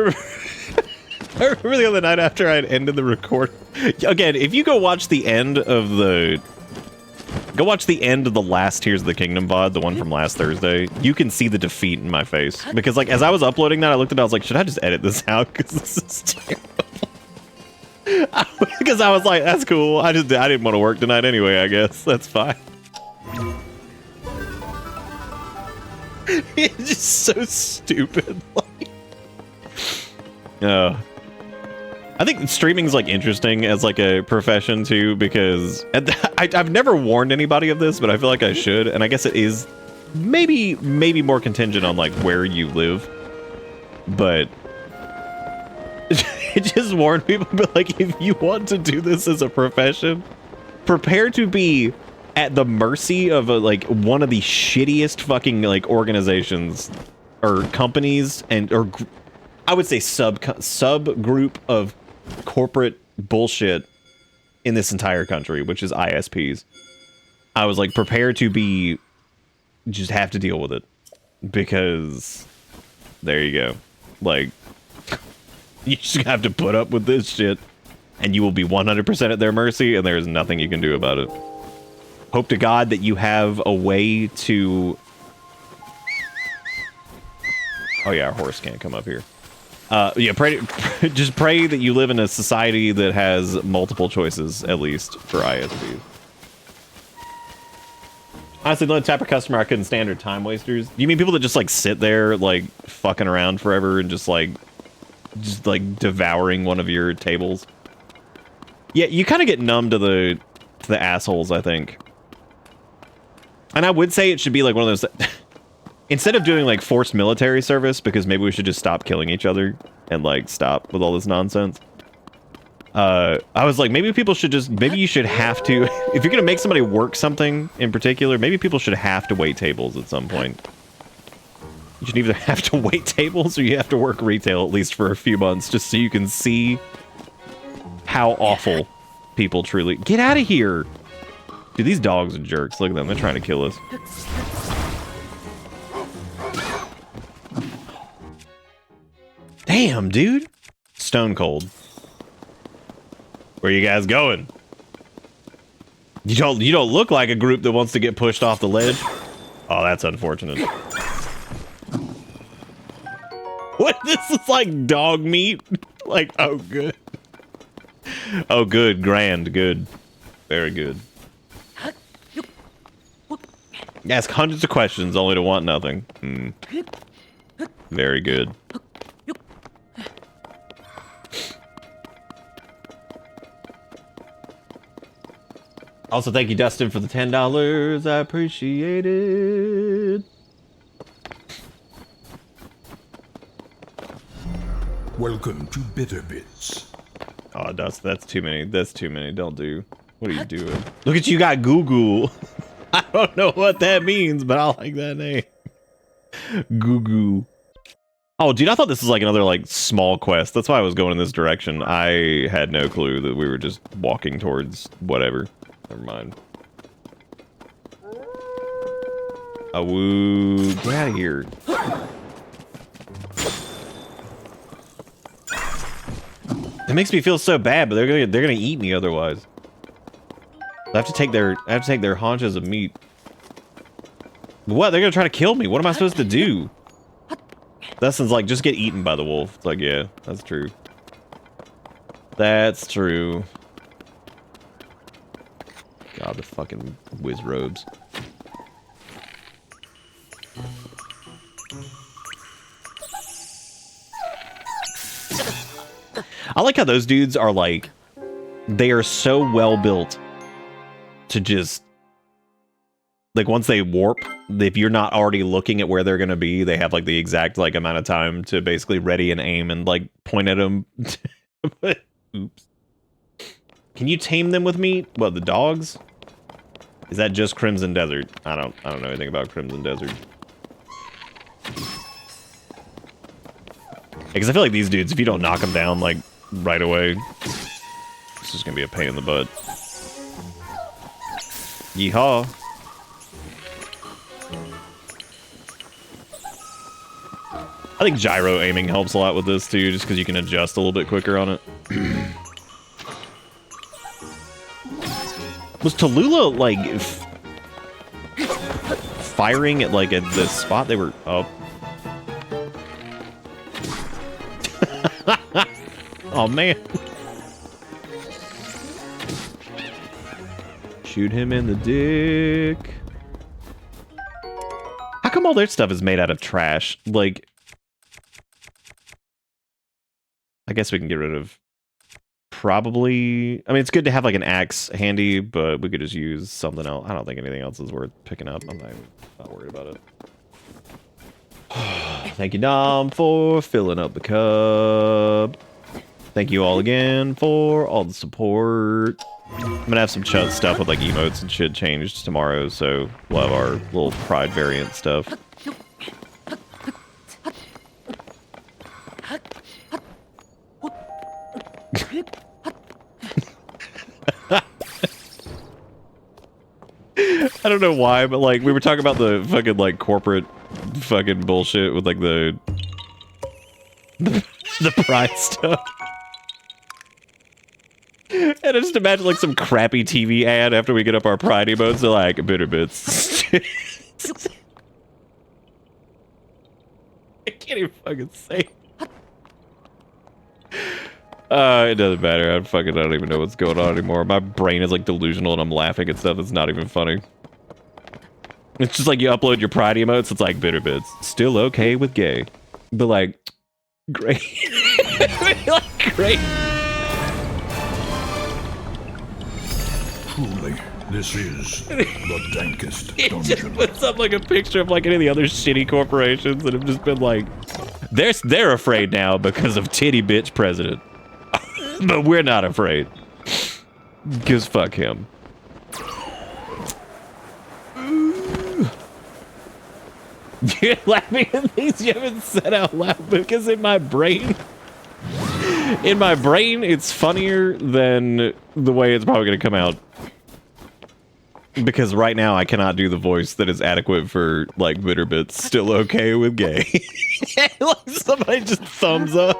B: remember the other night after I had ended the record. Again, if you go watch the end of the Go watch the end of the last Tears of the Kingdom VOD, the one from last Thursday. You can see the defeat in my face. Because, like, as I was uploading that, I looked at it, I was like, should I just edit this out? Because this is terrible. Because I was like, that's cool. I didn't want to work tonight anyway, I guess. That's fine. It's just so stupid. Like, I think streaming's like interesting as like a profession too, because I've never warned anybody of this, but I feel like I should, and I guess it is maybe more contingent on like where you live, but it just warned people, but like if you want to do this as a profession, prepare to be at the mercy of like one of the shittiest fucking like organizations or companies or I would say subgroup of corporate bullshit in this entire country, which is ISPs. I was like prepared to be just have to deal with it, because there you go. Like, you just have to put up with this shit, and you will be 100% at their mercy, and there is nothing you can do about it. Hope to God that you have a way to... Oh yeah, our horse can't come up here. Yeah, just pray that you live in a society that has multiple choices, at least, for ISPs. Honestly, the only type of customer I couldn't stand are time wasters. You mean people that just, like, sit there, like, fucking around forever and just devouring one of your tables? Yeah, you kind of get numb to the assholes, I think. And I would say it should be, like, one of those... Instead of doing, like, forced military service, because maybe we should just stop killing each other and, like, stop with all this nonsense. I was like, maybe people should just... Maybe you should have to... If you're gonna make somebody work something in particular, maybe people should have to wait tables at some point. You should either have to wait tables or you have to work retail at least for a few months, just so you can see how awful people truly... Get out of here! Dude, these dogs are jerks. Look at them. They're trying to kill us. Damn, dude. Stone cold. Where you guys going? You don't look like a group that wants to get pushed off the ledge. Oh, that's unfortunate. What? This is like dog meat? Like, oh, good. Oh, good. Grand. Good. Very good. Ask hundreds of questions only to want nothing. Very good. Also, thank you, Dustin, for the $10. I appreciate it.
A: Welcome to Bitter Bits.
B: Oh, Dustin, that's too many. That's too many. Don't do. What are you doing? Look at you, got Goo. I don't know what that means, but I like that name. Goo. Oh, dude, I thought this was like another like small quest. That's why I was going in this direction. I had no clue that we were just walking towards whatever. Never mind. Oh, woo. Get out of here. It makes me feel so bad, but they're gonna eat me otherwise. I have to take their haunches of meat. What? They're gonna try to kill me. What am I supposed to do? Dustin's like, just get eaten by the wolf. It's like, yeah, that's true. That's true. God, the fucking whiz robes. I like how those dudes are like, they are so well built to just, like, once they warp, if you're not already looking at where they're going to be, they have like the exact like amount of time to basically ready and aim and like point at them. Oops. Can you tame them with meat? What, the dogs? Is that just Crimson Desert? I don't know anything about Crimson Desert. Because I feel like these dudes, if you don't knock them down like right away, it's just gonna be a pain in the butt. Yeehaw. I think gyro aiming helps a lot with this too, just because you can adjust a little bit quicker on it. Was Tallulah like firing at like at the spot they were. Oh. Oh man. Shoot him in the dick. How come all their stuff is made out of trash? Like, I guess we can get rid of probably. I mean, it's good to have like an axe handy, but we could just use something else. I don't think anything else is worth picking up. I'm not worried about it. Thank you, Dom, for filling up the cup. Thank you all again for all the support. I'm gonna have some stuff with like emotes and shit changed tomorrow, so we'll have our little Pride variant stuff. I don't know why, but like we were talking about the fucking like corporate fucking bullshit with like the Pride stuff. And I just imagine like some crappy TV ad after we get up our Pride emotes. They're like, bitter bits. I can't even fucking say. It doesn't matter. I don't even know what's going on anymore. My brain is like delusional and I'm laughing at stuff that's not even funny. It's just like you upload your Pride emotes. It's like bitter bits. Still okay with gay. But like, great. Like, great.
A: Truly, this is the dankest
B: It
A: dungeon.
B: just puts up like a picture of like any of the other shitty corporations that have just been like, they're afraid now because of titty bitch president. But we're not afraid. Because fuck him. You're laughing at things you haven't said out loud because in my brain, it's funnier than the way it's probably going to come out. Because right now I cannot do the voice that is adequate for like bitter bits. Still okay with gay. Like somebody just thumbs up.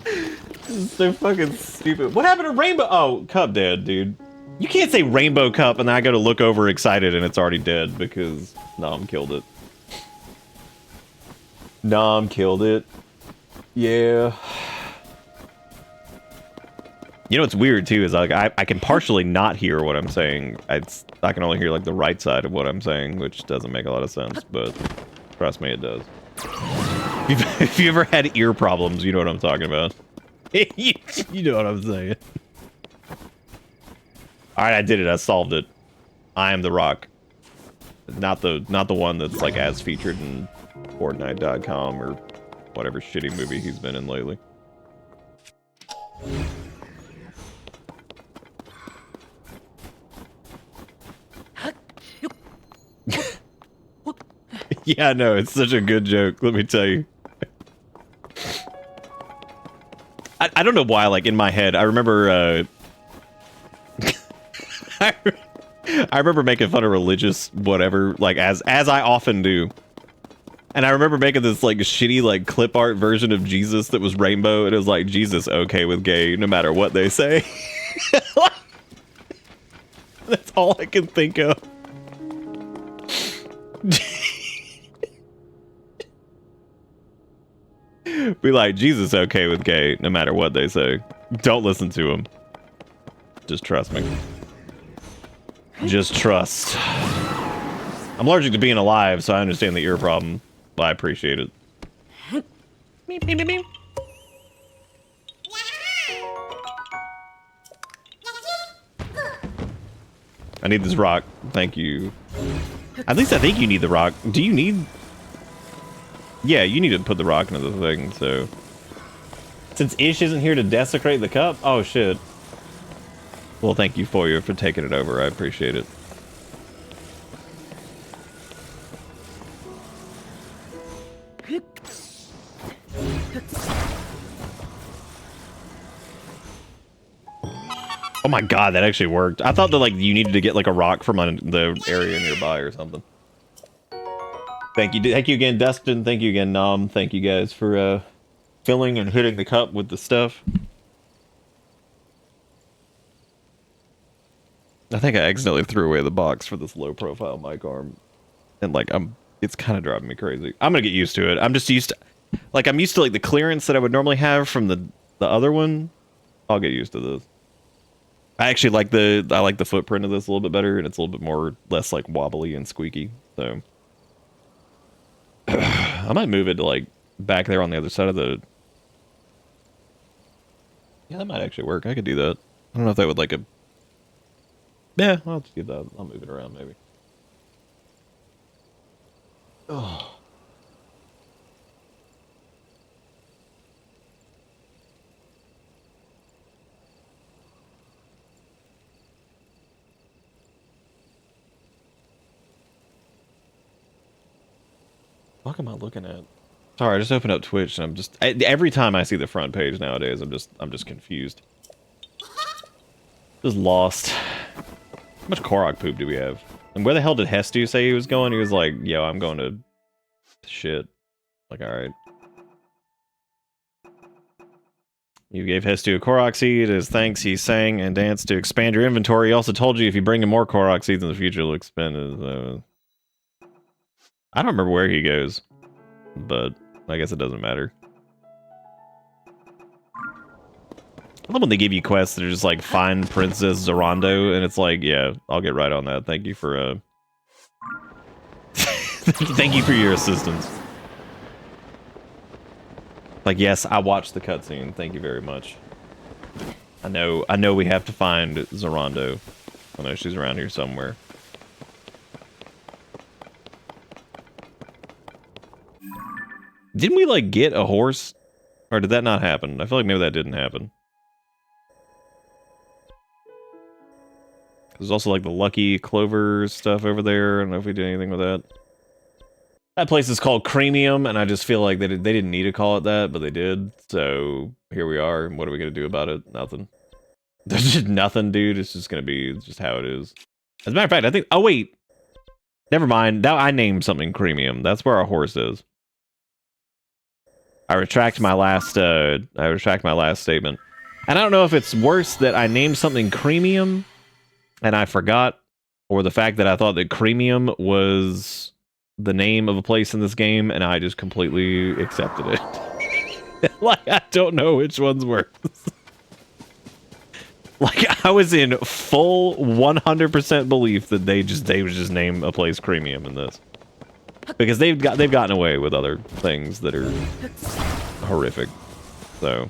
B: This is so fucking stupid. What happened to Rainbow? Oh, Cup dead, dude. You can't say Rainbow Cup and then I go to look over excited and it's already dead because Nom killed it. Nom killed it. Yeah. You know what's weird too is like I can partially not hear what I'm saying. I can only hear like the right side of what I'm saying, which doesn't make a lot of sense, but trust me, it does. If you ever had ear problems, you know what I'm talking about. You know what I'm saying. All right, I did it. I solved it. I am the Rock. Not the one that's like as featured in Fortnite.com or whatever shitty movie he's been in lately. Yeah, no, it's such a good joke, let me tell you. I don't know why, like, in my head, I remember, I remember making fun of religious whatever, like, as I often do. And I remember making this, like, shitty, like, clip art version of Jesus that was rainbow, and it was like, Jesus okay with gay, no matter what they say. That's all I can think of. Be like, Jesus okay with gay, no matter what they say. Don't listen to him. Just trust me. Just trust. I'm allergic to being alive, so I understand the ear problem. But I appreciate it. Beep, beep, beep, beep. I need this rock. Thank you. At least I think you need the rock. Do you need... Yeah, you need to put the rock into the thing, so... Since Ish isn't here to desecrate the cup? Oh, shit. Well, thank you for taking it over. I appreciate it. Oh my god, that actually worked. I thought that, like, you needed to get, like, a rock from the area nearby or something. Thank you again, Dustin. Thank you again, Nom. Thank you guys for filling and hitting the cup with the stuff. I think I accidentally threw away the box for this low profile mic arm. And like it's kind of driving me crazy. I'm gonna get used to it. I'm just used to I'm used to like the clearance that I would normally have from the other one. I'll get used to this. I actually like the footprint of this a little bit better, and it's a little bit more less like wobbly and squeaky. So I might move it to like back there on the other side of the. Yeah, that might actually work. I could do that. I don't know if that would like a. Yeah, I'll just do that. I'll move it around maybe. Oh. What am I looking at? Sorry, I just opened up Twitch and I'm just every time I see the front page nowadays, I'm just confused. Just lost. How much Korok poop do we have? And where the hell did Hestu say he was going? He was like, yo, I'm going to shit. Like, alright. You gave Hestu a Korok seed as thanks. He sang and danced to expand your inventory. He also told you if you bring him more Korok seeds in the future, it'll expand his, I don't remember where he goes, but I guess it doesn't matter. I love when they give you quests that are just like, find Princess Zorondo, and it's like, yeah, I'll get right on that. Thank you for, thank you for your assistance. Like, yes, I watched the cutscene. Thank you very much. I know we have to find Zorondo. I know she's around here somewhere. Didn't we, like, get a horse? Or did that not happen? I feel like maybe that didn't happen. There's also, like, the Lucky Clover stuff over there. I don't know if we did anything with that. That place is called Creamium, and I just feel like they didn't need to call it that, but they did. So, here we are. What are we going to do about it? Nothing. There's just nothing, dude. It's just going to be just how it is. As a matter of fact, I think... Oh, wait. Never mind. Now I named something Creamium. That's where our horse is. I retract my last statement. And I don't know if it's worse that I named something Creamium and I forgot, or the fact that I thought that Creamium was the name of a place in this game and I just completely accepted it. Like, I don't know which one's worse. Like, I was in full 100% belief that they would just name a place Creamium in this. Because they've gotten away with other things that are horrific. So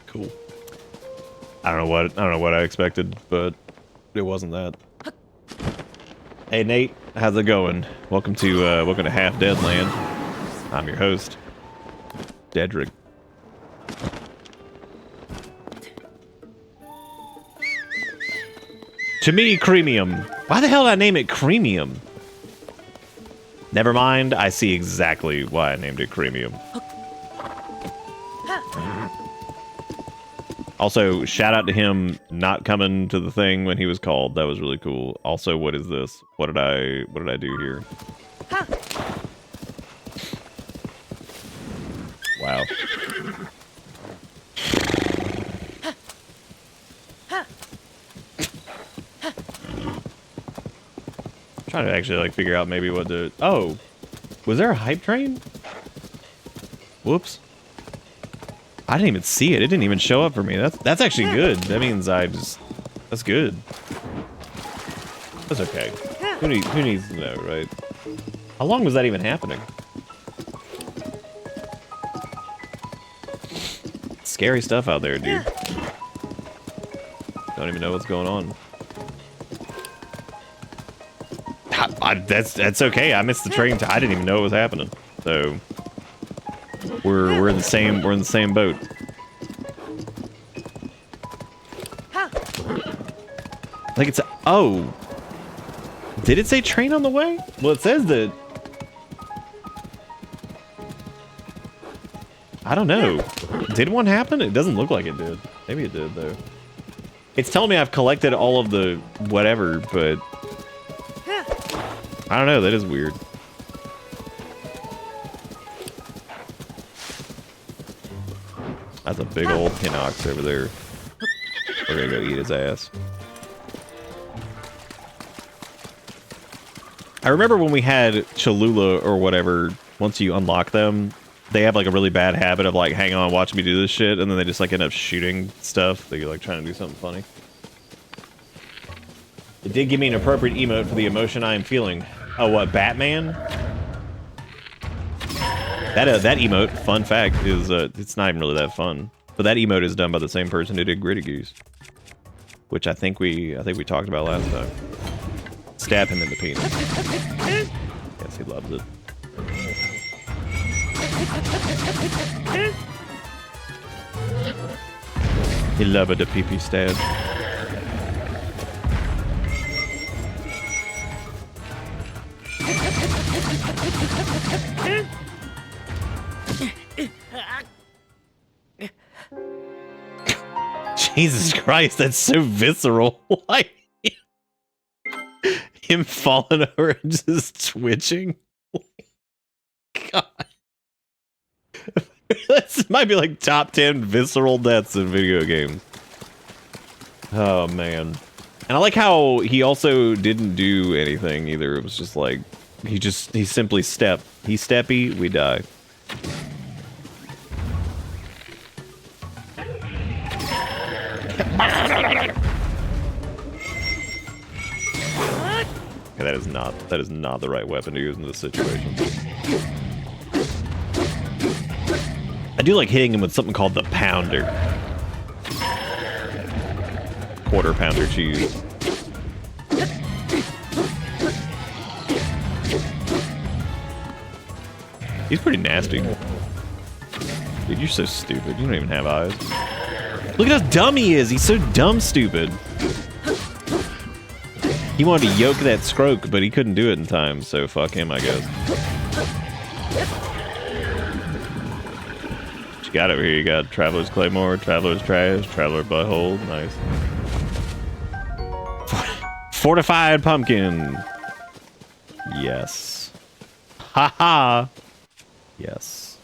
B: cool. I don't know what I expected, but it wasn't that. Hey Nate, how's it going? Welcome to Half Dead Land. I'm your host, Dedrick. To me, Creamium. Why the hell did I name it Creamium? Never mind, I see exactly why I named it Creamium. Also, shout out to him not coming to the thing when he was called. That was really cool. Also, what is this? What did I do here? Wow. Trying to actually like figure out maybe what to. Oh, was there a hype train? Whoops. I didn't even see it. It didn't even show up for me. That's actually good. That means that's good. That's okay. Who needs to know, right? How long was that even happening? Scary stuff out there, dude. Don't even know what's going on. That's okay. I missed the train. I didn't even know it was happening. So we're in the same boat. I think it's oh. Did it say train on the way? Well, it says that. I don't know. Did one happen? It doesn't look like it did. Maybe it did though. It's telling me I've collected all of the whatever, but I don't know, that is weird. That's a big old Hinox over there. We're gonna go eat his ass. I remember when we had Cholula or whatever, once you unlock them, they have like a really bad habit of like, hang on, watch me do this shit, and then they just like end up shooting stuff. They're like trying to do something funny. It did give me an appropriate emote for the emotion I am feeling. Oh, what, Batman? That emote, fun fact, is it's not even really that fun. But that emote is done by the same person who did Gritty Goose, which I think we talked about last time. Stab him in the penis. Yes, he loves it. He loved a pee-pee stab. Jesus Christ, that's so visceral. Like him falling over and just twitching. God. This might be like top 10 visceral deaths in video games. Oh man. And I like how he also didn't do anything either. It was just like he simply stepped. He's steppy, we die. Okay, that is not the right weapon to use in this situation. I do like hitting him with something called the pounder. Quarter pounder cheese. He's pretty nasty. Dude, you're so stupid. You don't even have eyes. Look at how dumb he is. He's so dumb stupid. He wanted to yoke that scroke, but he couldn't do it in time, so fuck him, I guess. What you got over here? You got Traveler's Claymore, Traveler's Trash, Traveler Butthole. Nice. Fortified Pumpkin. Yes. Haha. Yes.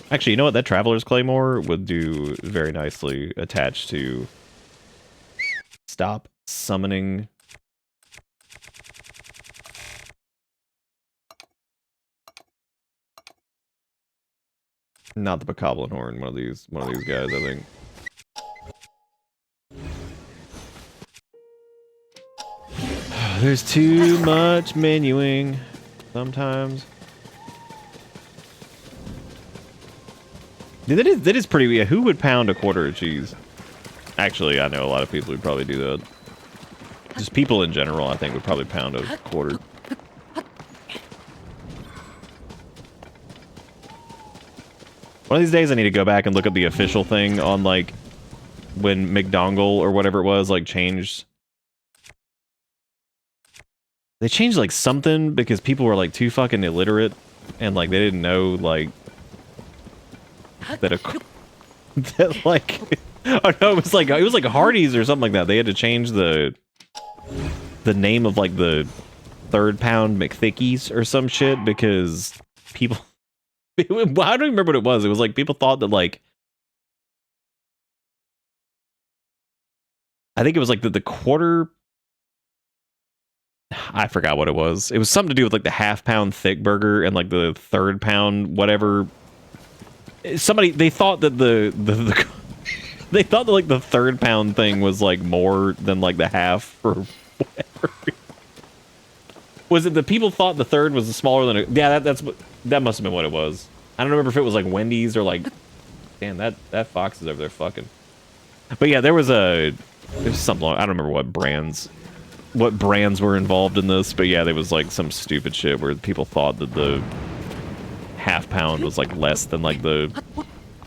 B: Actually, you know what? That Traveler's Claymore would do very nicely attached to... Stop summoning... Not the Bokoblin Horn, one of these guys, I think. There's too much menuing sometimes. Dude, that is pretty. Yeah, who would pound a quarter of cheese? Actually, I know a lot of people who probably do that. Just people in general, I think, would probably pound a quarter. One of these days, I need to go back and look at the official thing on, like, when McDongle or whatever it was, like, changed. They changed, like, something because people were, like, too fucking illiterate and, like, they didn't know, like, that that, like, oh no, it was like Hardee's or something like that. They had to change the name of, like, the third pound McThickies or some shit because people... I don't remember what it was. It was like people thought that, like, I think it was like the quarter. I forgot what it was. It was something to do with like the half-pound thick burger and like the third pound whatever. Somebody they thought that they thought that like the third pound thing was like more than like the half or whatever. Was it the people thought the third was smaller than a... Yeah, that must have been what it was. I don't remember if it was like Wendy's or like... Damn, that fox is over there fucking. But yeah, there's something... I don't remember what brands were involved in this, but yeah, there was like some stupid shit where people thought that the half pound was like less than like the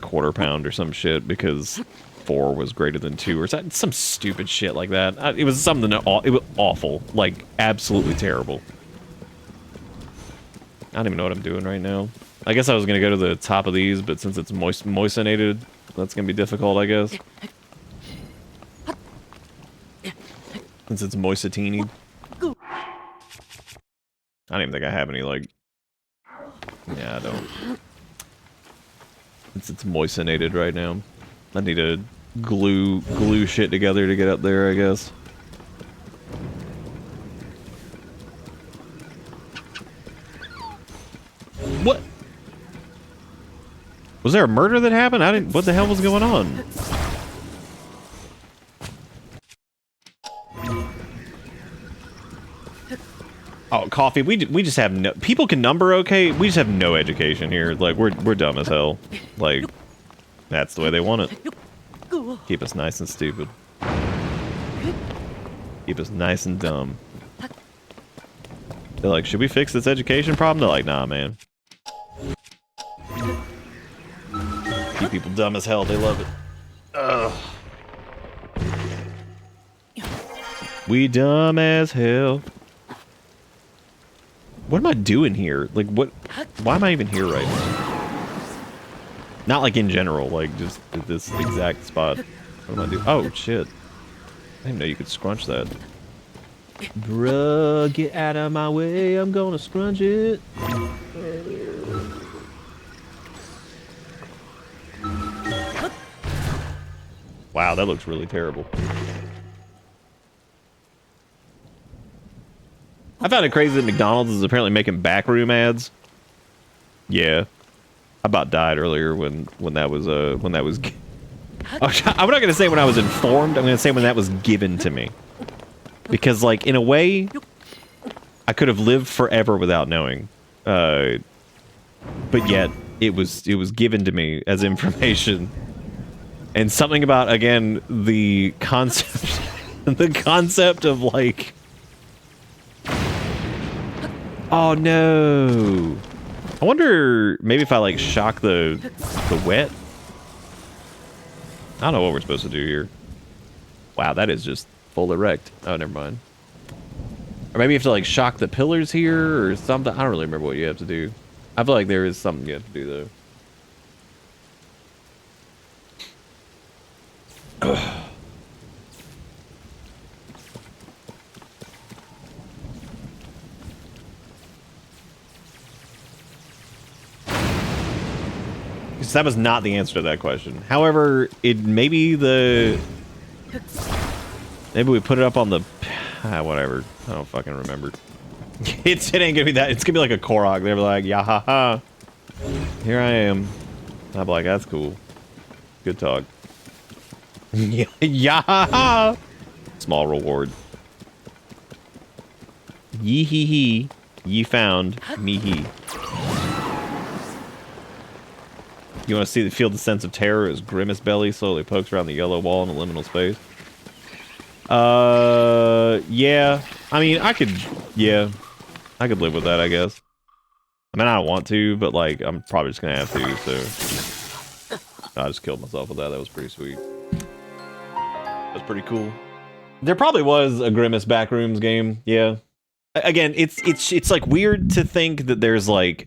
B: quarter pound or some shit because 4 was greater than 2 or some stupid shit like that. It was something it was awful, like absolutely terrible. I don't even know what I'm doing right now. I guess I was gonna go to the top of these, but since it's moistenated, that's gonna be difficult, I guess. Since it's moisatini. I don't even think I have any, like... Yeah, I don't. since it's moistenated right now. I need to glue shit together to get up there, I guess. What? Was there a murder that happened? I didn't. What the hell was going on? Oh, coffee. We just have no. People can number okay. We just have no education here. Like we're dumb as hell. Like that's the way they want it. Keep us nice and stupid. Keep us nice and dumb. They're like, should we fix this education problem? They're like, nah, man. Keep people dumb as hell. They love it. Ugh. We dumb as hell. What am I doing here? Like, what? Why am I even here right now? Not like in general, like just at this exact spot. What am I doing? Oh, shit. I didn't know you could scrunch that. Bruh, get out of my way. I'm gonna scrunch it. Wow, that looks really terrible. I found it crazy that McDonald's is apparently making backroom ads. Yeah, I about died earlier when that was I'm not gonna say when I was informed. I'm gonna say when that was given to me, because like in a way, I could have lived forever without knowing, but yet it was given to me as information, and something about again the concept, the concept of like. Oh no! I wonder maybe if I like shock the wet. I don't know what we're supposed to do here. Wow, that is just full erect. Oh, never mind. Or maybe you have to like shock the pillars here or something. I don't really remember what you have to do. I feel like there is something you have to do though. Because that was not the answer to that question. However, maybe we put it up on the whatever. I don't fucking remember. it ain't gonna be that. It's gonna be like a Korok. They're like, yeah, ha, ha. Here I am. I'm like, that's cool. Good talk. yeah, ha, ha. Small reward. Yee hee hee. Ye found me he. You want to feel the sense of terror as Grimace Belly slowly pokes around the yellow wall in a liminal space? Yeah. I mean, I could live with that, I guess. I mean, I don't want to, but like, I'm probably just gonna have to, so. I just killed myself with that. That was pretty sweet. That was pretty cool. There probably was a Grimace Backrooms game, yeah. Again, it's like weird to think that there's like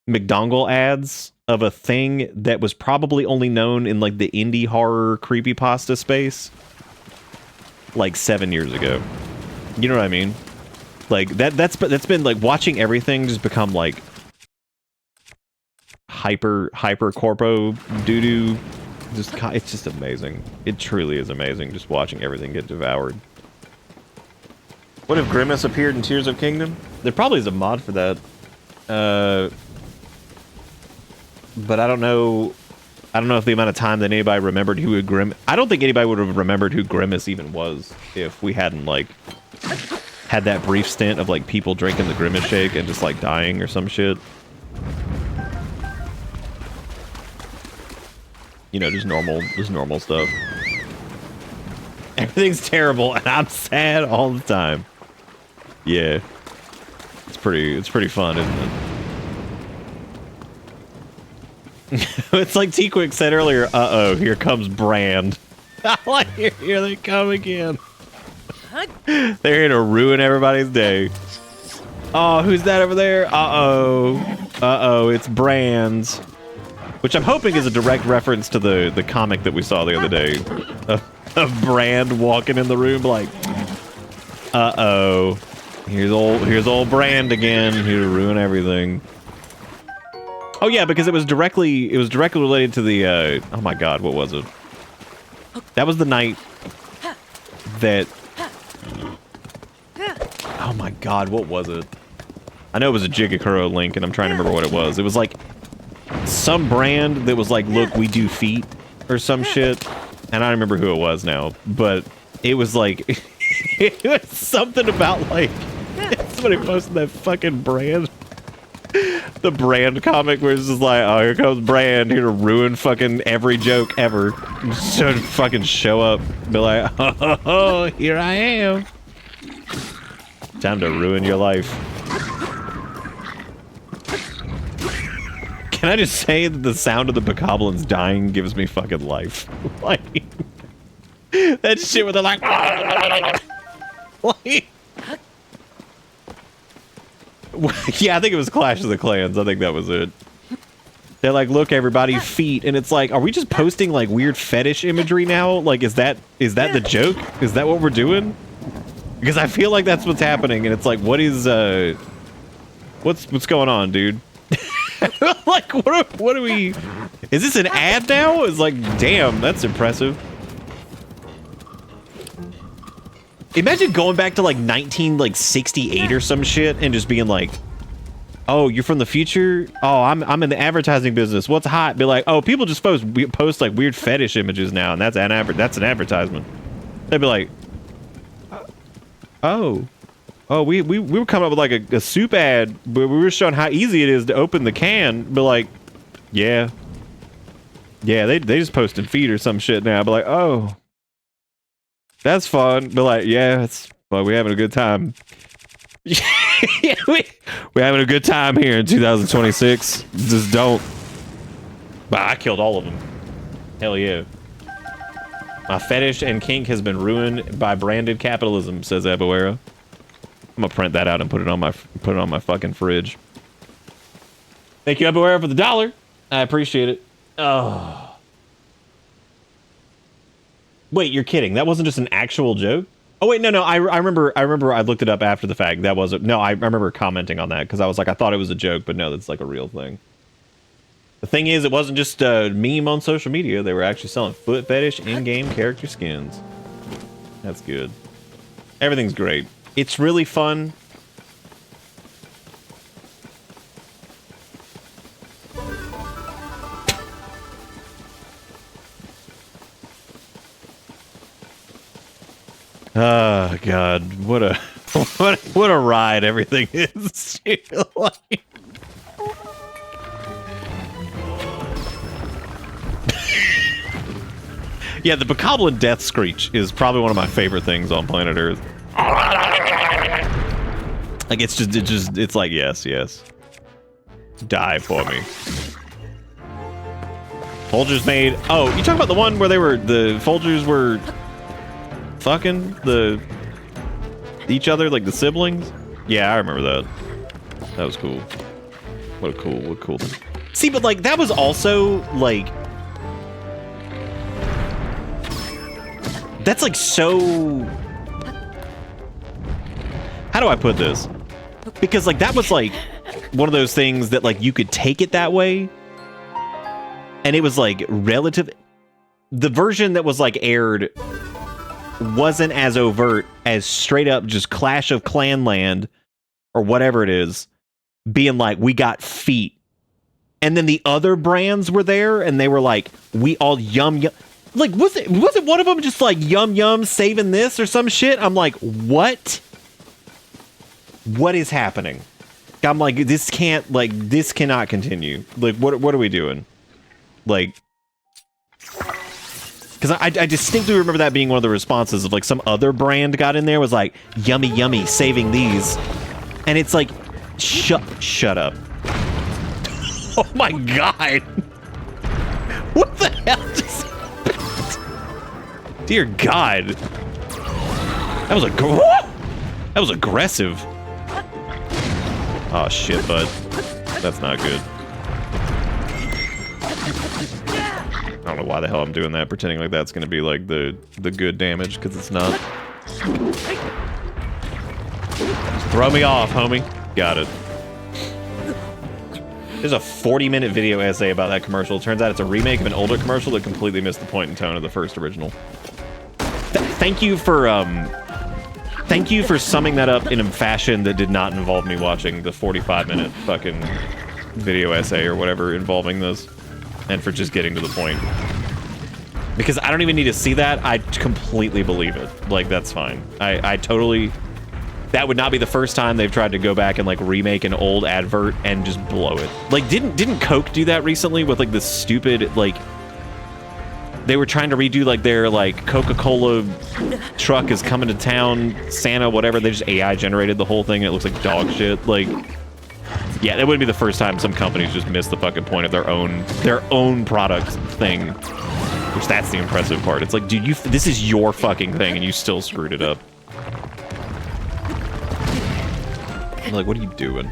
B: McDongle ads of a thing that was probably only known in like the indie horror creepypasta space like 7 years ago. You know what I mean? Like that's been like watching everything just become like hyper corpo doo-doo. It's just amazing. It truly is amazing just watching everything get devoured. What if Grimace appeared in Tears of Kingdom? There probably is a mod for that. But I don't know if the amount of time that anybody remembered who Grimace... I don't think anybody would have remembered who Grimace even was if we hadn't, like, had that brief stint of, like, people drinking the Grimace shake and just, like, dying or some shit. You know, just normal stuff. Everything's terrible and I'm sad all the time. Yeah. It's pretty fun, isn't it? It's like T-Quick said earlier, uh-oh, here comes Brand. Like, here they come again. They're here to ruin everybody's day. Oh, who's that over there? Uh-oh. Uh-oh, it's Brand. Which I'm hoping is a direct reference to the comic that we saw the other day. Of Brand walking in the room like, uh-oh. Here's old Brand again, here to ruin everything. Oh yeah, because it was directly related to the oh my god, what was it? That was the night that oh my god, what was it? I know it was a Jigakuro link and I'm trying to remember what it was. It was like some brand that was like, look, we do feet or some shit. And I don't remember who it was now, but it was like it was something about like somebody posted that fucking brand. The brand comic where it's just like, oh, here comes Brand here to ruin fucking every joke ever. So fucking show up, be like, oh, here I am. Time to ruin your life. Can I just say that the sound of the bokoblins dying gives me fucking life? Like, that shit where they're like, like, yeah, I think it was Clash of the Clans. I think that was it. They're like, look, everybody, feet. And it's like, are we just posting like weird fetish imagery now? Like, is that the joke? Is that what we're doing? Because I feel like that's what's happening. And it's like, what is, what's going on, dude? Like, what are we, is this an ad now? It's like, damn, that's impressive. Imagine going back to like 1968 or some shit and just being like, oh, you're from the future? Oh, I'm in the advertising business. What's hot? Be like, oh, people just post like weird fetish images now, and that's an advertisement. They'd be like, oh, we were coming up with like a soup ad, but we were showing how easy it is to open the can. Be like, yeah, they just posted feet or some shit now. Be like, oh. That's fun. But like, yeah, we're having a good time. Yeah, we're having a good time here in 2026. Just don't. But I killed all of them. Hell yeah. My fetish and kink has been ruined by branded capitalism, says Abuera. I'm gonna print that out and put it on my fucking fridge. Thank you, Abuera, for the $1. I appreciate it. Oh. Wait, you're kidding? That wasn't just an actual joke? Oh wait, no, I remember I looked it up after the fact. That wasn't. No, I remember commenting on that because I was like, I thought it was a joke, but no, that's like a real thing. The thing is, it wasn't just a meme on social media. They were actually selling foot fetish in-game character skins. That's good. Everything's great. It's really fun. Oh god, what a ride everything is. Like, yeah, the bokoblin death screech is probably one of my favorite things on planet Earth. Like it's like yes, die for me. Folgers made. Oh, you talking about the one where the Folgers were fucking each other, like the siblings? Yeah, I remember that. That was cool. What cool thing. See, but like that was also like, that's like so, how do I put this? Because like that was like one of those things that like you could take it that way and it was like relative. The version that was like aired wasn't as overt as straight up just Clash of Clanland or whatever it is being like, we got feet. And then the other brands were there and they were like, we all yum. Like, was it one of them just like yum saving this or some shit? I'm like, what is happening? I'm like, this cannot continue. Like, what are we doing? Like, because I distinctly remember that being one of the responses of like some other brand got in there was like, yummy, saving these. And it's like, shut up. Oh my god. What the hell just happened? Dear god. That was aggressive. Oh shit, bud. That's not good. I don't know why the hell I'm doing that, pretending like that's gonna be like the good damage, because it's not. Throw me off, homie. Got it. There's a 40-minute video essay about that commercial. Turns out it's a remake of an older commercial that completely missed the point and tone of the first original. Thank you for summing that up in a fashion that did not involve me watching the 45-minute fucking video essay or whatever involving this, and for just getting to the point. Because I don't even need to see that. I completely believe it. Like, that's fine. I totally... That would not be the first time they've tried to go back and, like, remake an old advert and just blow it. Like, didn't Coke do that recently with, like, this stupid, like... They were trying to redo, like, their, like, Coca-Cola truck is coming to town, Santa, whatever. They just AI generated the whole thing and it looks like dog shit. Like... Yeah, that wouldn't be the first time some companies just missed the fucking point of their own product thing. Which, that's the impressive part. It's like, dude, this is your fucking thing and you still screwed it up. I'm like, what are you doing?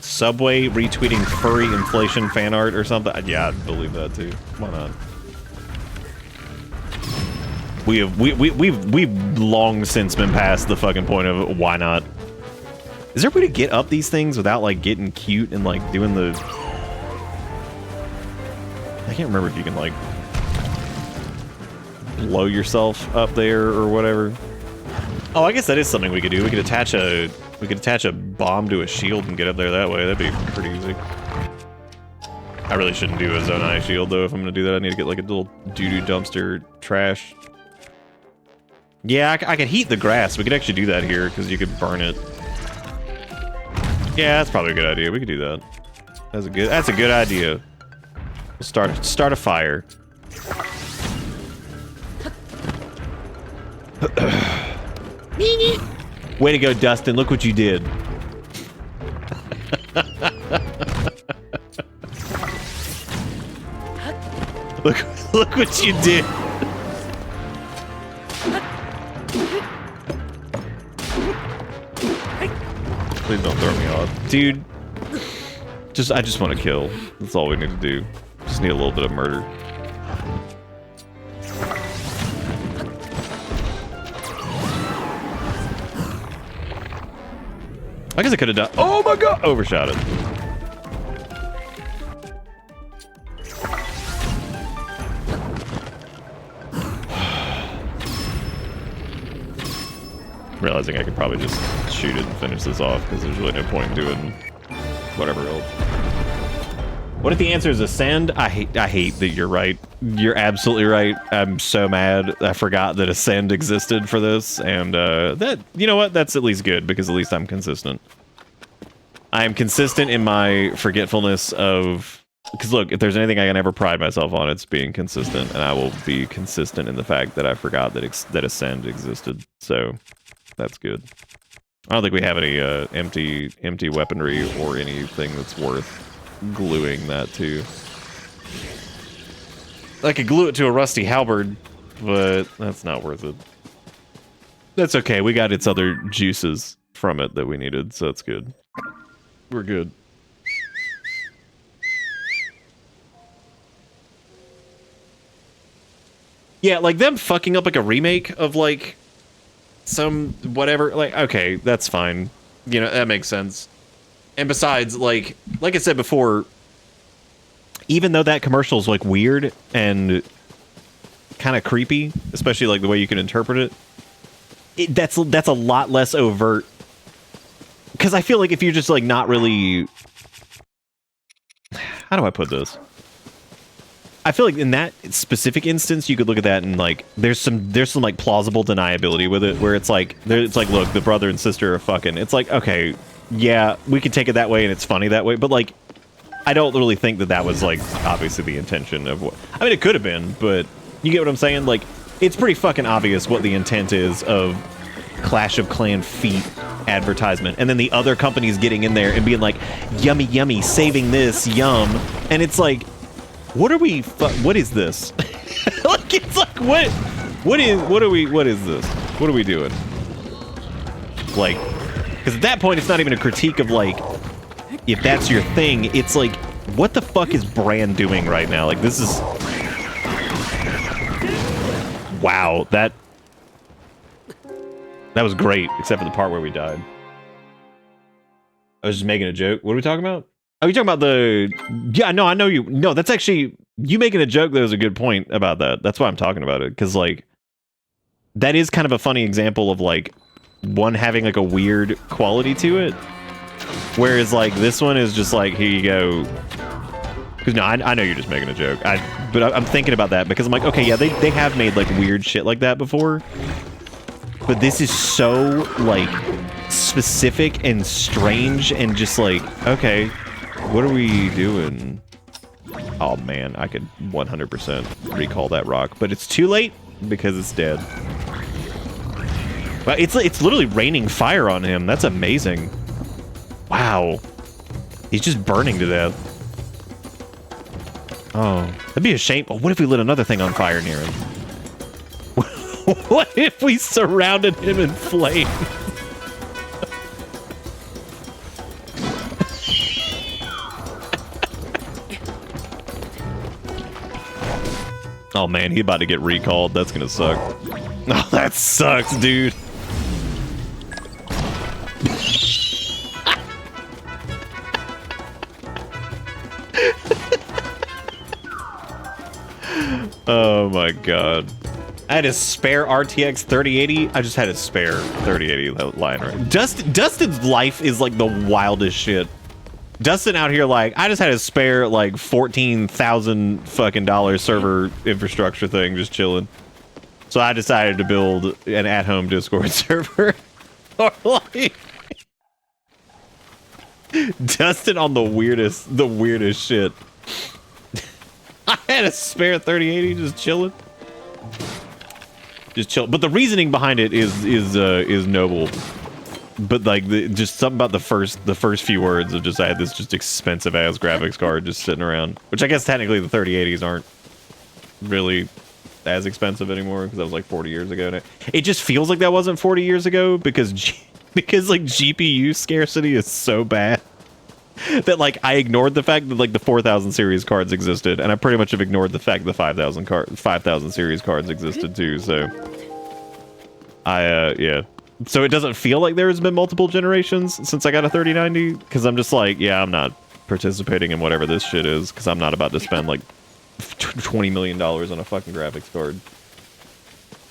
B: Subway retweeting furry inflation fan art or something? Yeah, I believe that too. Why not? We've long since been past the fucking point of why not. Is there a way to get up these things without, like, getting cute and, like, doing the... I can't remember if you can, like, blow yourself up there or whatever. Oh, I guess that is something we could do. We could attach a bomb to a shield and get up there that way. That'd be pretty easy. I really shouldn't do a Zonai shield, though. If I'm gonna do that, I need to get, like, a little doo-doo dumpster trash. Yeah, I could heat the grass. We could actually do that here, because you could burn it. Yeah, that's probably a good idea. We could do that. That's a good idea. We'll start a fire. Way to go, Dustin. Look what you did. Look what you did. Please don't throw me off. Dude, I just want to kill. That's all we need to do. Just need a little bit of murder. I guess I could have done... Oh my god! Overshot it. Realizing I could probably just shoot it and finish this off because there's really no point in doing whatever else. What if the answer is Ascend? I hate that you're right. You're absolutely right. I'm so mad. I forgot that Ascend existed for this, and that, you know what? That's at least good because at least I'm consistent. I am consistent in my forgetfulness of... Because look, if there's anything I can ever pride myself on, it's being consistent, and I will be consistent in the fact that I forgot that Ascend existed. So that's good. I don't think we have any empty weaponry or anything that's worth gluing that to. I could glue it to a rusty halberd, but that's not worth it. That's okay. We got its other juices from it that we needed, so that's good. We're good. Yeah, like them fucking up like a remake of like some whatever, like, okay, that's fine. You know, that makes sense. And besides, like I said before, even though that commercial is like weird and kind of creepy, especially like the way you can interpret it, that's a lot less overt. Because I feel like if you're just like not really, how do I put this? I feel like in that specific instance, you could look at that and like there's some like plausible deniability with it, where it's like look, the brother and sister are fucking. It's like, okay, yeah, we could take it that way and it's funny that way, but like I don't really think that was like obviously the intention of what. I mean, it could have been, but you get what I'm saying? Like, it's pretty fucking obvious what the intent is of Clash of Clan feet advertisement, and then the other companies getting in there and being like, yummy yummy, saving this, yum. And it's like, what are we what is this? Like, it's like, what is this? What are we doing? Like, because at that point it's not even a critique of like, if that's your thing, it's like, what the fuck is brand doing right now? Like, this is, wow, that was great, except for the part where we died. I was just making a joke. What are we talking about? Are you talking about the... Yeah, no, I know you... No, that's actually... You making a joke, that was a good point about that. That's why I'm talking about it. Because, like, that is kind of a funny example of, like, one having, like, a weird quality to it. Whereas, like, this one is just like, here you go. Because, no, I know you're just making a joke. But I'm thinking about that because I'm like, okay, yeah, they have made, like, weird shit like that before. But this is so, like, specific and strange and just like, okay, what are we doing? Oh, man, I could 100% recall that rock. But it's too late because it's dead. But it's literally raining fire on him. That's amazing. Wow. He's just burning to death. Oh, that'd be a shame. Oh, what if we lit another thing on fire near him? What if we surrounded him in flames? Oh man, he about to get recalled. That's gonna suck. Oh, that sucks, dude. Oh my god. I had a spare RTX 3080. I just had a spare 3080 lying right. Dustin's life is like the wildest shit. Dustin out here like, I just had a spare like $14,000 fucking server infrastructure thing just chilling. So I decided to build an at-home Discord server. Or like Dustin on the weirdest shit. I had a spare 3080 just chilling. Just chill. But the reasoning behind it is noble. But like just something about the first few words of just I had this just expensive ass graphics card just sitting around, which I guess technically the 3080s aren't really as expensive anymore because that was like 40 years ago. And it just feels like that wasn't 40 years ago because like GPU scarcity is so bad that like I ignored the fact that like the 4000 series cards existed, and I pretty much have ignored the fact the 5000 series cards existed too. So yeah. So it doesn't feel like there's been multiple generations since I got a 3090, because I'm just like, yeah, I'm not participating in whatever this shit is, because I'm not about to spend like $20 million on a fucking graphics card.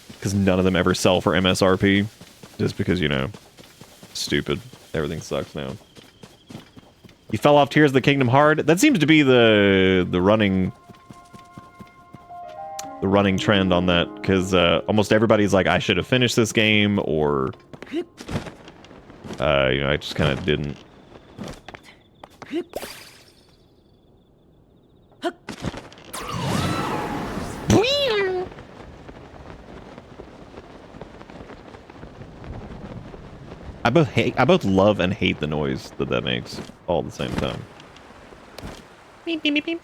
B: Because none of them ever sell for MSRP. Just because, you know, stupid. Everything sucks now. You fell off Tears of the Kingdom hard? That seems to be the running trend on that, because almost everybody's like, I should have finished this game, or you know, I just kind of didn't. I both love and hate the noise that makes all at the same time. Beep, beep, beep, beep.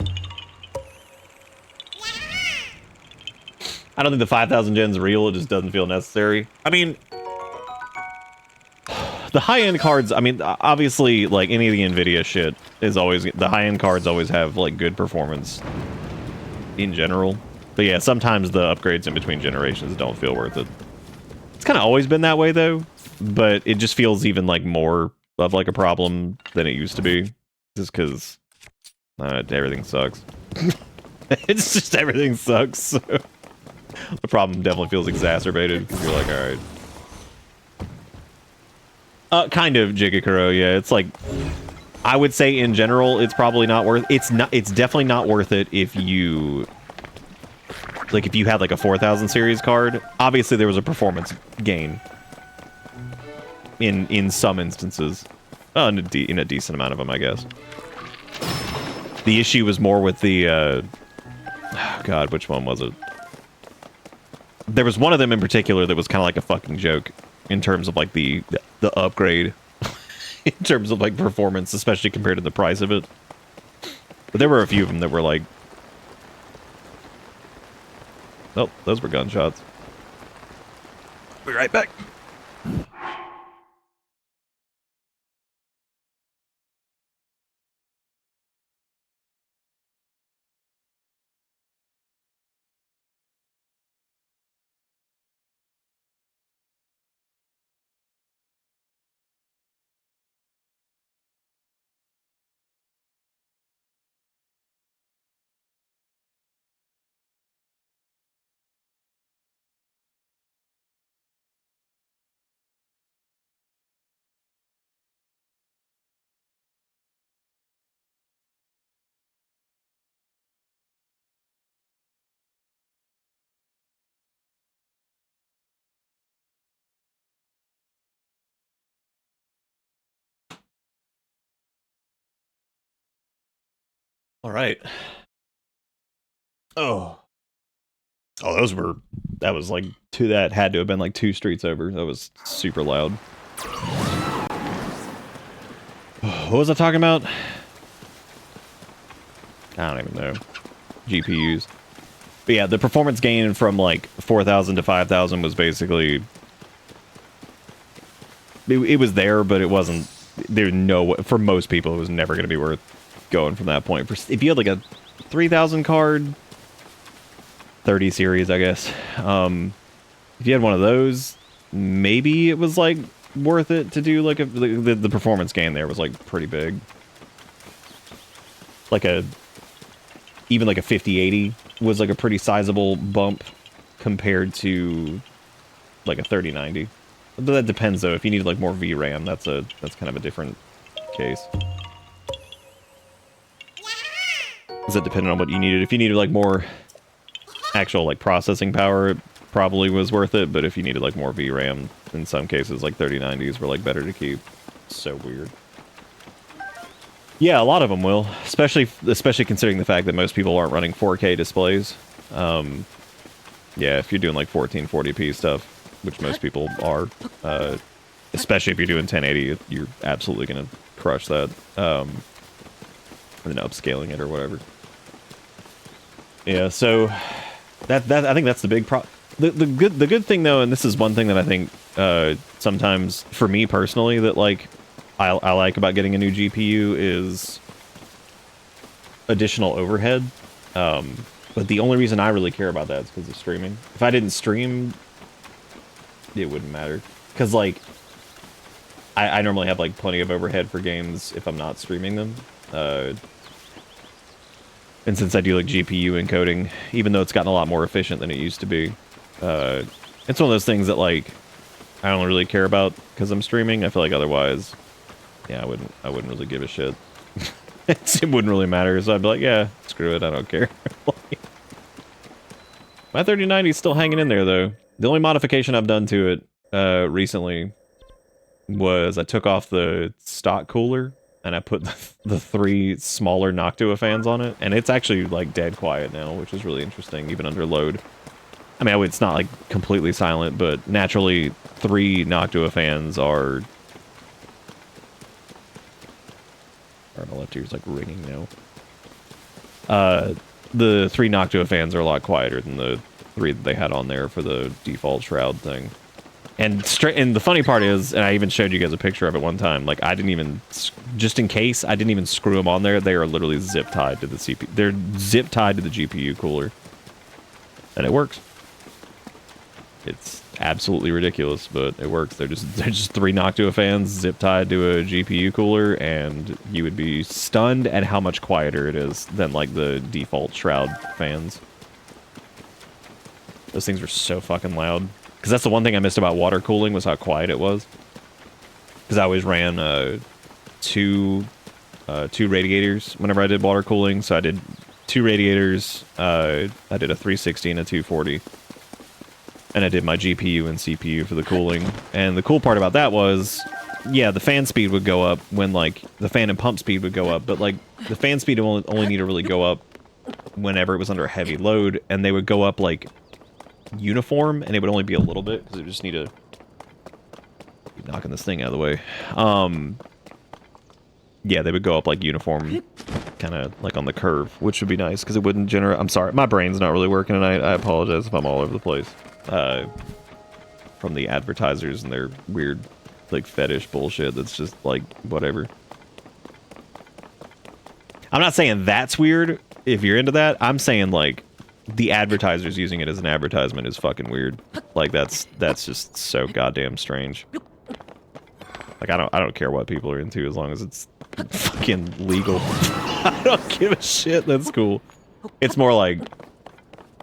B: I don't think the 5000 gen's real. It just doesn't feel necessary. I mean, the high-end cards, I mean, obviously, like, any of the NVIDIA shit is always... The high-end cards always have, like, good performance in general. But yeah, sometimes the upgrades in between generations don't feel worth it. It's kind of always been that way, though. But it just feels even, like, more of, like, a problem than it used to be. Just because everything sucks. It's just everything sucks, so... The problem definitely feels exacerbated because you're like, all right. Kind of, Jigakuro, yeah. It's like, I would say in general, it's probably not worth. It's definitely not worth it if you, like, if you had like a 4000 series card. Obviously, there was a performance gain in some instances, in a decent amount of them, I guess. The issue was more with the, oh God, which one was it? There was one of them in particular that was kind of like a fucking joke in terms of like the upgrade in terms of like performance, especially compared to the price of it. But there were a few of them that were like, oh, those were gunshots. Be right back. All right. Oh. Oh, that was like that had to have been like 2 streets over. That was super loud. What was I talking about? I don't even know. GPUs. But yeah, the performance gain from like 4,000 to 5,000 was basically... It was there, but it wasn't... There's no... For most people, it was never going to be worth going from that point. If you had like a 3,000 card... 30 series, I guess. If you had one of those, maybe it was like worth it to do like the performance gain there was like pretty big. Like even like a 5080 was like a pretty sizable bump compared to like a 3090. But that depends though. If you need like more VRAM, that's kind of a different case. Is that dependent on what you needed? If you needed like more actual like processing power, it probably was worth it, but if you needed like more VRAM, in some cases like 3090s were like better to keep. So weird. Yeah, a lot of them will, especially considering the fact that most people aren't running 4K displays. Yeah, if you're doing like 1440p stuff, which most people are, especially if you're doing 1080, you're absolutely gonna crush that. And then upscaling it or whatever. Yeah, so that I think that's the big the good thing though, and this is one thing that I think sometimes for me personally that like I like about getting a new GPU is additional overhead. But the only reason I really care about that is because of streaming. If I didn't stream, it wouldn't matter. Because like I normally have like plenty of overhead for games if I'm not streaming them. And since I do like GPU encoding, even though it's gotten a lot more efficient than it used to be, it's one of those things that like I don't really care about because I'm streaming. I feel like otherwise, yeah, I wouldn't really give a shit. It wouldn't really matter. So I'd be like, yeah, screw it, I don't care. My 3090 is still hanging in there though. The only modification I've done to it recently was I took off the stock cooler and I put the 3 smaller Noctua fans on it, and it's actually like dead quiet now, which is really interesting, even under load. I mean, it's not like completely silent, but naturally 3 Noctua fans are... My left ear's like ringing now. The 3 Noctua fans are a lot quieter than the 3 that they had on there for the default shroud thing. And the funny part is, and I even showed you guys a picture of it one time, like I didn't even, just in case, I didn't even screw them on there. They are literally zip tied to the CPU. They're zip tied to the GPU cooler. And it works. It's absolutely ridiculous, but it works. They're just 3 Noctua fans zip tied to a GPU cooler, and you would be stunned at how much quieter it is than like the default shroud fans. Those things were so fucking loud. Because that's the one thing I missed about water cooling was how quiet it was. Because I always ran two radiators whenever I did water cooling. So I did 2 radiators. I did a 360 and a 240. And I did my GPU and CPU for the cooling. And the cool part about that was, yeah, the fan speed would go up when like the fan and pump speed would go up. But like the fan speed only need to really go up whenever it was under a heavy load. And they would go up like uniform, and it would only be a little bit because it just need to be knocking this thing out of the way. Yeah, they would go up like uniform, kind of like on the curve, which would be nice because it wouldn't generate... I'm sorry, my brain's not really working tonight. I apologize if I'm all over the place. From the advertisers and their weird like fetish bullshit that's just like whatever. I'm not saying that's weird if you're into that. I'm saying like the advertisers using it as an advertisement is fucking weird. Like that's just so goddamn strange. Like I don't care what people are into as long as it's fucking legal. I don't give a shit. That's cool. It's more like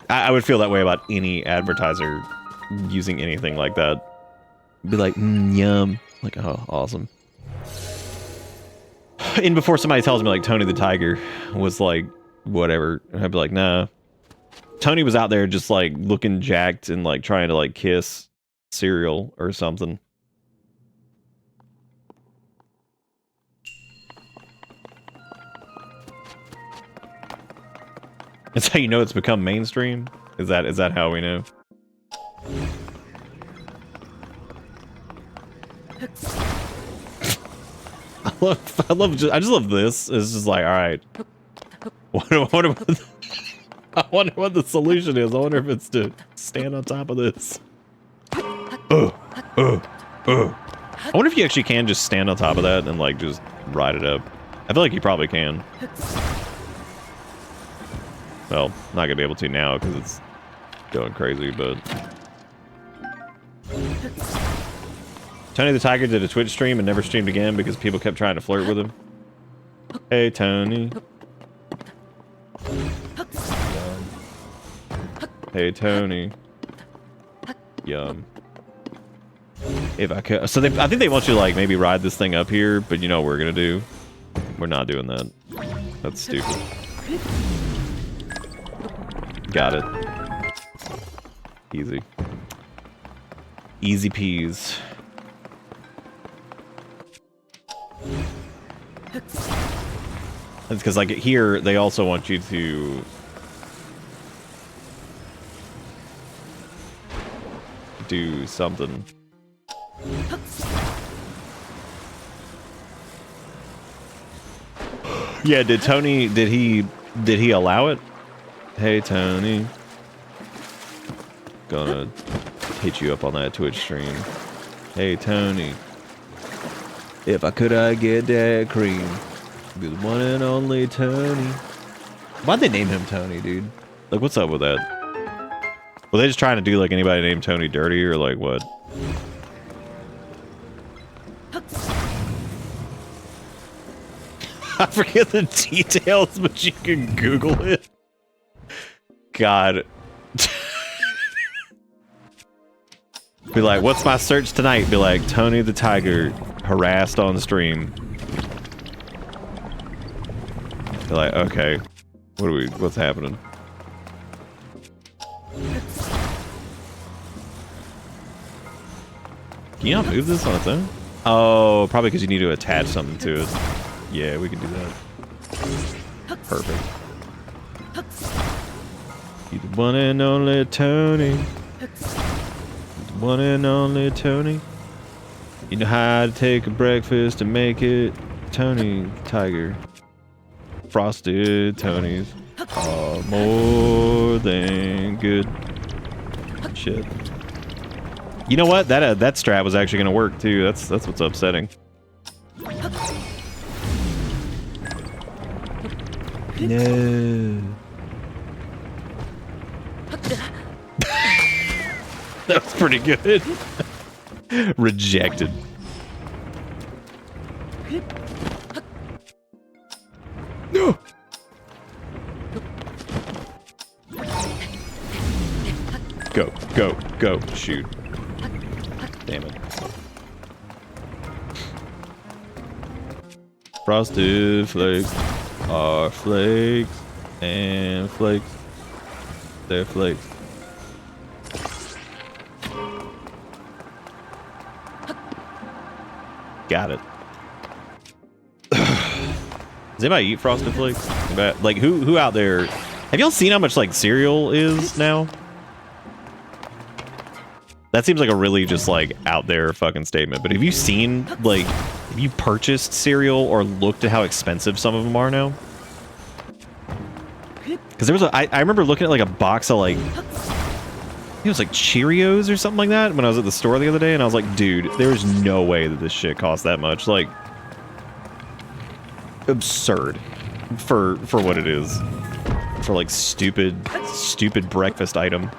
B: I would feel that way about any advertiser using anything like that. Be like, yum. Like, oh, awesome. And before somebody tells me like Tony the Tiger was like whatever, I'd be like, nah. Tony was out there just like looking jacked and like trying to like kiss cereal or something. That's how you know it's become mainstream? Is that how we know? I just love this. It's just like, all right. I wonder what the solution is. I wonder if it's to stand on top of this. I wonder if you actually can just stand on top of that and like just ride it up. I feel like you probably can. Well, not gonna be able to now because it's going crazy, but... Tony the Tiger did a Twitch stream and never streamed again because people kept trying to flirt with him. Hey, Tony. Hey, Tony. Yum. If I could... So I think they want you to, like, maybe ride this thing up here, but you know what we're gonna do? We're not doing that. That's stupid. Got it. Easy. Easy peas. It's because, like, here, they also want you to... do something. Yeah, did he allow it? Hey, Tony. Gonna hit you up on that Twitch stream. Hey, Tony. If I could, I'd get that cream. Be the one and only Tony. Why'd they name him Tony, dude? Like, what's up with that? Were they just trying to do, like, anybody named Tony dirty, or, like, what? I forget the details, but you can Google it. God. Be like, what's my search tonight? Be like, Tony the Tiger harassed on stream. Be like, okay. What's happening? Can you not move this on its own? Oh, probably because you need to attach something to it. Yeah, we can do that. Perfect. You the one and only Tony. You the one and only Tony. You know how to take a breakfast and make it. Tony Tiger. Frosted Tonys are more than good. Shit. You know what? That strat was actually gonna work too. That's what's upsetting. No. That was pretty good. Rejected. No. Go, go, go, shoot. Damn it. Frosted flakes are flakes, and flakes, they're flakes. Got it. Does anybody eat Frosted Flakes? Like, who out there... Have y'all seen how much, like, cereal is now? That seems like a really just, like, out there fucking statement. But have you seen, like... Have you purchased cereal or looked at how expensive some of them are now? Because there was I remember looking at, like, a box of, like... It was, like, Cheerios or something like that when I was at the store the other day. And I was like, dude, there's no way that this shit costs that much. Like... absurd for what it is, for like stupid breakfast item.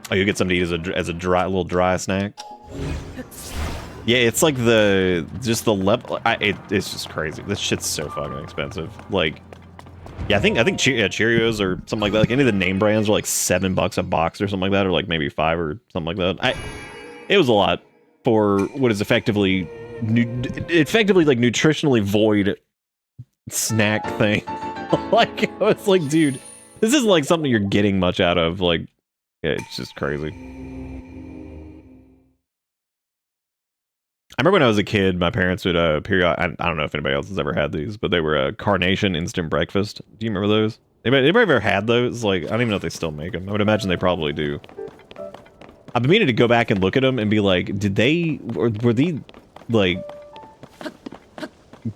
B: Oh, you get something to eat as a little dry snack. Yeah, it's like the level. It's just crazy. This shit's so fucking expensive. Like. Yeah, I think Cheerios or something like that. Like any of the name brands are like $7 a box or something like that, or like maybe 5 or something like that. It was a lot for what is effectively like nutritionally void snack thing. Like I was like, dude, this isn't like something you're getting much out of. Like Yeah, it's just crazy. I remember when I was a kid, my parents would I don't know if anybody else has ever had these, but they were a Carnation instant breakfast. Do you remember those? Anybody ever had those? Like, I don't even know if they still make them. I would imagine they probably do. I've been meaning to go back and look at them and be like, did they, or were these, like,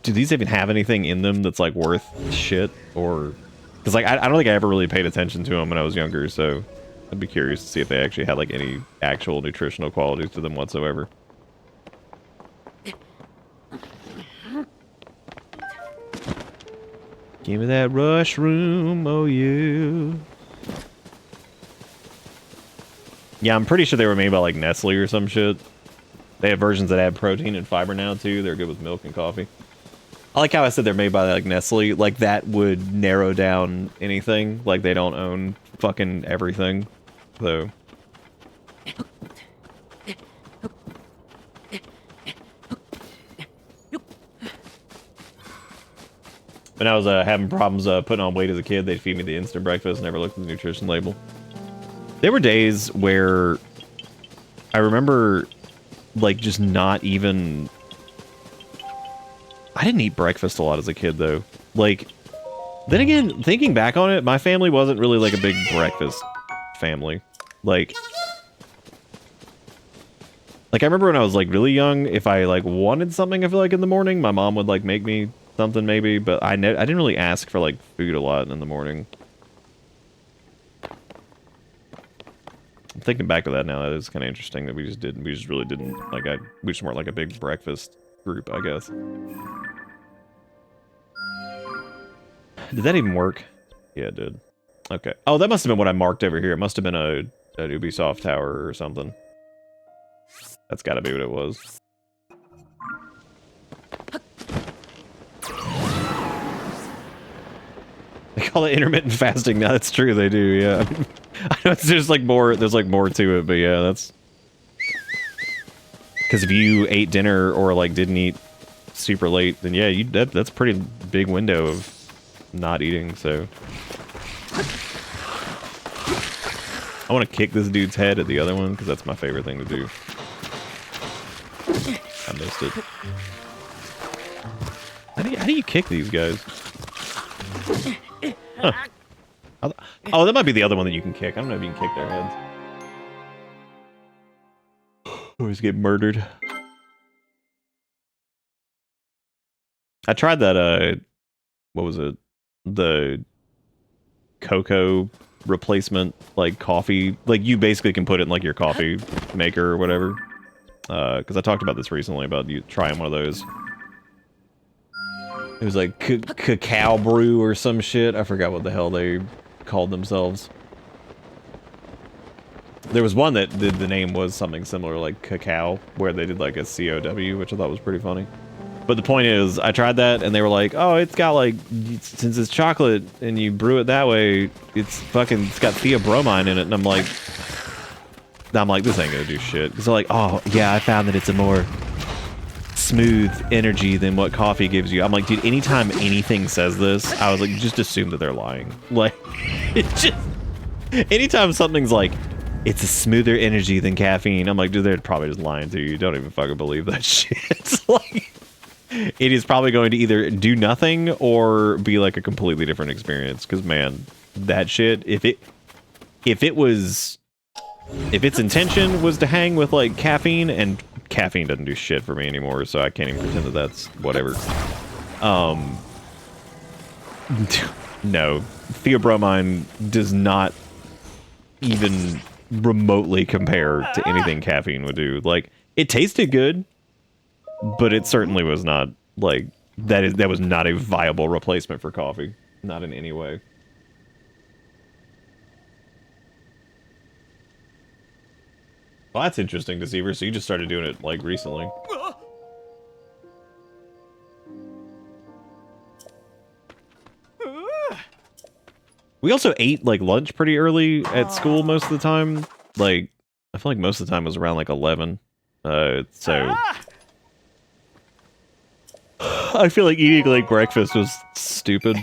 B: do these even have anything in them that's, like, worth shit? Or, because, like, I don't think I ever really paid attention to them when I was younger, so I'd be curious to see if they actually had, like, any actual nutritional qualities to them whatsoever. Give me that rushroom, oh yeah. Yeah, I'm pretty sure they were made by like Nestle or some shit. They have versions that add protein and fiber now too. They're good with milk and coffee. I like how I said they're made by like Nestle. Like that would narrow down anything. Like they don't own fucking everything. So. When I was having problems putting on weight as a kid, they'd feed me the instant breakfast, never looked at the nutrition label. There were days where I remember, like, just not even... I didn't eat breakfast a lot as a kid, though. Like, then again, thinking back on it, my family wasn't really, like, a big breakfast family. Like, I remember when I was, like, really young, if I, like, wanted something, I feel like, in the morning, my mom would, like, make me something maybe, but I didn't really ask for, like, food a lot in the morning. I'm thinking back to that now, that is kind of interesting that we just really didn't, like, we just weren't, like, a big breakfast group, I guess. Did that even work? Yeah, it did. Okay. Oh, that must have been what I marked over here. It must have been an Ubisoft tower or something. That's gotta be what it was. They call it intermittent fasting. Now that's true, they do, yeah. I know there's like more to it, but yeah, that's... Because if you ate dinner or like didn't eat super late, then yeah, that's a pretty big window of not eating, so... I want to kick this dude's head at the other one, because that's my favorite thing to do. I missed it. How do you kick these guys? Huh. Oh, that might be the other one that you can kick. I don't know if you can kick their heads. Always get murdered. I tried that, what was it? The cocoa replacement, like, coffee. Like, you basically can put it in, like, your coffee maker or whatever. Because I talked about this recently, about you trying one of those. It was like cacao brew or some shit. I forgot what the hell they called themselves. There was one that the name was something similar, like cacao, where they did like a COW, which I thought was pretty funny. But the point is, I tried that, and they were like, "Oh, it's got like, since it's chocolate and you brew it that way, it's got theobromine in it." And I'm like, this ain't gonna do shit. Because they're like, "Oh, yeah, I found that it's a more smooth energy than what coffee gives you." I'm like, dude, anytime anything says this, I was like, just assume that they're lying. Like, it's just, anytime something's like, it's a smoother energy than caffeine, I'm like, dude, they're probably just lying to you. Don't even fucking believe that shit. Like, it is probably going to either do nothing or be like a completely different experience. Because man, that shit, if its intention was to hang with like caffeine, and caffeine doesn't do shit for me anymore, so I can't even pretend that that's whatever. No, theobromine does not even remotely compare to anything caffeine would do. Like, it tasted good, but it certainly was not like that was not a viable replacement for coffee, not in any way. Well, that's interesting, Deceiver. So you just started doing it, like, recently. We also ate, like, lunch pretty early at school most of the time. Like, I feel like most of the time it was around, like, 11. So... I feel like eating, like, breakfast was stupid.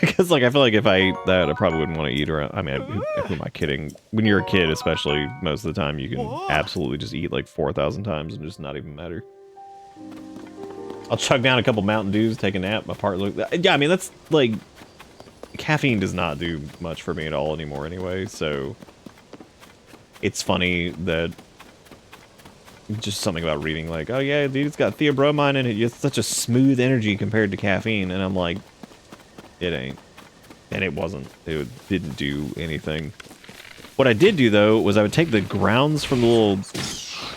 B: Because like I feel like if I ate that, I probably wouldn't want to eat around. I mean, who am I kidding? When you're a kid, especially, most of the time you can absolutely just eat like 4,000 times and just not even matter. I'll chug down a couple Mountain Dews, take a nap. My part look. Yeah, I mean that's like caffeine does not do much for me at all anymore anyway. So it's funny that just something about reading like, oh yeah, dude, it's got theobromine in it. It's such a smooth energy compared to caffeine, and I'm like, it ain't. And it wasn't. It didn't do anything. What I did do, though, was I would take the grounds from the little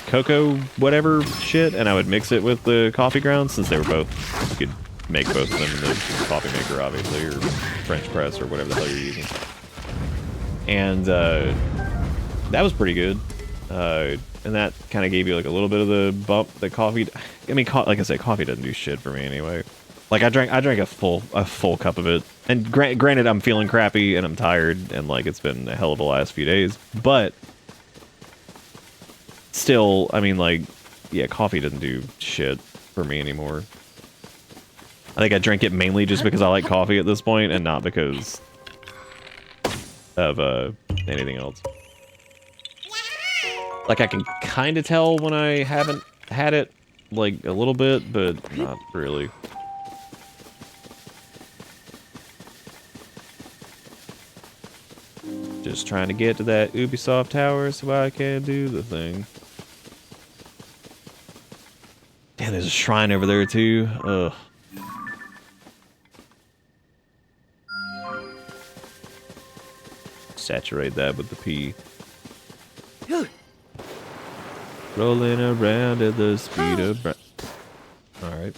B: cocoa whatever shit, and I would mix it with the coffee grounds, since they were both, you could make both of them in the coffee maker, obviously, or French press, or whatever the hell you're using. And that was pretty good. And that kind of gave you like a little bit of the bump that coffee... I mean, like I said, coffee doesn't do shit for me anyway. Like I drank a full cup of it, and granted I'm feeling crappy and I'm tired and like it's been a hell of a last few days, but still, I mean, like, yeah, coffee doesn't do shit for me anymore. I think I drink it mainly just because I like coffee at this point and not because of anything else. Like I can kind of tell when I haven't had it like a little bit, but not really. Just trying to get to that Ubisoft tower so I can do the thing. Damn, there's a shrine over there too. Ugh. Saturate that with the P. Rolling around at the speed of... Alright.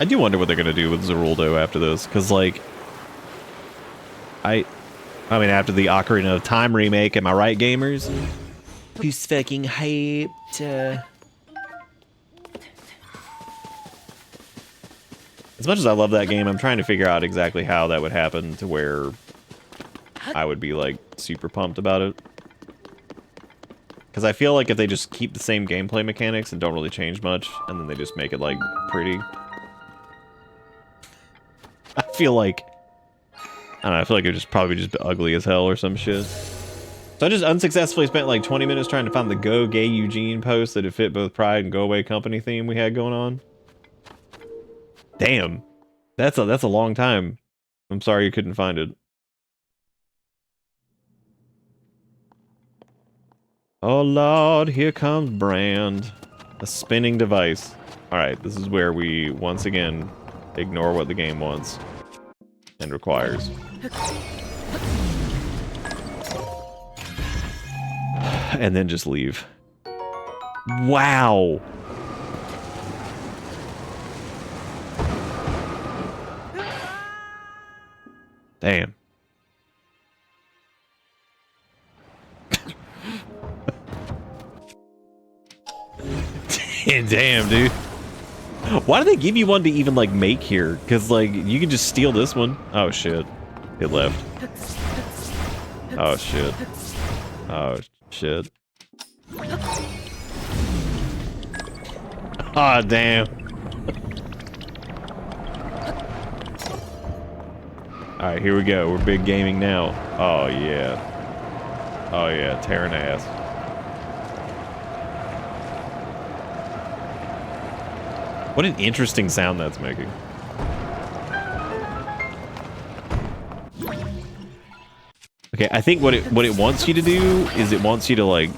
B: I do wonder what they're gonna do with Zeruldo after this, because like, I mean, after the Ocarina of Time remake, am I right, gamers? Who's fucking hyped? As much as I love that game, I'm trying to figure out exactly how that would happen to where I would be like super pumped about it. Because I feel like if they just keep the same gameplay mechanics and don't really change much, and then they just make it like pretty. I feel like, I don't know, I feel like it would just probably just be ugly as hell or some shit. So I just unsuccessfully spent like 20 minutes trying to find the Go Gay Eugene post that would fit both Pride and Go Away Company theme we had going on. Damn. That's a long time. I'm sorry you couldn't find it. Oh lord, here comes Brand. A spinning device. Alright, this is where we once again ignore what the game wants and requires. And then just leave. Wow! Damn. Damn, dude. Why do they give you one to even, like, make here? Because, like, you can just steal this one. Oh, shit. It left. Oh, shit. Oh, shit. Ah, damn. Alright, here we go. We're big gaming now. Oh, yeah. Oh, yeah. Tearing ass. What an interesting sound that's making. Okay, I think what it wants you to do is it wants you to like...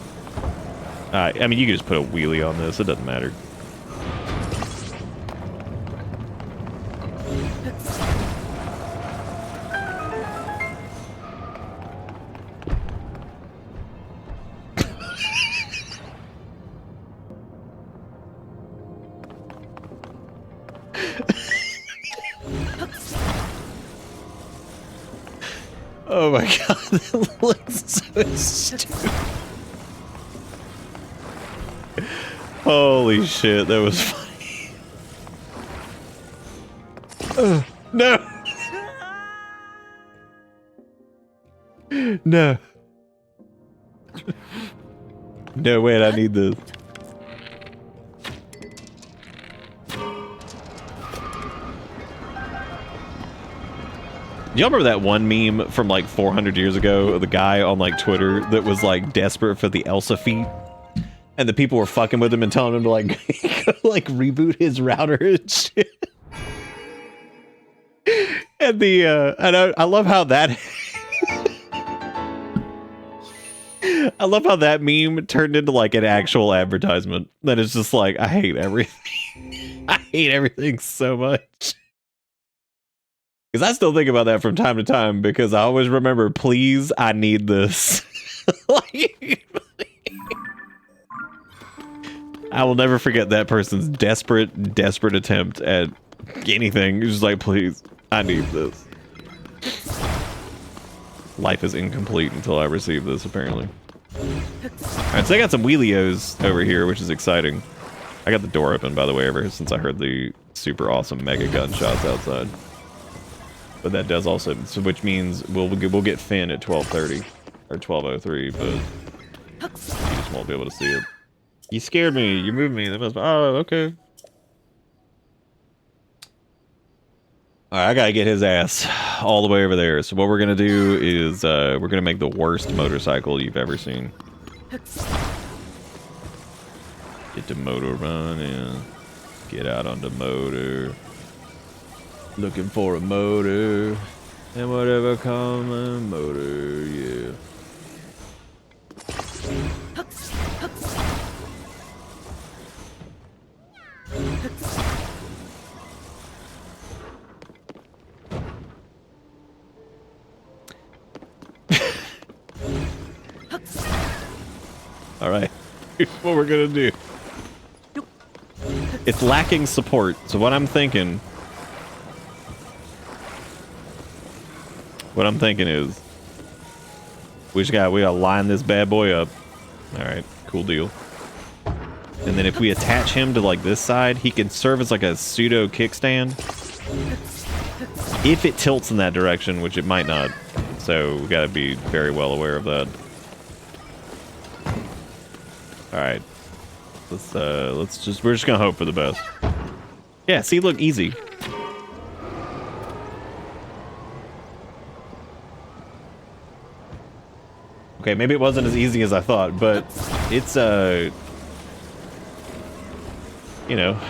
B: I mean, you can just put a wheelie on this. It doesn't matter. Oh my god, that looks so stupid. Holy shit, that was funny. No! No. No, wait, I need this. Y'all remember that one meme from like 400 years ago? The guy on like Twitter that was like desperate for the Elsa feat, and the people were fucking with him and telling him to like like reboot his router and shit. And the I love how that I love how that meme turned into like an actual advertisement. That is just like, I hate everything. I hate everything so much. Because I still think about that from time to time, because I always remember, please, I need this. Like, I will never forget that person's desperate attempt at anything. It's just like, please, I need this. Life is incomplete until I receive this, apparently. Alright, so I got some wheelios over here, which is exciting. I got the door open, by the way, ever since I heard the super awesome mega gunshots outside. But that does also, so which means we'll get Finn at 12:30 or 12:03, but you just won't be able to see it. You scared me. You moved me. That must. Oh, okay. All right, I gotta get his ass all the way over there. So what we're gonna do is we're gonna make the worst motorcycle you've ever seen. Get the motor running. Get out on the motor. Looking for a motor, and whatever common motor, yeah. All right, here's what we're gonna do. It's lacking support, so what I'm thinking is we gotta line this bad boy up. All right, cool deal. And then if we attach him to like this side, he can serve as like a pseudo kickstand if it tilts in that direction, which it might not. So we gotta be very well aware of that. All right, we're just gonna hope for the best. Yeah, see, look, easy. Okay, maybe it wasn't as easy as I thought, but it's, you know.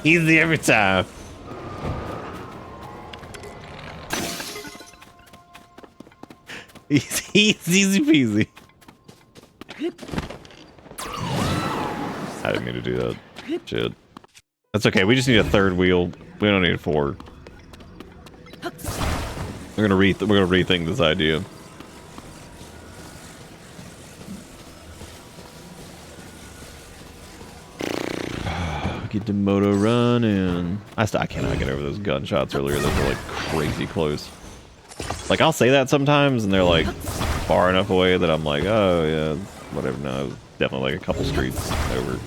B: Easy every time. Easy peasy. I didn't mean to do that. Shit. That's okay, we just need a third wheel. We don't need a four. We're gonna rethink this idea. Get the motor running. I cannot get over those gunshots earlier. Those were like crazy close. Like, I'll say that sometimes and they're like far enough away that I'm like, oh yeah, whatever. No, it was definitely like a couple streets over.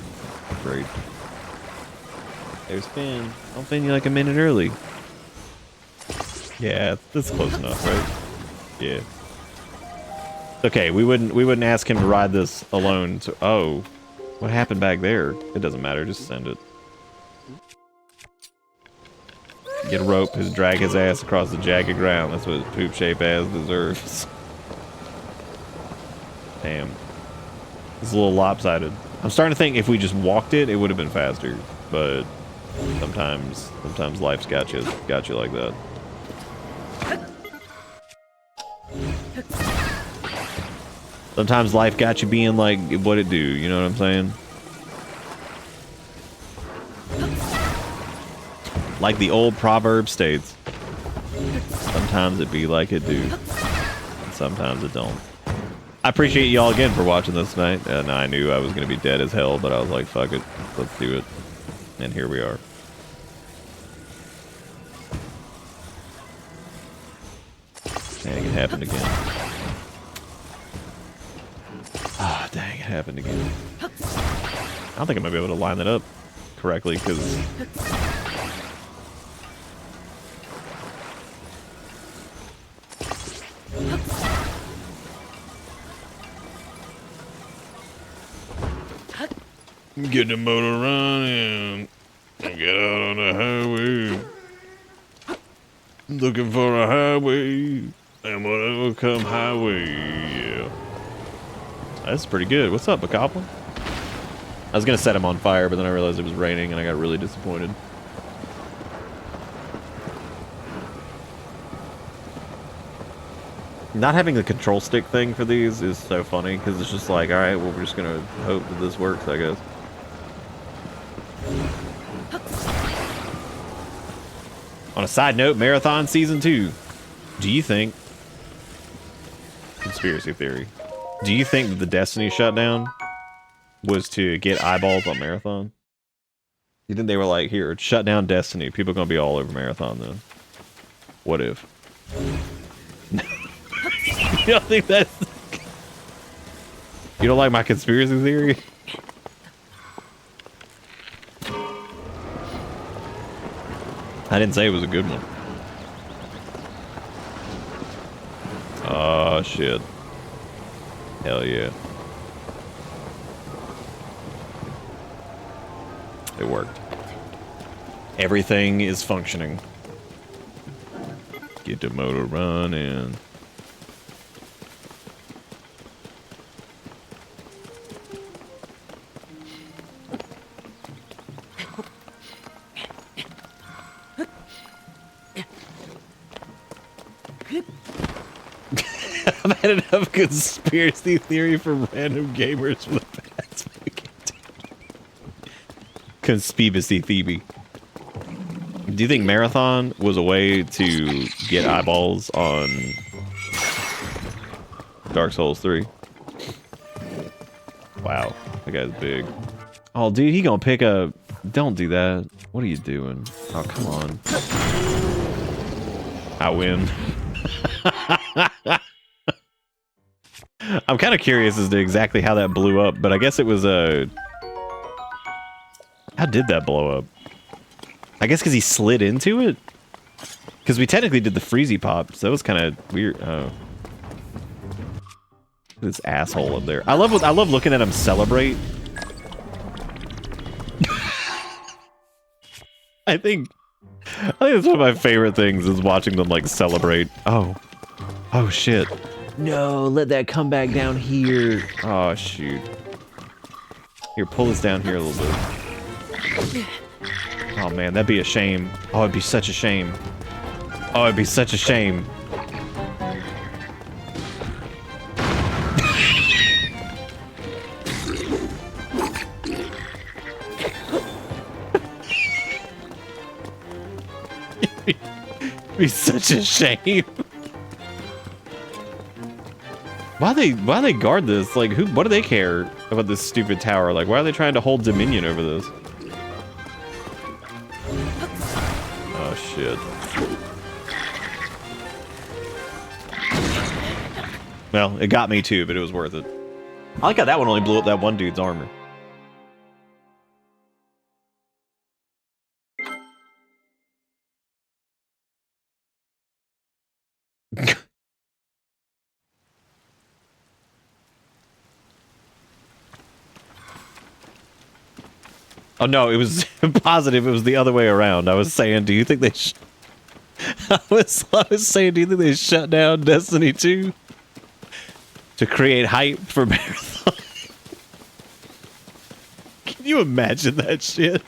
B: Great. There's Finn. I'll Finn you like a minute early. Yeah, that's close enough, right? Yeah. Okay, we wouldn't ask him to ride this alone. So, oh, what happened back there? It doesn't matter. Just send it. Get a rope, just drag his ass across the jagged ground. That's what his poop shape ass deserves. Damn. It's a little lopsided. I'm starting to think if we just walked it, it would have been faster. But sometimes life's got you like that. Sometimes life got you being like what it do, you know what I'm saying? Like the old proverb states, sometimes it be like it do, and sometimes it don't. I appreciate y'all again for watching this tonight, and I knew I was going to be dead as hell, but I was like, fuck it, let's do it. And here we are. Dang, it happened again. Ah, dang, it happened again. I don't think I might be able to line that up correctly, because... Get the motor running. And get out on the highway. Looking for a highway. And whatever come highway, yeah. That's pretty good. What's up, Bokoblin? I was gonna set him on fire, but then I realized it was raining and I got really disappointed. Not having the control stick thing for these is so funny, because it's just like, alright, well, we're just gonna hope that this works, I guess. On a side note, Marathon Season 2. Do you think... Conspiracy theory. Do you think that the Destiny shutdown was to get eyeballs on Marathon? You think they were like, here, shut down Destiny. People are gonna be all over Marathon then. What if? You don't think that's... You don't like my conspiracy theory? I didn't say it was a good one. Oh, shit. Hell yeah. It worked. Everything is functioning. Get the motor running. I've had enough conspiracy theory for random gamers for the past week. Conspiracy theory. Do you think Marathon was a way to get eyeballs on Dark Souls 3? Wow, that guy's big. Oh, dude, he gonna pick up... Don't do that. What are you doing? Oh, come on. I win. I'm kind of curious as to exactly how that blew up, but I guess it was a... How did that blow up? I guess because he slid into it? Because we technically did the freezy pop, so that was kind of weird. Oh. This asshole up there. I love looking at him celebrate. I think that's one of my favorite things is watching them like celebrate. Oh. Oh shit. No, let that come back down here. Oh shoot. Here, pull this down here a little bit. Oh man, that'd be a shame. Oh, it'd be such a shame. Oh, it'd be such a shame. It'd be such a shame. Why they guard this? Like, what do they care about this stupid tower? Like, why are they trying to hold dominion over this? Oh shit. Well, it got me too, but it was worth it. I like how that one only blew up that one dude's armor. Oh no, it was positive. It was the other way around. I was saying, do you think they? I was saying, do you think they shut down Destiny 2 to create hype for Marathon? Can you imagine that shit?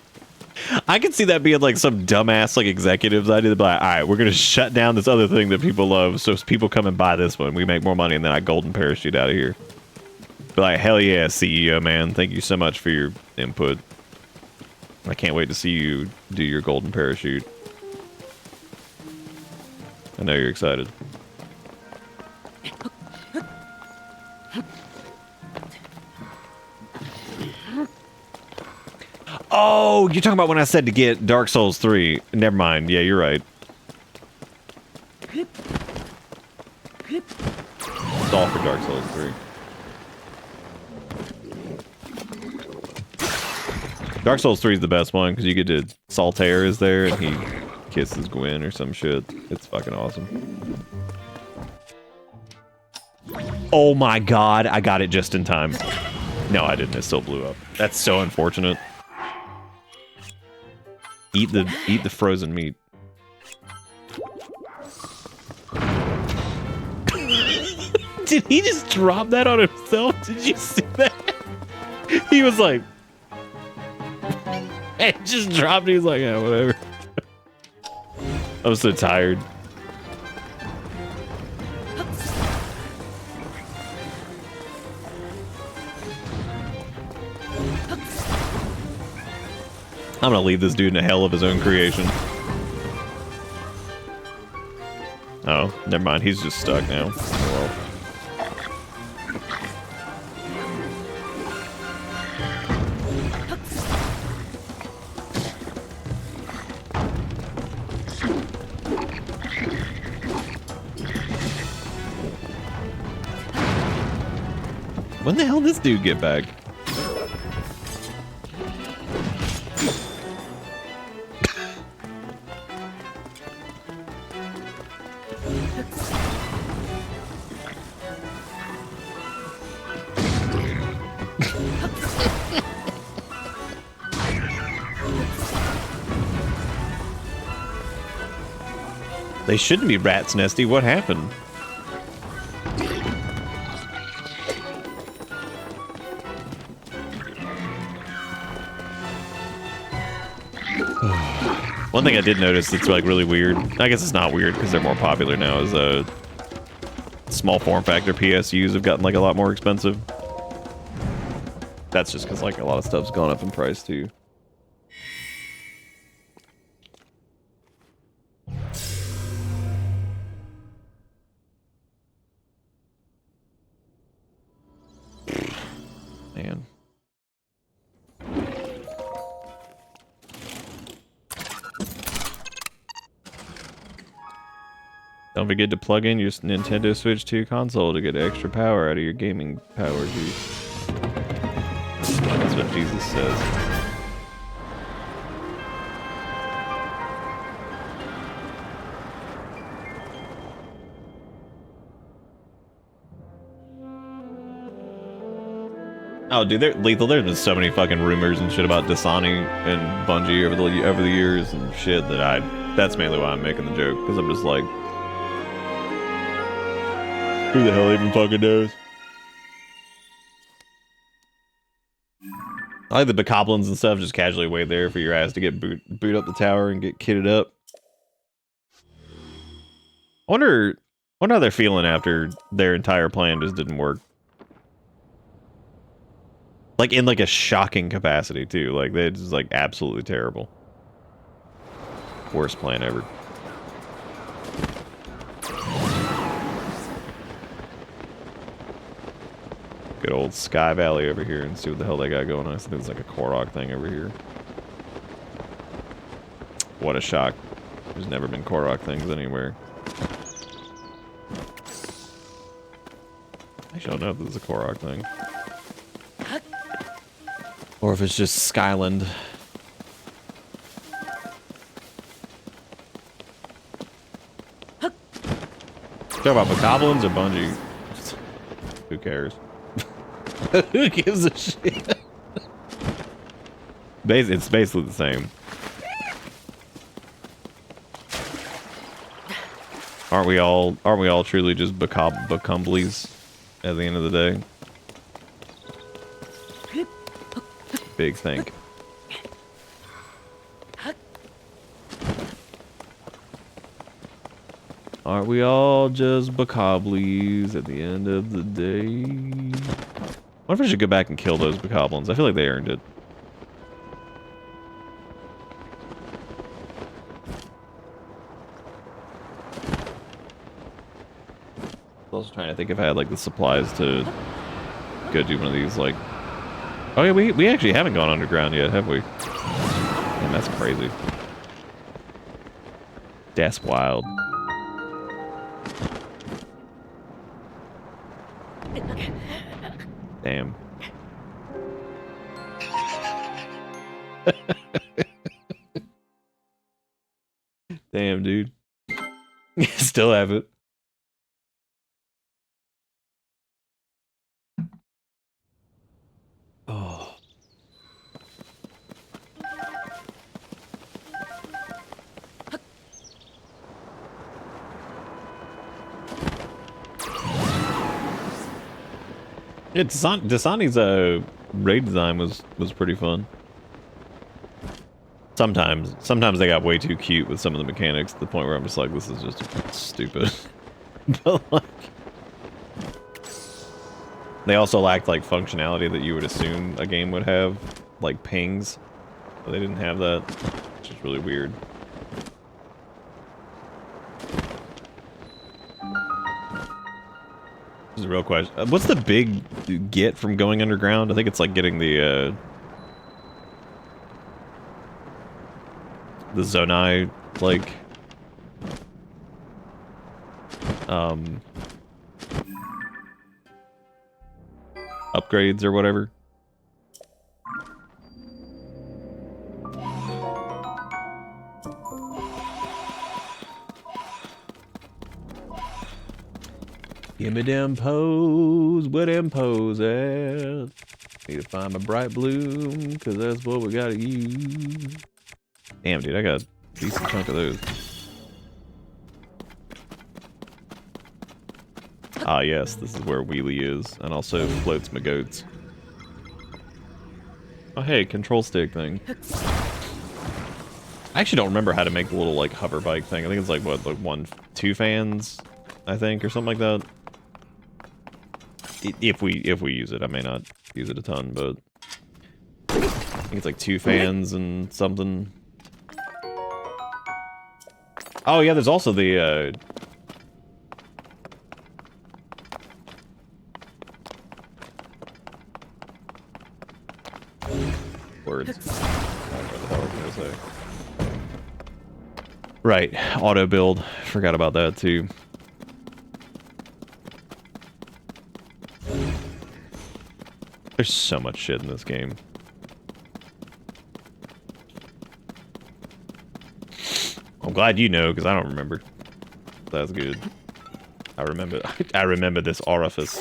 B: I can see that being like some dumbass like executives idea. They'd be like, all right, we're gonna shut down this other thing that people love, so if people come and buy this one, we make more money, and then I golden parachute out of here. Be like, hell yeah, CEO man, thank you so much for your input. I can't wait to see you do your golden parachute. I know you're excited. Oh, you're talking about when I said to get Dark Souls 3. Never mind. Yeah, you're right. It's all for Dark Souls 3. Dark Souls 3 is the best one because you get to Saltaire is there and he kisses Gwen or some shit. It's fucking awesome. Oh my god, I got it just in time. No, I didn't. It still blew up. That's so unfortunate. Eat the frozen meat. Did he just drop that on himself? Did you see that? He was like, it just dropped. He was like, yeah, whatever. I was so tired. I'm gonna leave this dude in a hell of his own creation. Oh, never mind. He's just stuck now. Well. When the hell did this dude get back? They shouldn't be rats nesty. What happened? One thing I did notice that's like really weird, I guess it's not weird because they're more popular now, is small form factor PSUs have gotten like a lot more expensive. That's just because like a lot of stuff's gone up in price too. Man. Don't forget to plug in your Nintendo Switch 2 console to get extra power out of your gaming power juice. That's what Jesus says. Oh, dude, Lethal, there's been so many fucking rumors and shit about Dasani and Bungie over the years and shit that that's mainly why I'm making the joke, because I'm just like, who the hell even fucking knows? I like the bokoblins and stuff just casually wait there for your ass to get boot up the tower and get kitted up. I wonder how they're feeling after their entire plan just didn't work. Like in like a shocking capacity too. Like they're just like absolutely terrible. Worst plan ever. Good old Sky Valley over here and see what the hell they got going on. I think there's like a Korok thing over here. What a shock. There's never been Korok things anywhere. Actually, I don't know if this is a Korok thing. Or if it's just Skyland. Talk about bokoblins or Bungie? Who cares? Who gives a shit? It's basically the same. Aren't we all truly just bocumblies at the end of the day? Big think. Aren't we all just bokoblies at the end of the day? I wonder if I should go back and kill those bokoblins. I feel like they earned it. I was also trying to think if I had like the supplies to go do one of these like... Oh yeah, we actually haven't gone underground yet, have we? Man, that's crazy. That's wild. Damn. Damn, dude. Still have it. Yeah, Dasani's raid design was pretty fun. Sometimes they got way too cute with some of the mechanics to the point where I'm just like, this is just stupid. But like, they also lacked like functionality that you would assume a game would have, like pings. But they didn't have that, which is really weird. This is a real question. What's the big get from going underground? I think it's like getting the Zonai, like, upgrades or whatever. Give me them pose, where them pose at? Need to find my bright bloom, cause that's what we gotta use. Damn, dude, I got a decent chunk of those. Ah, yes, this is where Wheelie is, and also floats my goats. Oh, hey, control stick thing. I actually don't remember how to make the little, like, hover bike thing. I think it's like, what, like two fans, I think, or something like that. If we use it, I may not use it a ton, but I think it's like 2 fans and something. Oh yeah, there's also the words. I don't know what the hell I was gonna say. Right, auto build. Forgot about that too. There's so much shit in this game. I'm glad you know, because I don't remember. That's good. I remember. I remember this orifice.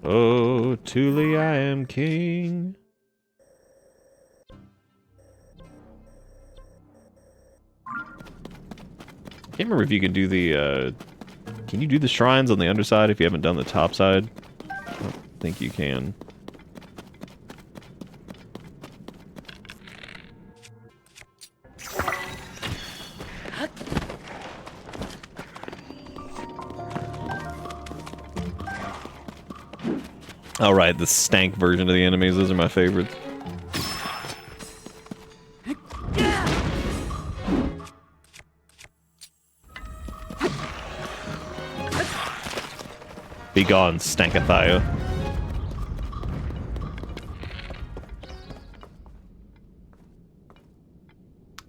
B: Oh, truly I am king. Can't remember if you can do the, can you do the shrines on the underside if you haven't done the top side? I don't think you can. All right, the stank version of the enemies, those are my favorites. Be gone, Stankathia.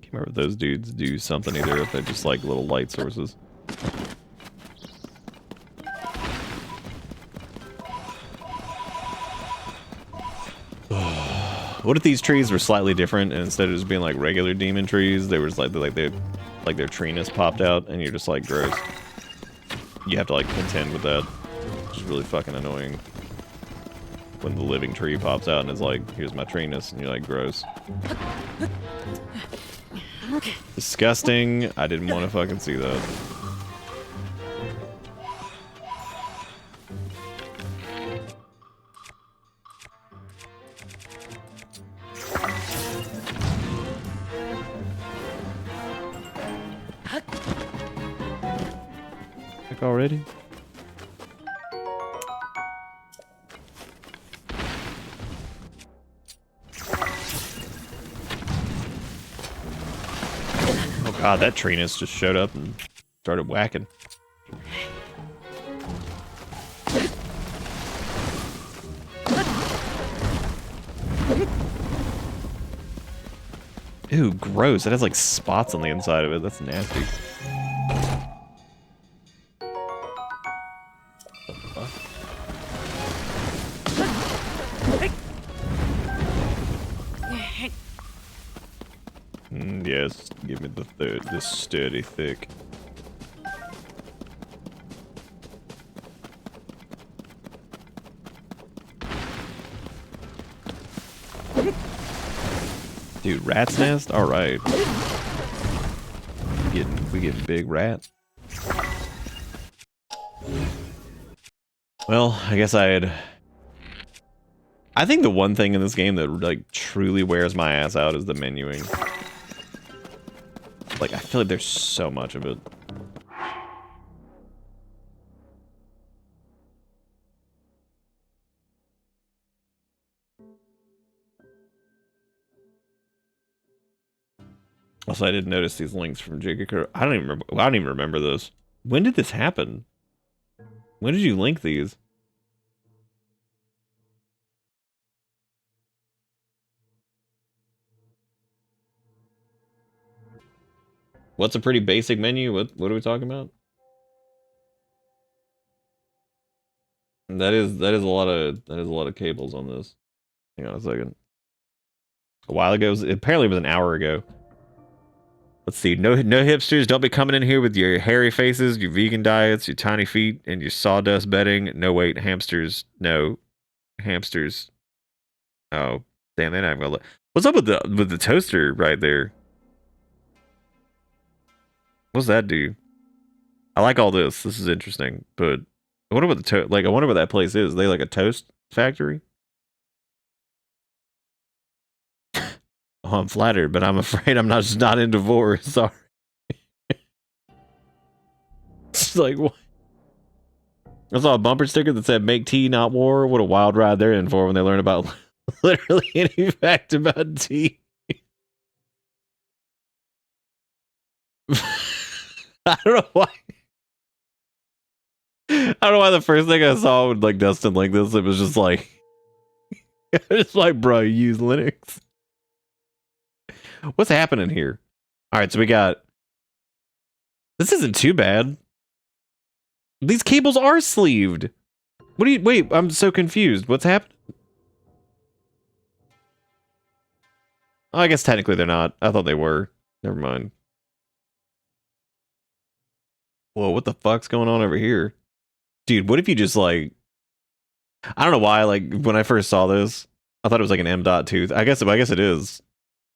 B: Can't remember if those dudes do something either, if they're just like little light sources. What if these trees were slightly different, and instead of just being like regular demon trees, they were just like their treeness popped out, and you're just like gross. You have to like contend with that, which is really fucking annoying. When the living tree pops out and is like, here's my treeness, and you're like, gross. Disgusting. I didn't want to fucking see that. Already? Oh god, that treeness just showed up and started whacking. Ew, gross. It has like spots on the inside of it. That's nasty. Yes, give me the sturdy thick. Dude, rat's nest? Alright. We getting big rats. Well, I guess I think the one thing in this game that like truly wears my ass out is the menuing. Like, I feel like there's so much of it. Also, I didn't notice these links from Jigga. I don't even remember this. When did this happen? When did you link these? What's a pretty basic menu? What are we talking about? That is a lot of cables on this. Hang on a second. A while ago, apparently it was an hour ago. Let's see. No hipsters, don't be coming in here with your hairy faces, your vegan diets, your tiny feet, and your sawdust bedding. No, wait, hamsters. No, hamsters. Oh, damn! They're not gonna look. What's up with the toaster right there? What's that do? I like all this. This is interesting, but I wonder what I wonder what that place is. Are they like a toast factory? Oh, I'm flattered, but I'm afraid I'm not in divorce. Sorry. It's like, what? I saw a bumper sticker that said "Make tea, not war." What a wild ride they're in for when they learn about literally any fact about tea. I don't know why. I don't know why the first thing I saw with like Dustin like this, it was just like, it's like, bro, you use Linux. What's happening here? All right, so we got. This isn't too bad. These cables are sleeved. What do you? Wait, I'm so confused. What's happening? Oh, I guess technically they're not. I thought they were. Never mind. Whoa, what the fuck's going on over here? Dude, what if you just like... I don't know why, like, when I first saw this, I thought it was like an M.2. I guess it is.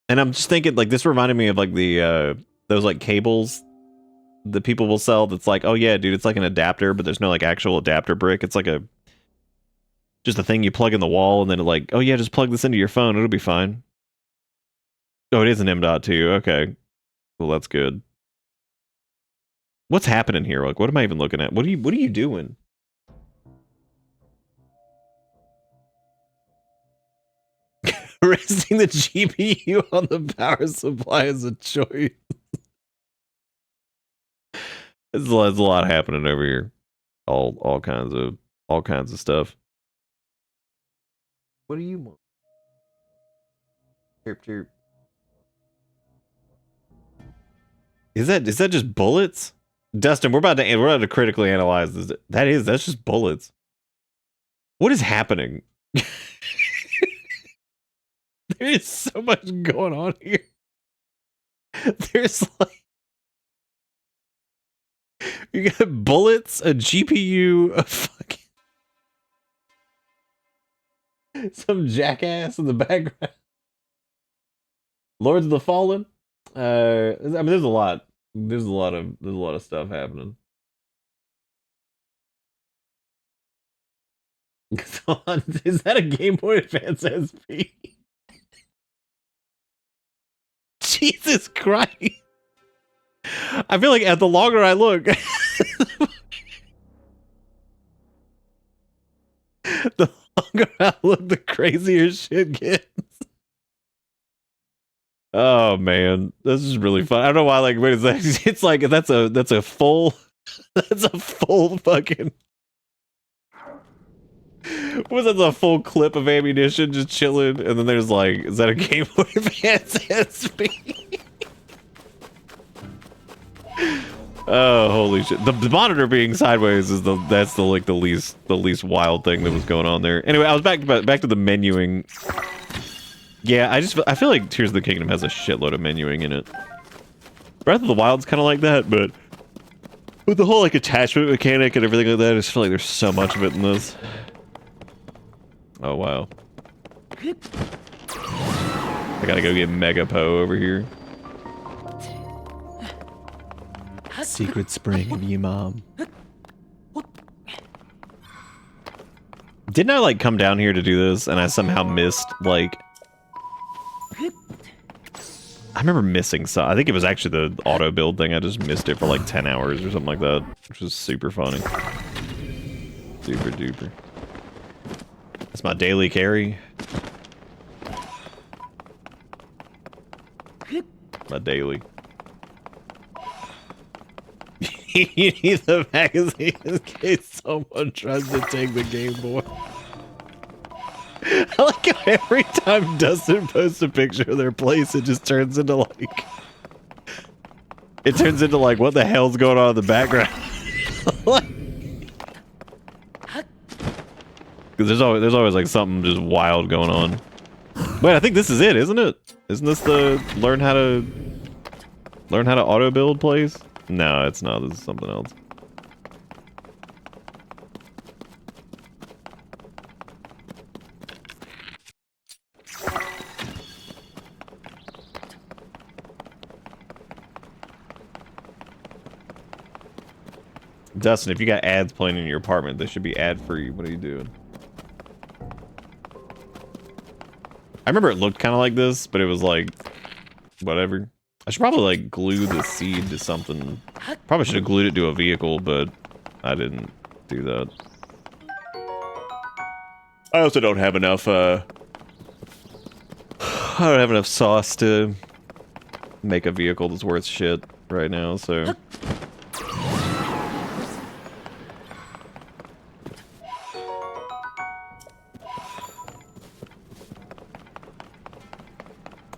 B: And I'm just thinking, like, this reminded me of like the, those like cables that people will sell that's like, oh yeah, dude, it's like an adapter, but there's no like actual adapter brick. It's like just a thing you plug in the wall and then it like, oh yeah, just plug this into your phone. It'll be fine. Oh, it is an M.2. Okay. Well, that's good. What's happening here? Like, what am I even looking at? What are you doing? Resting the GPU on the power supply is a choice. There's a lot happening over here. All kinds of stuff. What do you want? Chirp chirp. Is that just bullets? Dustin, we're about to critically analyze this. That's just bullets. What is happening? There is so much going on here. There's like, you got bullets, a GPU, a fucking some jackass in the background. Lords of the Fallen. I mean, there's a lot. There's a lot of stuff happening. Is that a Game Boy Advance SP? Jesus Christ. I feel like the longer I look, the longer I look, the crazier shit gets. Oh man, this is really fun. I don't know why. Like, wait a second. It's like that's a full fucking. Was that a full clip of ammunition just chilling? And then there's like, is that a Game Boy Advance SP? Oh, holy shit! The monitor being sideways is that's the least wild thing that was going on there. Anyway, I was back to the menuing. Yeah, I feel like Tears of the Kingdom has a shitload of menuing in it. Breath of the Wild's kind of like that, but with the whole like attachment mechanic and everything like that, I just feel like there's so much of it in this. Oh wow. I gotta go get Mega Poe over here. Secret spring of you, mom. Didn't I like come down here to do this and I somehow missed like I remember missing some. I think it was actually the auto build thing. I just missed it for like 10 hours or something like that, which was super funny. Super duper. That's my daily carry. My daily. You need the magazine in case someone tries to take the Game Boy. I like how every time Dustin posts a picture of their place, it just turns into like... It turns into like, what the hell's going on in the background? Because there's always like something just wild going on. Wait, I think this is it, isn't it? Isn't this the learn how to auto build place? No, it's not. This is something else. Dustin, if you got ads playing in your apartment, they should be ad-free. What are you doing? I remember it looked kind of like this, but it was like, whatever. I should probably like glue the seed to something. Probably should have glued it to a vehicle, but I didn't do that. I also don't have enough, I don't have enough sauce to make a vehicle that's worth shit right now, so...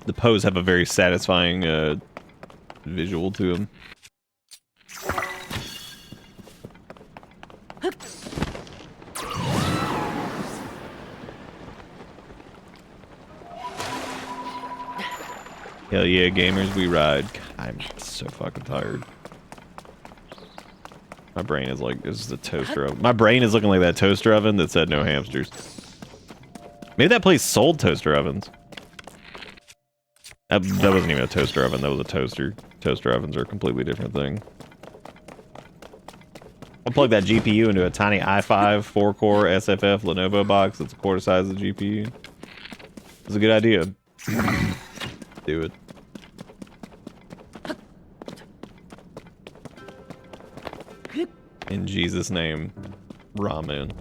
B: The Poes have a very satisfying visual to them. Hell yeah, gamers, we ride. God, I'm so fucking tired. My brain is like, this is the toaster oven. My brain is looking like that toaster oven that said no hamsters. Maybe that place sold toaster ovens. That wasn't even a toaster oven, that was a toaster. Toaster ovens are a completely different thing. I'll plug that GPU into a tiny i5 4-core SFF Lenovo box that's a quarter size of the GPU. It's a good idea. Do it. In Jesus' name, ramen.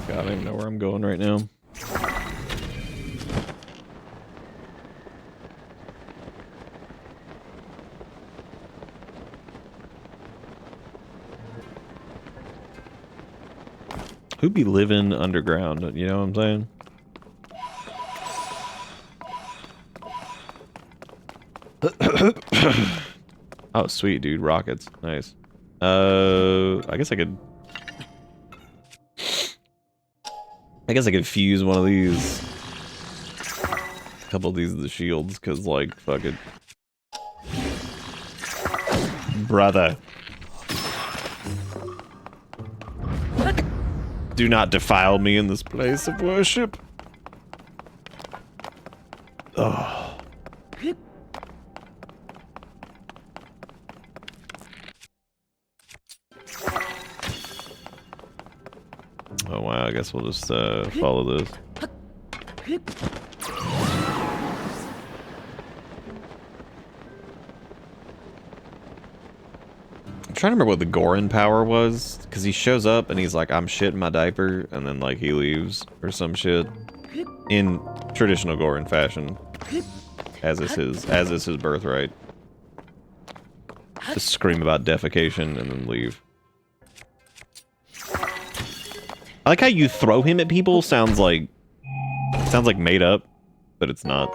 B: God, I don't even know where I'm going right now. Who be living underground? You know what I'm saying? Oh, sweet, dude. Rockets. Nice. I guess I could... fuse one of these. A couple of these are the shields, because, like, fuck it. Brother. Do not defile me in this place of worship. Oh. Oh wow, I guess we'll just follow this. I'm trying to remember what the Gorin power was, because he shows up and he's like, I'm shitting my diaper, and then like he leaves or some shit. In traditional Gorin fashion. As is his birthright. Just scream about defecation and then leave. I like how you throw him at people. Sounds like made up, but it's not.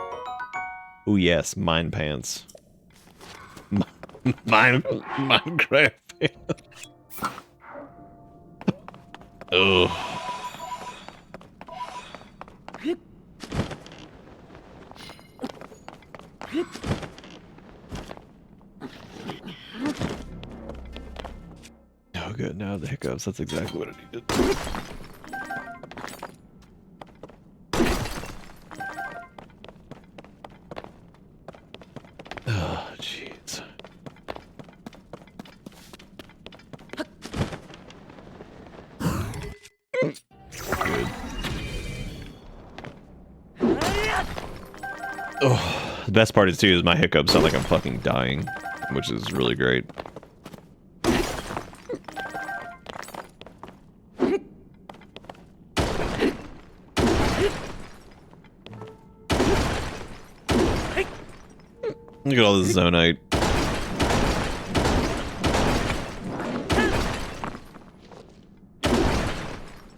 B: Ooh yes, mine pants. Minecraft pants. Ugh. Oh, good. Now the hiccups. That's exactly what I needed. Oh, jeez. Good. Oh, the best part is too is my hiccups sound like I'm fucking dying, which is really great. Look at all this zonite.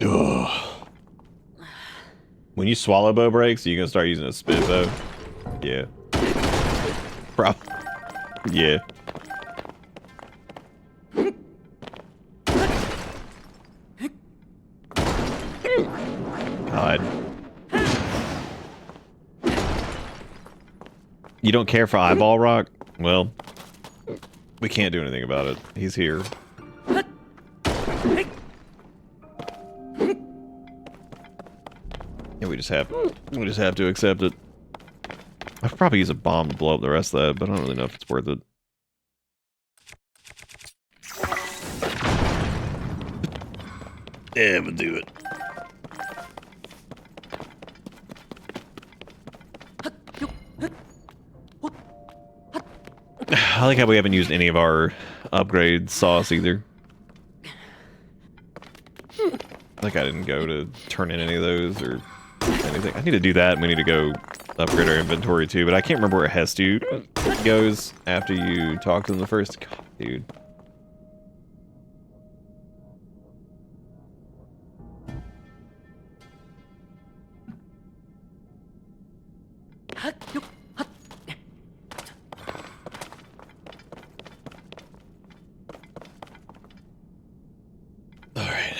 B: Ugh. When you swallow bow breaks, are you gonna start using a spit bow? Yeah. Bro. Yeah. God. You don't care for eyeball rock? Well, we can't do anything about it. He's here. Yeah, we just have to accept it. I could probably use a bomb to blow up the rest of that, but I don't really know if it's worth it. Yeah, but do it. I like how we haven't used any of our upgrade sauce either. Like I didn't go to turn in any of those or anything. I need to do that. We need to go upgrade our inventory too, but I can't remember where Hestu goes after you talk to them the first. God, dude. Alright.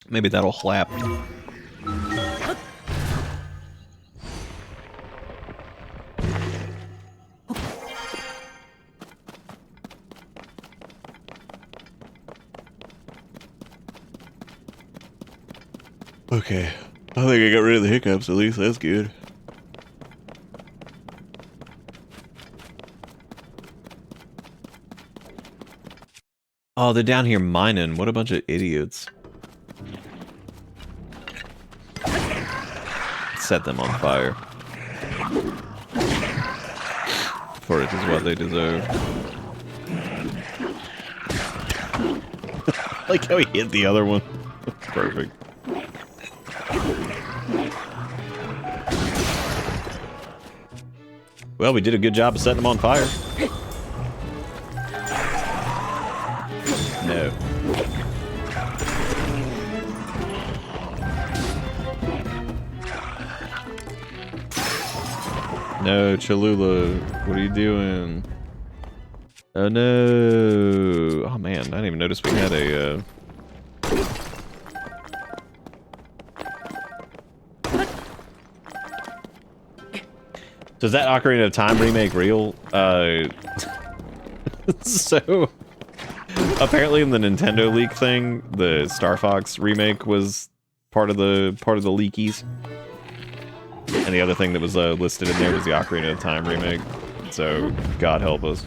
B: Maybe that'll flap. Okay. I think I got rid of the hiccups, at least. That's good. Oh, they're down here mining. What a bunch of idiots. Set them on fire. For it is what they deserve. Like how he hit the other one. Perfect. Well, we did a good job of setting them on fire. No. No, Cholula, what are you doing? Oh no! Oh man, I didn't even notice we had a. So is that Ocarina of Time remake real? So apparently in the Nintendo leak thing, the Star Fox remake was part of the leakies. And the other thing that was listed in there was the Ocarina of Time remake. So, God help us.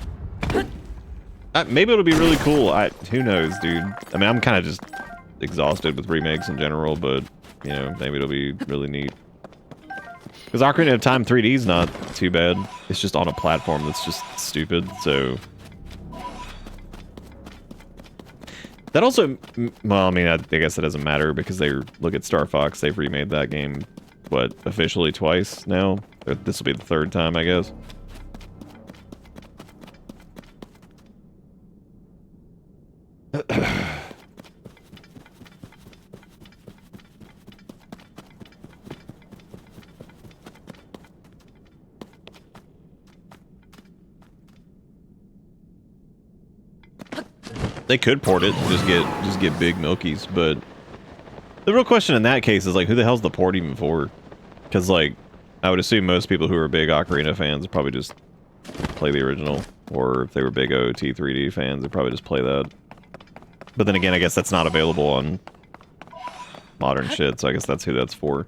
B: Maybe it'll be really cool. Who knows, dude? I mean, I'm kind of just exhausted with remakes in general, but, you know, maybe it'll be really neat. Because Ocarina of Time 3D is not too bad. It's just on a platform that's just stupid, so... That also... Well, I mean, I guess it doesn't matter because they look at Star Fox. They've remade that game, what, officially twice now? This will be the third time, I guess. They could port it and just get big milkies, but the real question in that case is like, who the hell's the port even for? Because like, I would assume most people who are big Ocarina fans probably just play the original, or if they were big OT 3D fans, they'd probably just play that. But then again, I guess that's not available on modern shit, so I guess that's who that's for.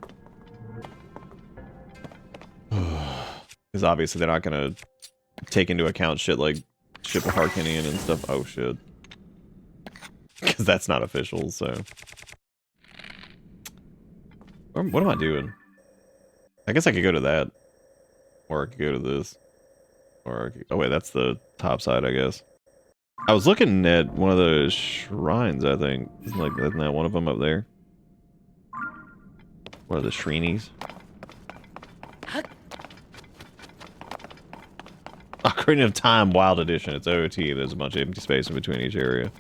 B: Because obviously they're not gonna take into account shit like Ship of Harkinian and stuff. Oh shit. Because that's not official, so... What am I doing? I guess I could go to that. Or I could go to this. Or I could... Oh wait, that's the top side, I guess. I was looking at one of the shrines, I think. Isn't that one of them up there? What are the Shrinies? Ocarina of Time Wild Edition. It's OOT. There's a bunch of empty space in between each area.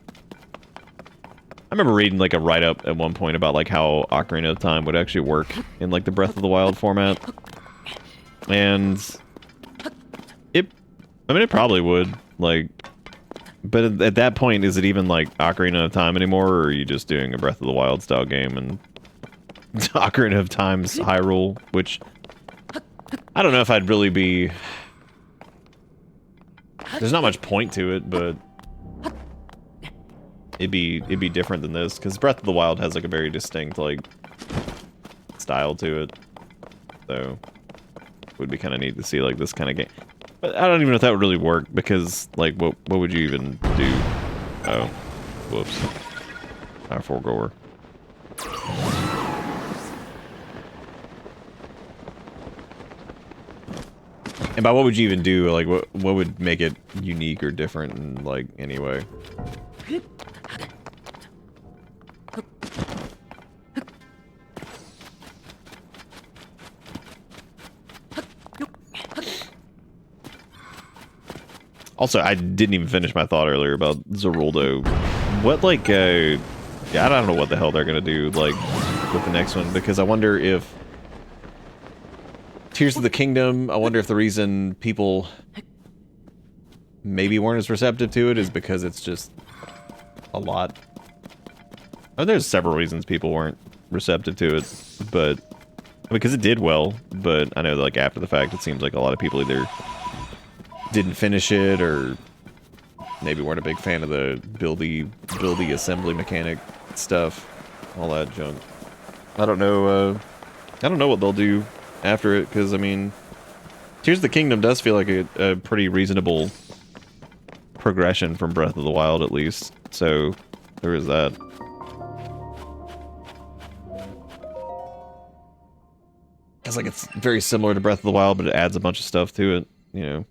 B: I remember reading like a write-up at one point about like how Ocarina of Time would actually work in like the Breath of the Wild format. And I mean, it probably would, like, but at that point, is it even like Ocarina of Time anymore, or are you just doing a Breath of the Wild style game and Ocarina of Time's Hyrule, which I don't know if I'd really be... There's not much point to it, but it'd be different than this, because Breath of the Wild has like a very distinct like style to it, so it would be kind of neat to see like this kind of game. But I don't even know if that would really work, because like what would you even do? Oh, whoops, our foregoer. And by what would you even do? Like, what would make it unique or different in, like, any way? Also, I didn't even finish my thought earlier about Zeruldo. What, like, yeah, I don't know what the hell they're gonna do, like, with the next one, because I wonder if Tears of the Kingdom, I wonder if the reason people maybe weren't as receptive to it is because it's just a lot. Oh, there's several reasons people weren't receptive to it, but because it did well, but I know that, like, after the fact, it seems like a lot of people either didn't finish it or maybe weren't a big fan of the buildy assembly mechanic stuff, all that junk. I don't know what they'll do after it, because, I mean, Tears of the Kingdom does feel like a pretty reasonable progression from Breath of the Wild, at least. So, there is that. It's like it's very similar to Breath of the Wild, but it adds a bunch of stuff to it, you know.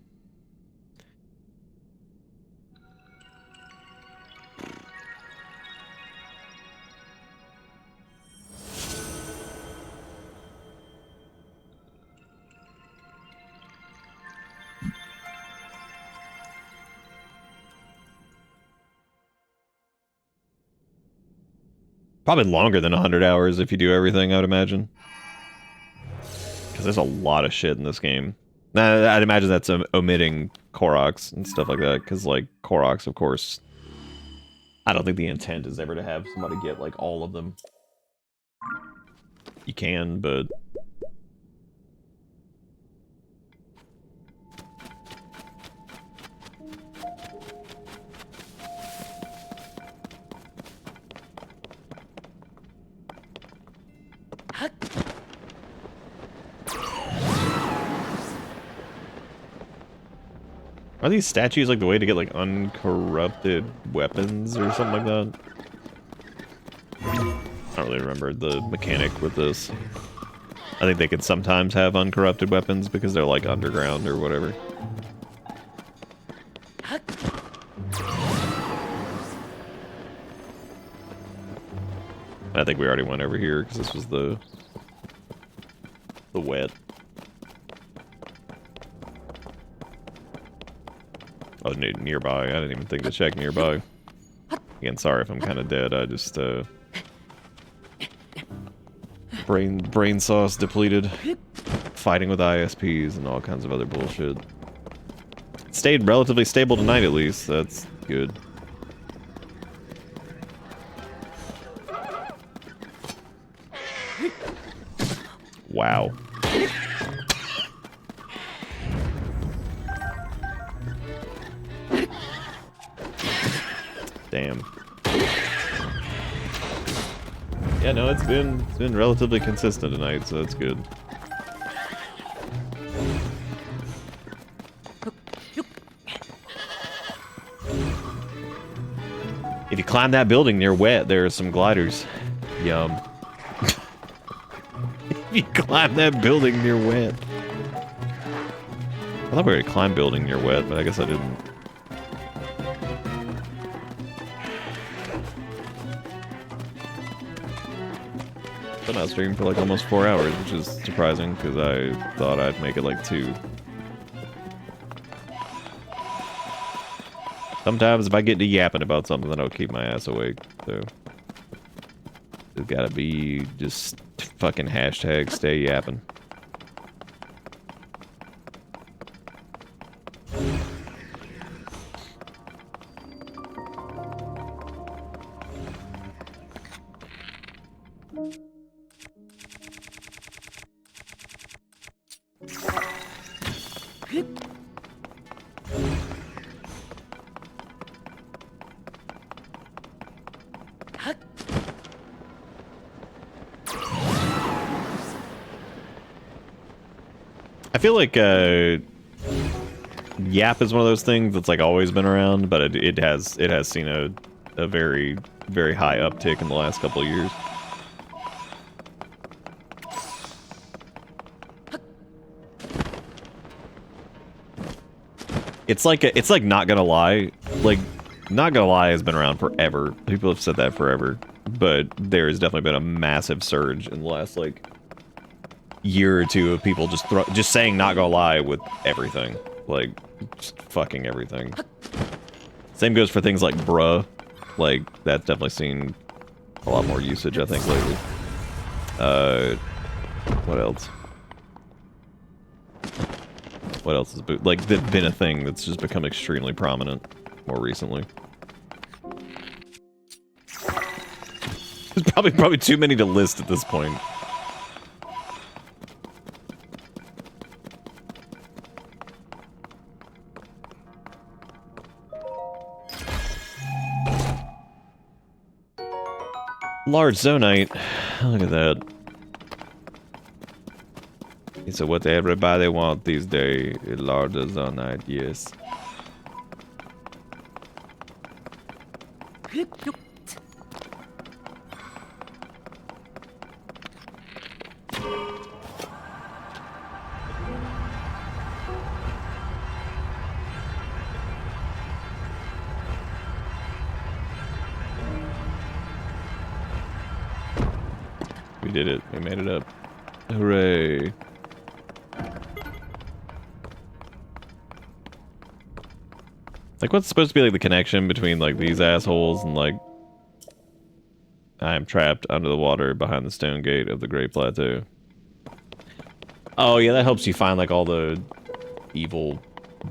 B: Probably longer than 100 hours if you do everything, I would imagine. Because there's a lot of shit in this game. Nah, I'd imagine that's omitting Koroks and stuff like that, because, like, Koroks, of course, I don't think the intent is ever to have somebody get, like, all of them. You can, but... Are these statues like the way to get like uncorrupted weapons or something like that? I don't really remember the mechanic with this. I think they could sometimes have uncorrupted weapons because they're like underground or whatever. I think we already went over here because this was the wet. Oh, nearby. I didn't even think to check nearby. Again, sorry if I'm kind of dead. I just, brain sauce depleted. Fighting with ISPs and all kinds of other bullshit. It stayed relatively stable tonight, at least. That's good. Wow. Yeah, no, it's been relatively consistent tonight, so that's good. If you climb that building near wet, there are some gliders. Yum. If you climb that building near wet. I thought we were to climb building near wet, but I guess I didn't. Been out streaming for like almost 4 hours, which is surprising because I thought I'd make it like 2. Sometimes if I get to yapping about something, then I'll keep my ass awake. So it's gotta be just fucking hashtag stay yapping. I feel like Yap is one of those things that's like always been around, but it has seen a very high uptick in the last couple of years. It's like Not Gonna Lie. Like, Not Gonna Lie has been around forever. People have said that forever, but there has definitely been a massive surge in the last like year or two of people just saying Not Gonna Lie with everything, like just fucking everything. Same goes for things like bruh. Like that's definitely seen a lot more usage, I think, lately. What else? What else has been a thing that's just become extremely prominent more recently? There's probably too many to list at this point. Large Zonite. Look at that. So what everybody want these days is large Zonite, yes. We did it. We made it up. Hooray. Like, what's supposed to be, like, the connection between, like, these assholes and, like... I am trapped under the water behind the stone gate of the Great Plateau. Oh, yeah, that helps you find, like, all the evil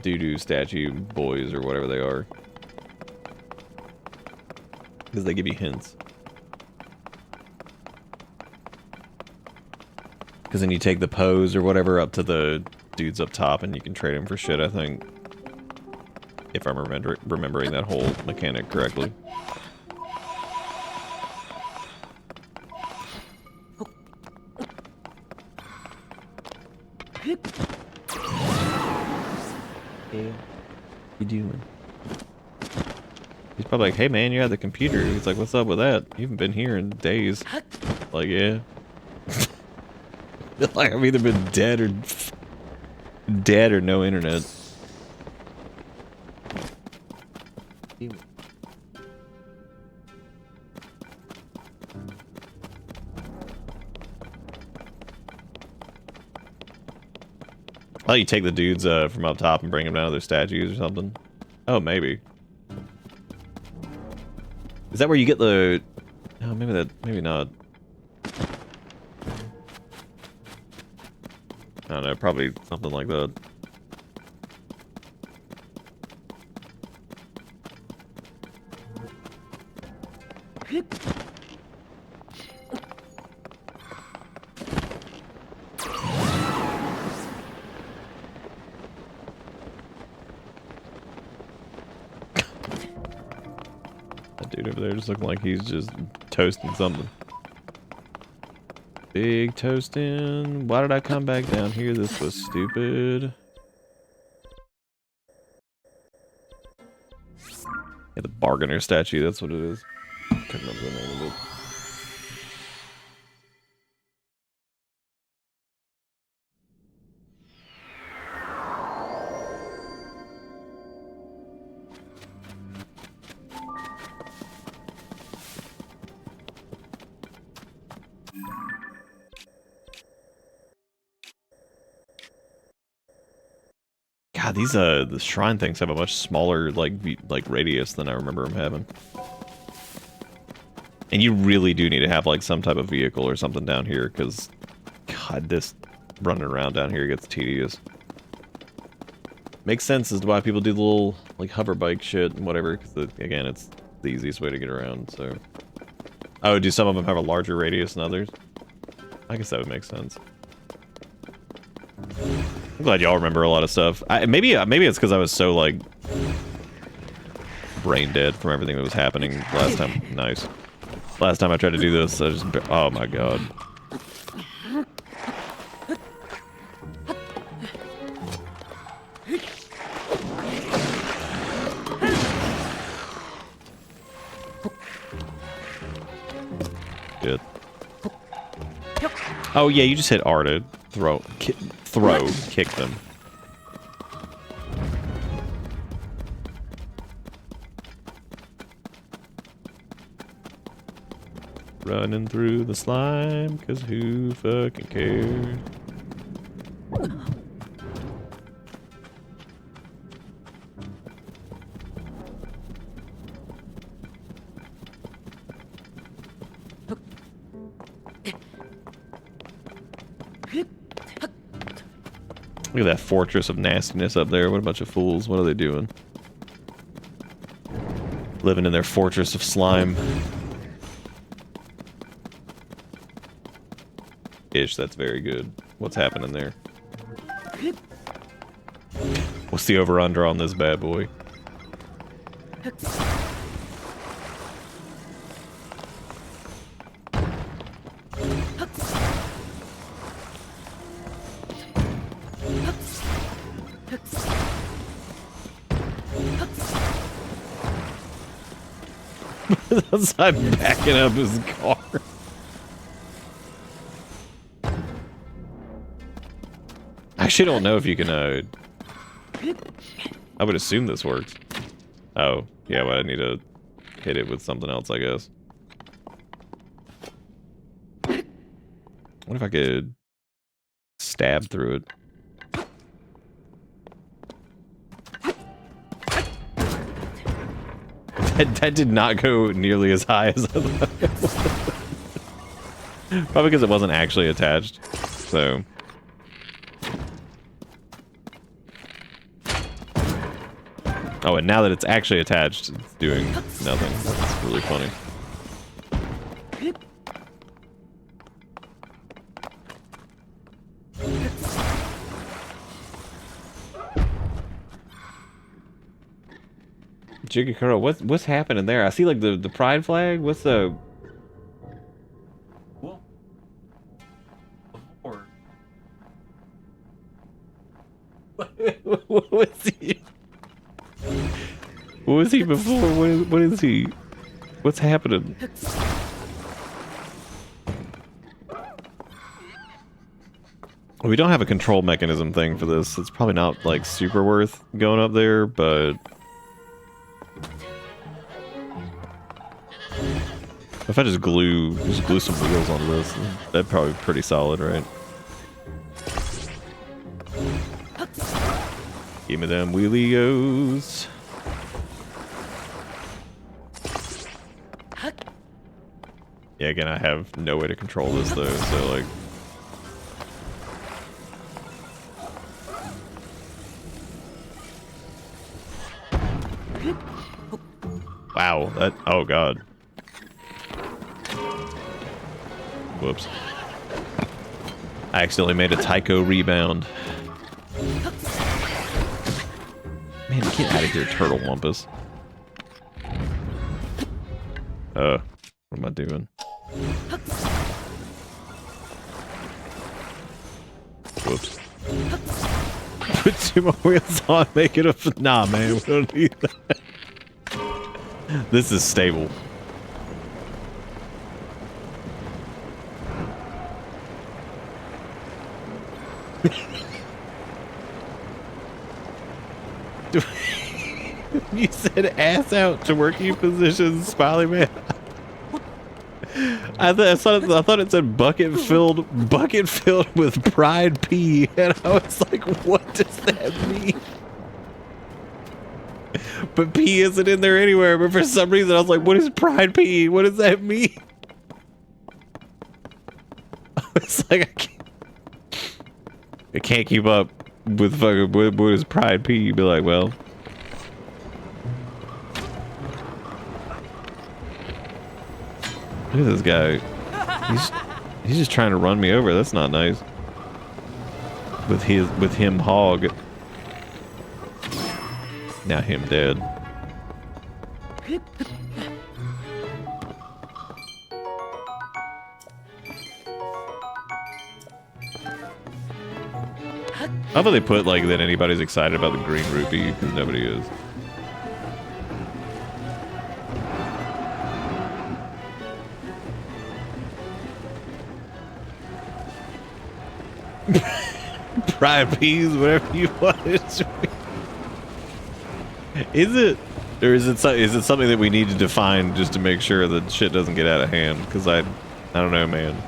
B: doo-doo statue boys or whatever they are. Because they give you hints. Because then you take the pose or whatever up to the dudes up top and you can trade them for shit, I think. If I'm remembering that whole mechanic correctly. Hey, you doing? He's probably like, hey man, you had the computer. He's like, what's up with that? You haven't been here in days. Like, yeah. Like, I've either been dead or no internet. Oh, you take the dudes from up top and bring them down to their statues or something? Oh, maybe. Is that where you get the... Oh, maybe not. I don't know, probably something like that. That dude over there just looking like he's just toasting something. Big toasting. Why did I come back down here? This was stupid. Yeah, the bargainer statue, that's what it is. Couldn't remember the name of it. God, these the shrine things have a much smaller like radius than I remember them having. And you really do need to have like some type of vehicle or something down here, because God, this running around down here gets tedious. Makes sense as to why people do the little like hover bike shit and whatever, because again, it's the easiest way to get around. So, oh, do some of them have a larger radius than others? I guess that would make sense. I'm glad y'all remember a lot of stuff. Maybe it's because I was so like brain dead from everything that was happening last time. Nice. Last time I tried to do this, I just, oh my god. Good. Oh yeah, you just hit R to throw, kick them. Running through the slime, cause who fucking cares? Look at that fortress of nastiness up there. What a bunch of fools. What are they doing? Living in their fortress of slime. Ish, that's very good. What's happening there? What's the over-under on this bad boy? Outside backing up his car. I actually don't know if you can, I would assume this works. Oh, yeah, but I need to hit it with something else, I guess. What if I could stab through it? That did not go nearly as high as I thought it would. Probably because it wasn't actually attached, so... Oh, and now that it's actually attached, it's doing nothing. That's really funny. Jigakuro, what's happening there? I see like the pride flag. What's the... What was he? What was he before? What is he? What's happening? We don't have a control mechanism thing for this. It's probably not like super worth going up there, but if I just glue some wheels on this, that'd probably be pretty solid, right? Give me them wheelios. Yeah, again, I have no way to control this though, so like... Wow, that... oh god. Whoops. I accidentally made a Tycho rebound. Man, get out of here, turtle wumpus. What am I doing? Two more wheels on, make it a... Nah, man, we don't need that. This is stable. You said ass out to working positions, Smiley Man. I thought it said bucket filled with pride pee, and I was like, what does that mean? But pee isn't in there anywhere. But for some reason, I was like, what is pride pee? What does that mean? I was like, I can't keep up with fucking what is pride pee. You'd be like, well. Look at this guy. He's just trying to run me over. That's not nice. With him hog. Now him dead. How about they put like that anybody's excited about the green rupee because nobody is. Pride peas, whatever you want it to be. Is it? Or is it something that we need to define just to make sure that shit doesn't get out of hand? Because I don't know, man.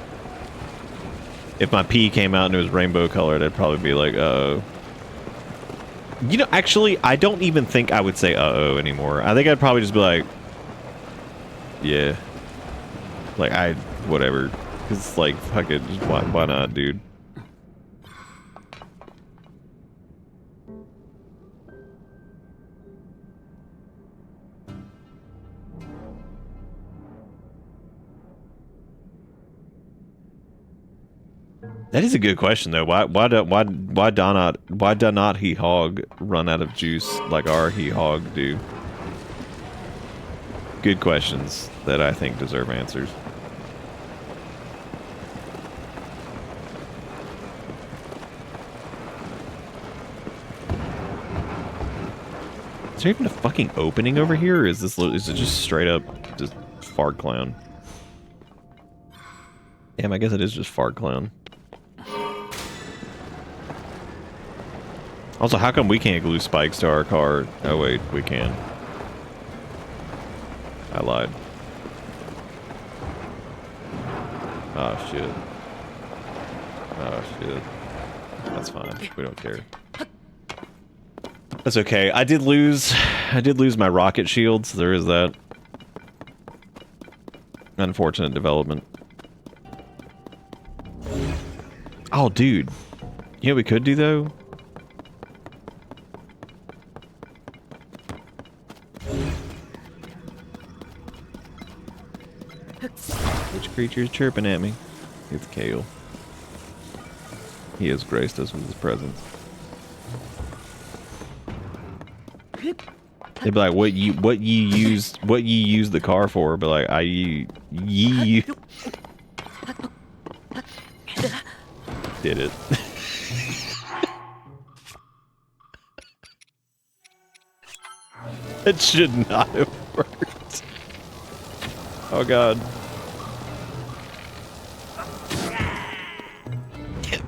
B: If my pee came out and it was rainbow colored, I'd probably be like, uh-oh. You know, actually, I don't even think I would say uh-oh anymore. I think I'd probably just be like, yeah. Like, whatever. Because, like, fuck it, just why not, dude? That is a good question though. Why do not he hog run out of juice like our he hog do? Good questions that I think deserve answers. Is there even a fucking opening over here, or is it just straight up just fart clown? Damn, I guess it is just fart clown. Also, how come we can't glue spikes to our car? Oh wait, we can. I lied. Oh shit. Oh shit. That's fine. We don't care. That's okay. I did lose my rocket shields. There is that. Unfortunate development. Oh, dude. You know what we could do though? Which creature is chirping at me? It's Kale. He has graced us with his presence. They'd be like, what ye used the car for? But like, ye did it. It should not have worked. Oh god.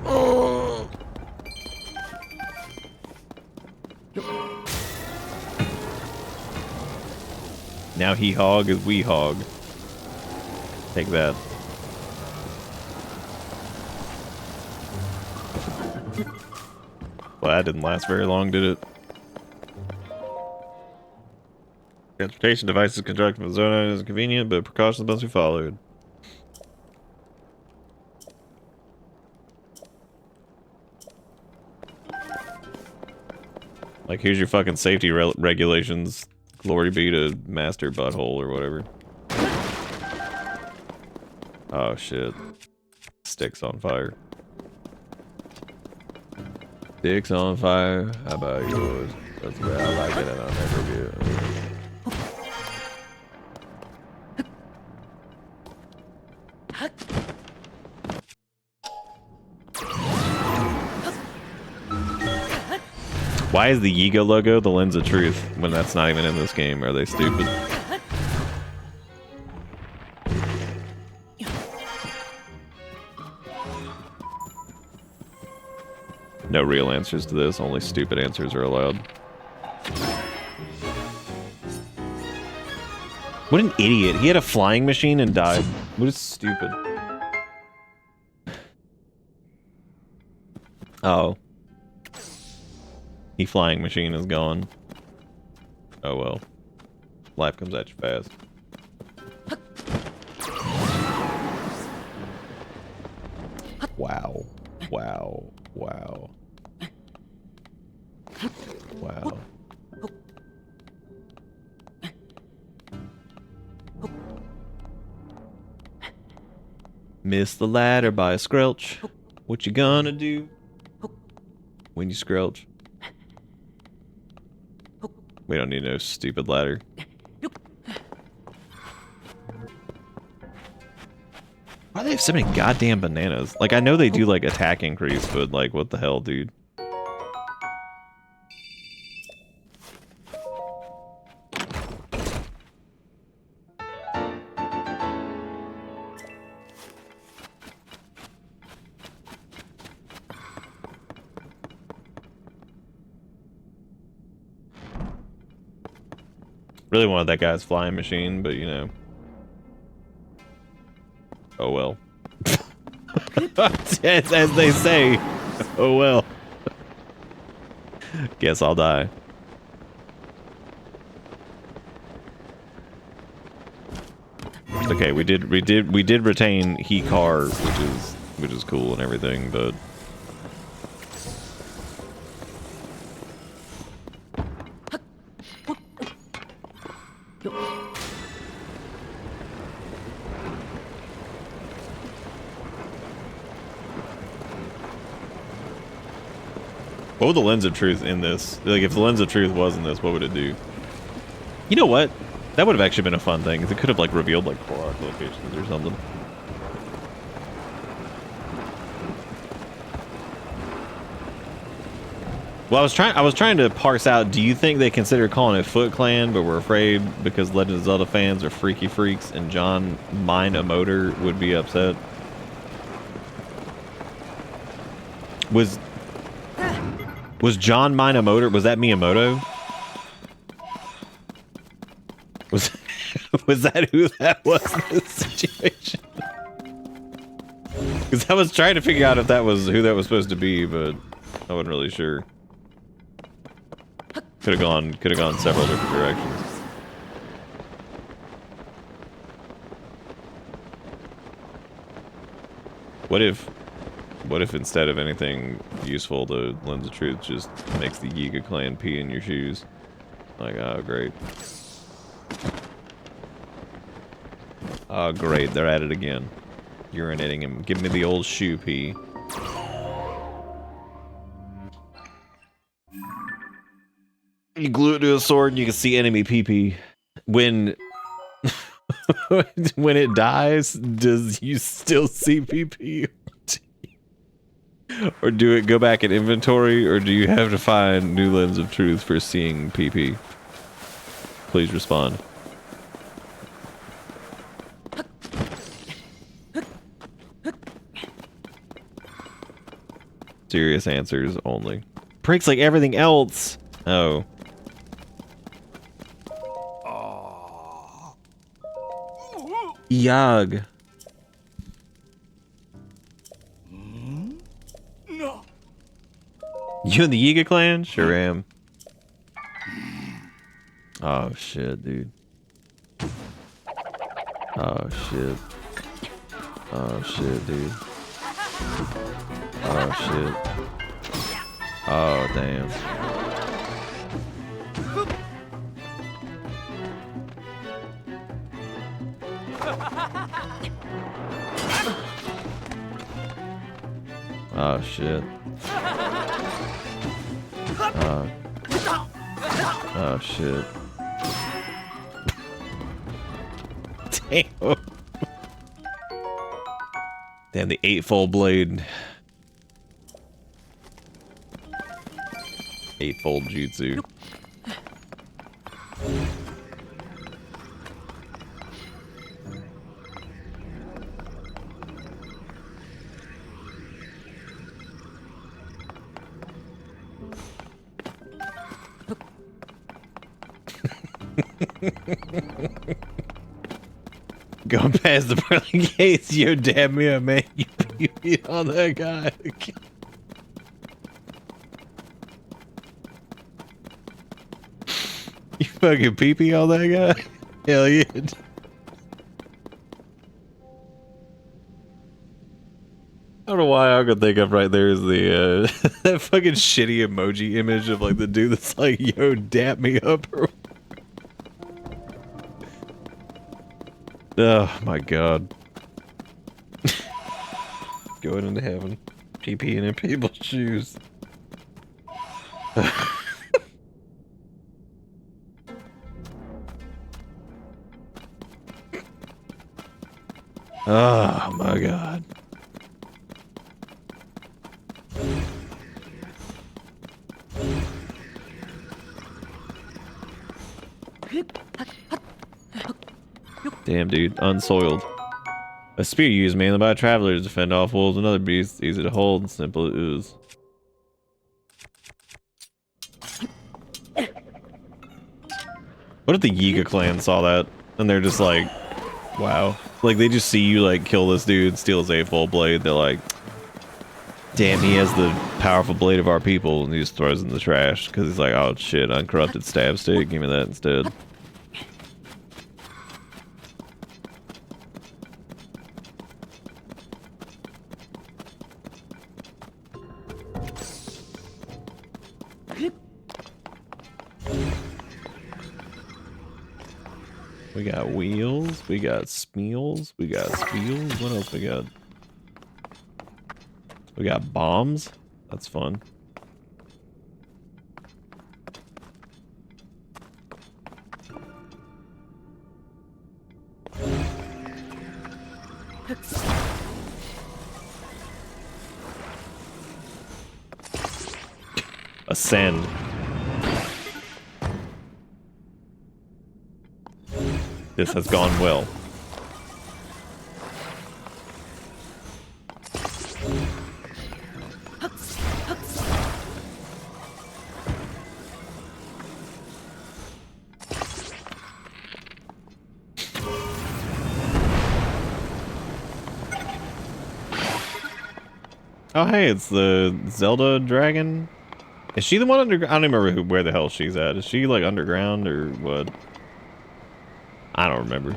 B: Oh. Now he hog is we hog. Take that. Well, that didn't last very long, did it? Transportation devices constructed from the zone is convenient, but precautions must be followed. Like, here's your fucking safety regulations. Glory be to Master Butthole or whatever. Oh shit. Stick's on fire. Stick's on fire. How about yours? That's the way I like it and I'll never get it. Why is the Yiga logo the lens of truth when that's not even in this game? Are they stupid? No real answers to this, only stupid answers are allowed. What an idiot. He had a flying machine and died. What is stupid? Oh. The flying machine is gone. Oh well. Life comes at you fast. Wow. Wow. Wow. Wow. Miss the ladder by a squelch. What you gonna do when you squelch? We don't need no stupid ladder. Why do they have so many goddamn bananas? Like, I know they do, like, attack increase, but, like, what the hell, dude? Really wanted that guy's flying machine, but, you know. Oh well. as they say. Oh well. Guess I'll die. Okay, we did retain he car, which is cool and everything, but what would the lens of truth in this? Like, if the lens of truth was in this, what would it do? You know what? That would have actually been a fun thing. It could have, like, revealed, like, Korok locations or something. Well, I was trying to parse out, do you think they consider calling it Foot Clan, but we're afraid because Legend of Zelda fans are freaky freaks and John Minamoto would be upset? Was John Minamoto, was that Miyamoto? Was that who that was in this situation? Because I was trying to figure out if that was who that was supposed to be, but I wasn't really sure. Could have gone several different directions. What if instead of anything useful, the Lens of Truth just makes the Yiga clan pee in your shoes? Like, oh great. Oh great, they're at it again. Urinating him. Give me the old shoe pee. You glue it to a sword and you can see enemy pee-pee. When when it dies, does you still see pee-pee? Or do it go back in inventory, or do you have to find new Lens of Truth for seeing pee-pee? Please respond. Serious answers only. Breaks like everything else. Oh. Yag.
H: No.
B: You in the Yiga clan? Sure am. Oh shit, dude. Oh shit. Oh shit, dude. Oh shit. Oh damn. Oh shit. Oh shit. Damn. Damn, the eightfold blade. Eightfold jutsu. Going past the pearly gates, yo, damn me, man, you beat on that guy. You fucking pee-pee on that guy? Hell yeah. I don't know why all I could think of right there is the that fucking shitty emoji image of like the dude that's like, yo, dap me up. Oh my god. Going into heaven. Pee-peeing in people's shoes. Oh my god. Damn, dude. Unsoiled. A spear used mainly by travelers to fend off wolves and other beasts. Easy to hold and simple to ooze. What if the Yiga clan saw that and they're just like, wow. Like they just see you like kill this dude, steal his eightfold blade. They're like, damn, he has the powerful blade of our people, and he just throws it in the trash because he's like, oh shit, uncorrupted stab stick. Give me that instead. We got wheels, we got smeals, we got spiels. What else we got? We got bombs. That's fun. Ascend. This has gone well. Oh hey, it's the Zelda dragon. Is she the one underground? I don't even remember where the hell she's at. Is she like underground or what? I don't remember.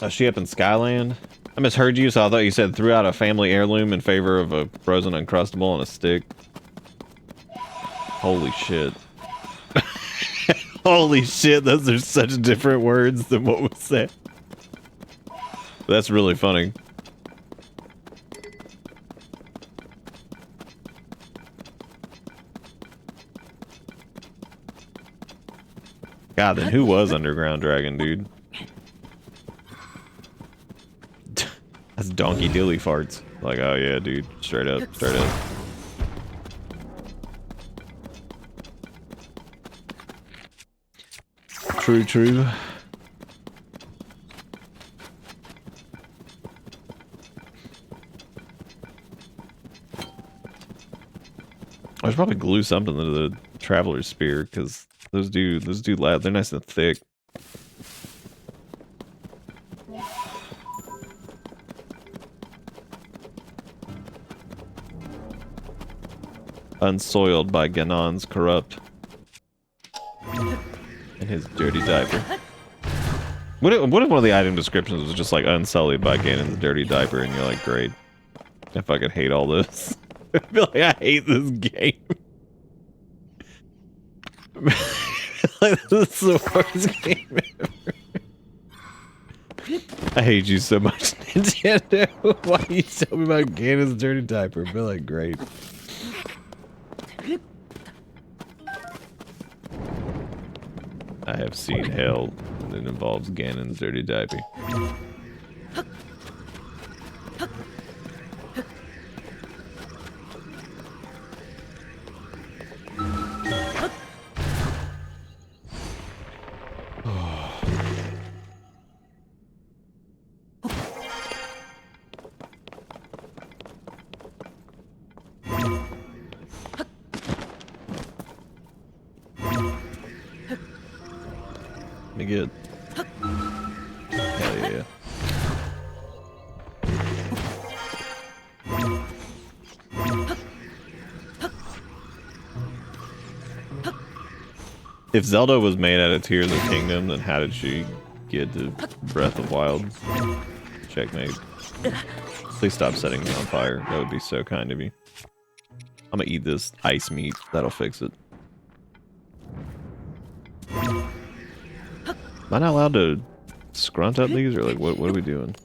B: Oh, she up in Skyland? I misheard you, so I thought you said threw out a family heirloom in favor of a frozen Uncrustable on a stick. Holy shit. Holy shit, those are such different words than what was said. That's really funny. God, then who was Underground Dragon, dude? That's Donkey Dilly farts. Like, oh yeah, dude. Straight up, straight up. True, true. I should probably glue something to the Traveler's Spear, because those do loud. They're nice and thick. Unsoiled by Ganon's corrupt. And his dirty diaper. What if one of the item descriptions was just like unsullied by Ganon's dirty diaper, and you're like, great. I fucking hate all this. I feel like I hate this game. Like, this is the worst game ever. I hate you so much, Nintendo. Why you tell me about Ganon's dirty diaper? I feel like, great. I have seen hell. and it involves Ganon's dirty diaper. Me good. Hell yeah. If Zelda was made out of Tears of Kingdom, then how did she get to Breath of Wild? Checkmate. Please stop setting me on fire. That would be so kind of you. I'm gonna eat this ice meat. That'll fix it. Am I not allowed to scrunt up these, or like what are we doing?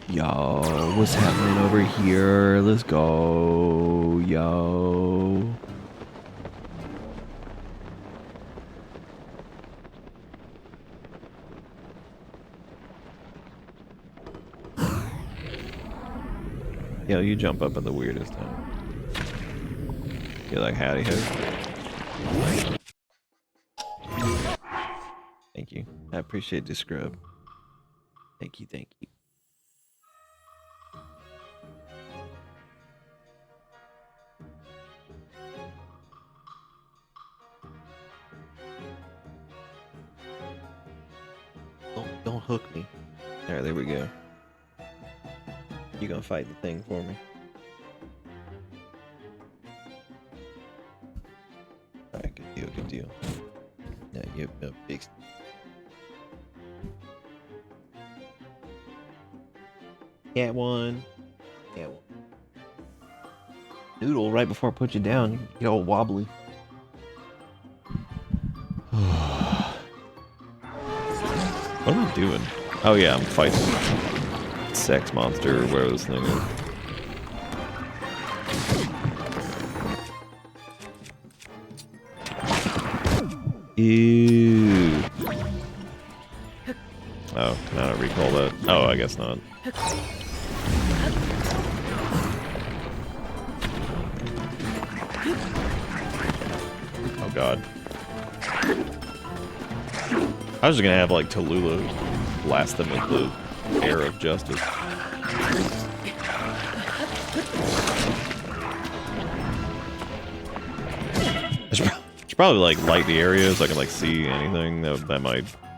B: Yo, what's happening over here? Let's go, yo. Yo, you jump up at the weirdest time. You're like, howdy ho. Thank you. I appreciate the scrub. Thank you, thank you. Don't hook me. Alright, there we go. You gonna fight the thing for me? Alright, good deal, good deal. Now you're a big... Cat one. Cat one. Noodle, right before I put you down, you get all wobbly. What am I doing? Oh yeah, I'm fighting sex monster or whatever this thing is. Ew. Oh, can I not recall that? Oh, I guess not. Oh god. I was just gonna have like Tallulah blast them with the air of justice. I should probably like light the area so I can like see anything that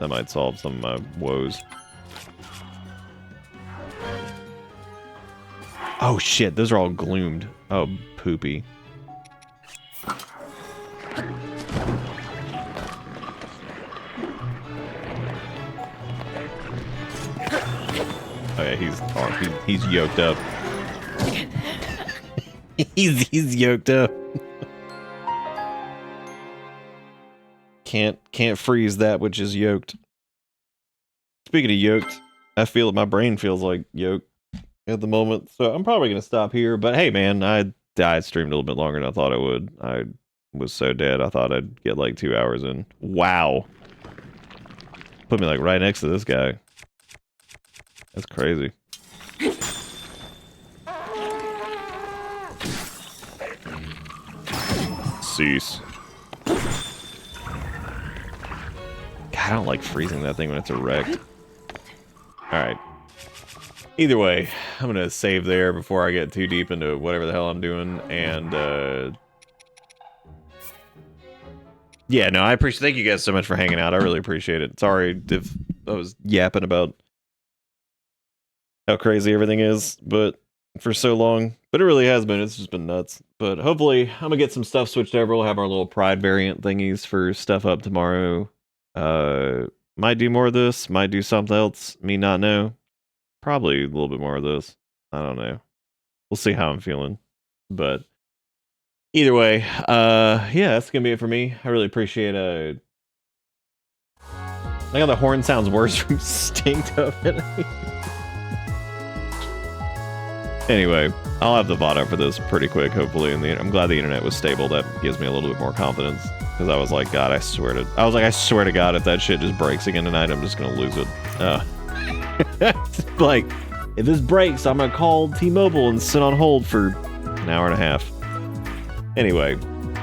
B: might solve some of my woes. Oh shit, those are all gloomed. Oh poopy. Oh yeah, he's yoked up. he's yoked up. Can't freeze that which is yoked. Speaking of yoked, I feel it. My brain feels like yoked at the moment, so I'm probably gonna stop here. But hey, man, I streamed a little bit longer than I thought I would. I was so dead. I thought I'd get like 2 hours in. Wow, put me like right next to this guy. That's crazy. Cease. God, I don't like freezing that thing when it's erect. Alright. Either way, I'm gonna save there before I get too deep into whatever the hell I'm doing, and yeah, no, I appreciate. Thank you guys so much for hanging out. I really appreciate it. Sorry if I was yapping about how crazy everything is, but for so long. But it really has been. It's just been nuts. But hopefully, I'm gonna get some stuff switched over. We'll have our little Pride variant thingies for stuff up tomorrow. Might do more of this. Might do something else. Me not know. Probably a little bit more of this. I don't know. We'll see how I'm feeling. But either way, yeah, that's gonna be it for me. I really appreciate I think how the horn sounds worse from Stinked Up. Anyway, I'll have the VOD up for this pretty quick, hopefully. And I'm glad the internet was stable. That gives me a little bit more confidence. Because I was like, God, I swear to God, if that shit just breaks again tonight, I'm just gonna lose it. Like, if this breaks, I'm gonna call T-Mobile and sit on hold for an hour and a half. Anyway,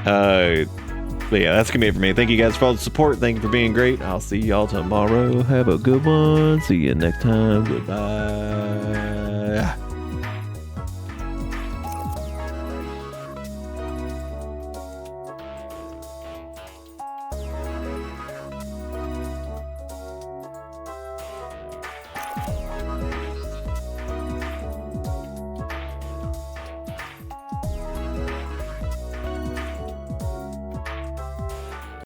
B: but yeah, that's gonna be it for me. Thank you guys for all the support. Thank you for being great. I'll see y'all tomorrow. Have a good one. See you next time. Goodbye.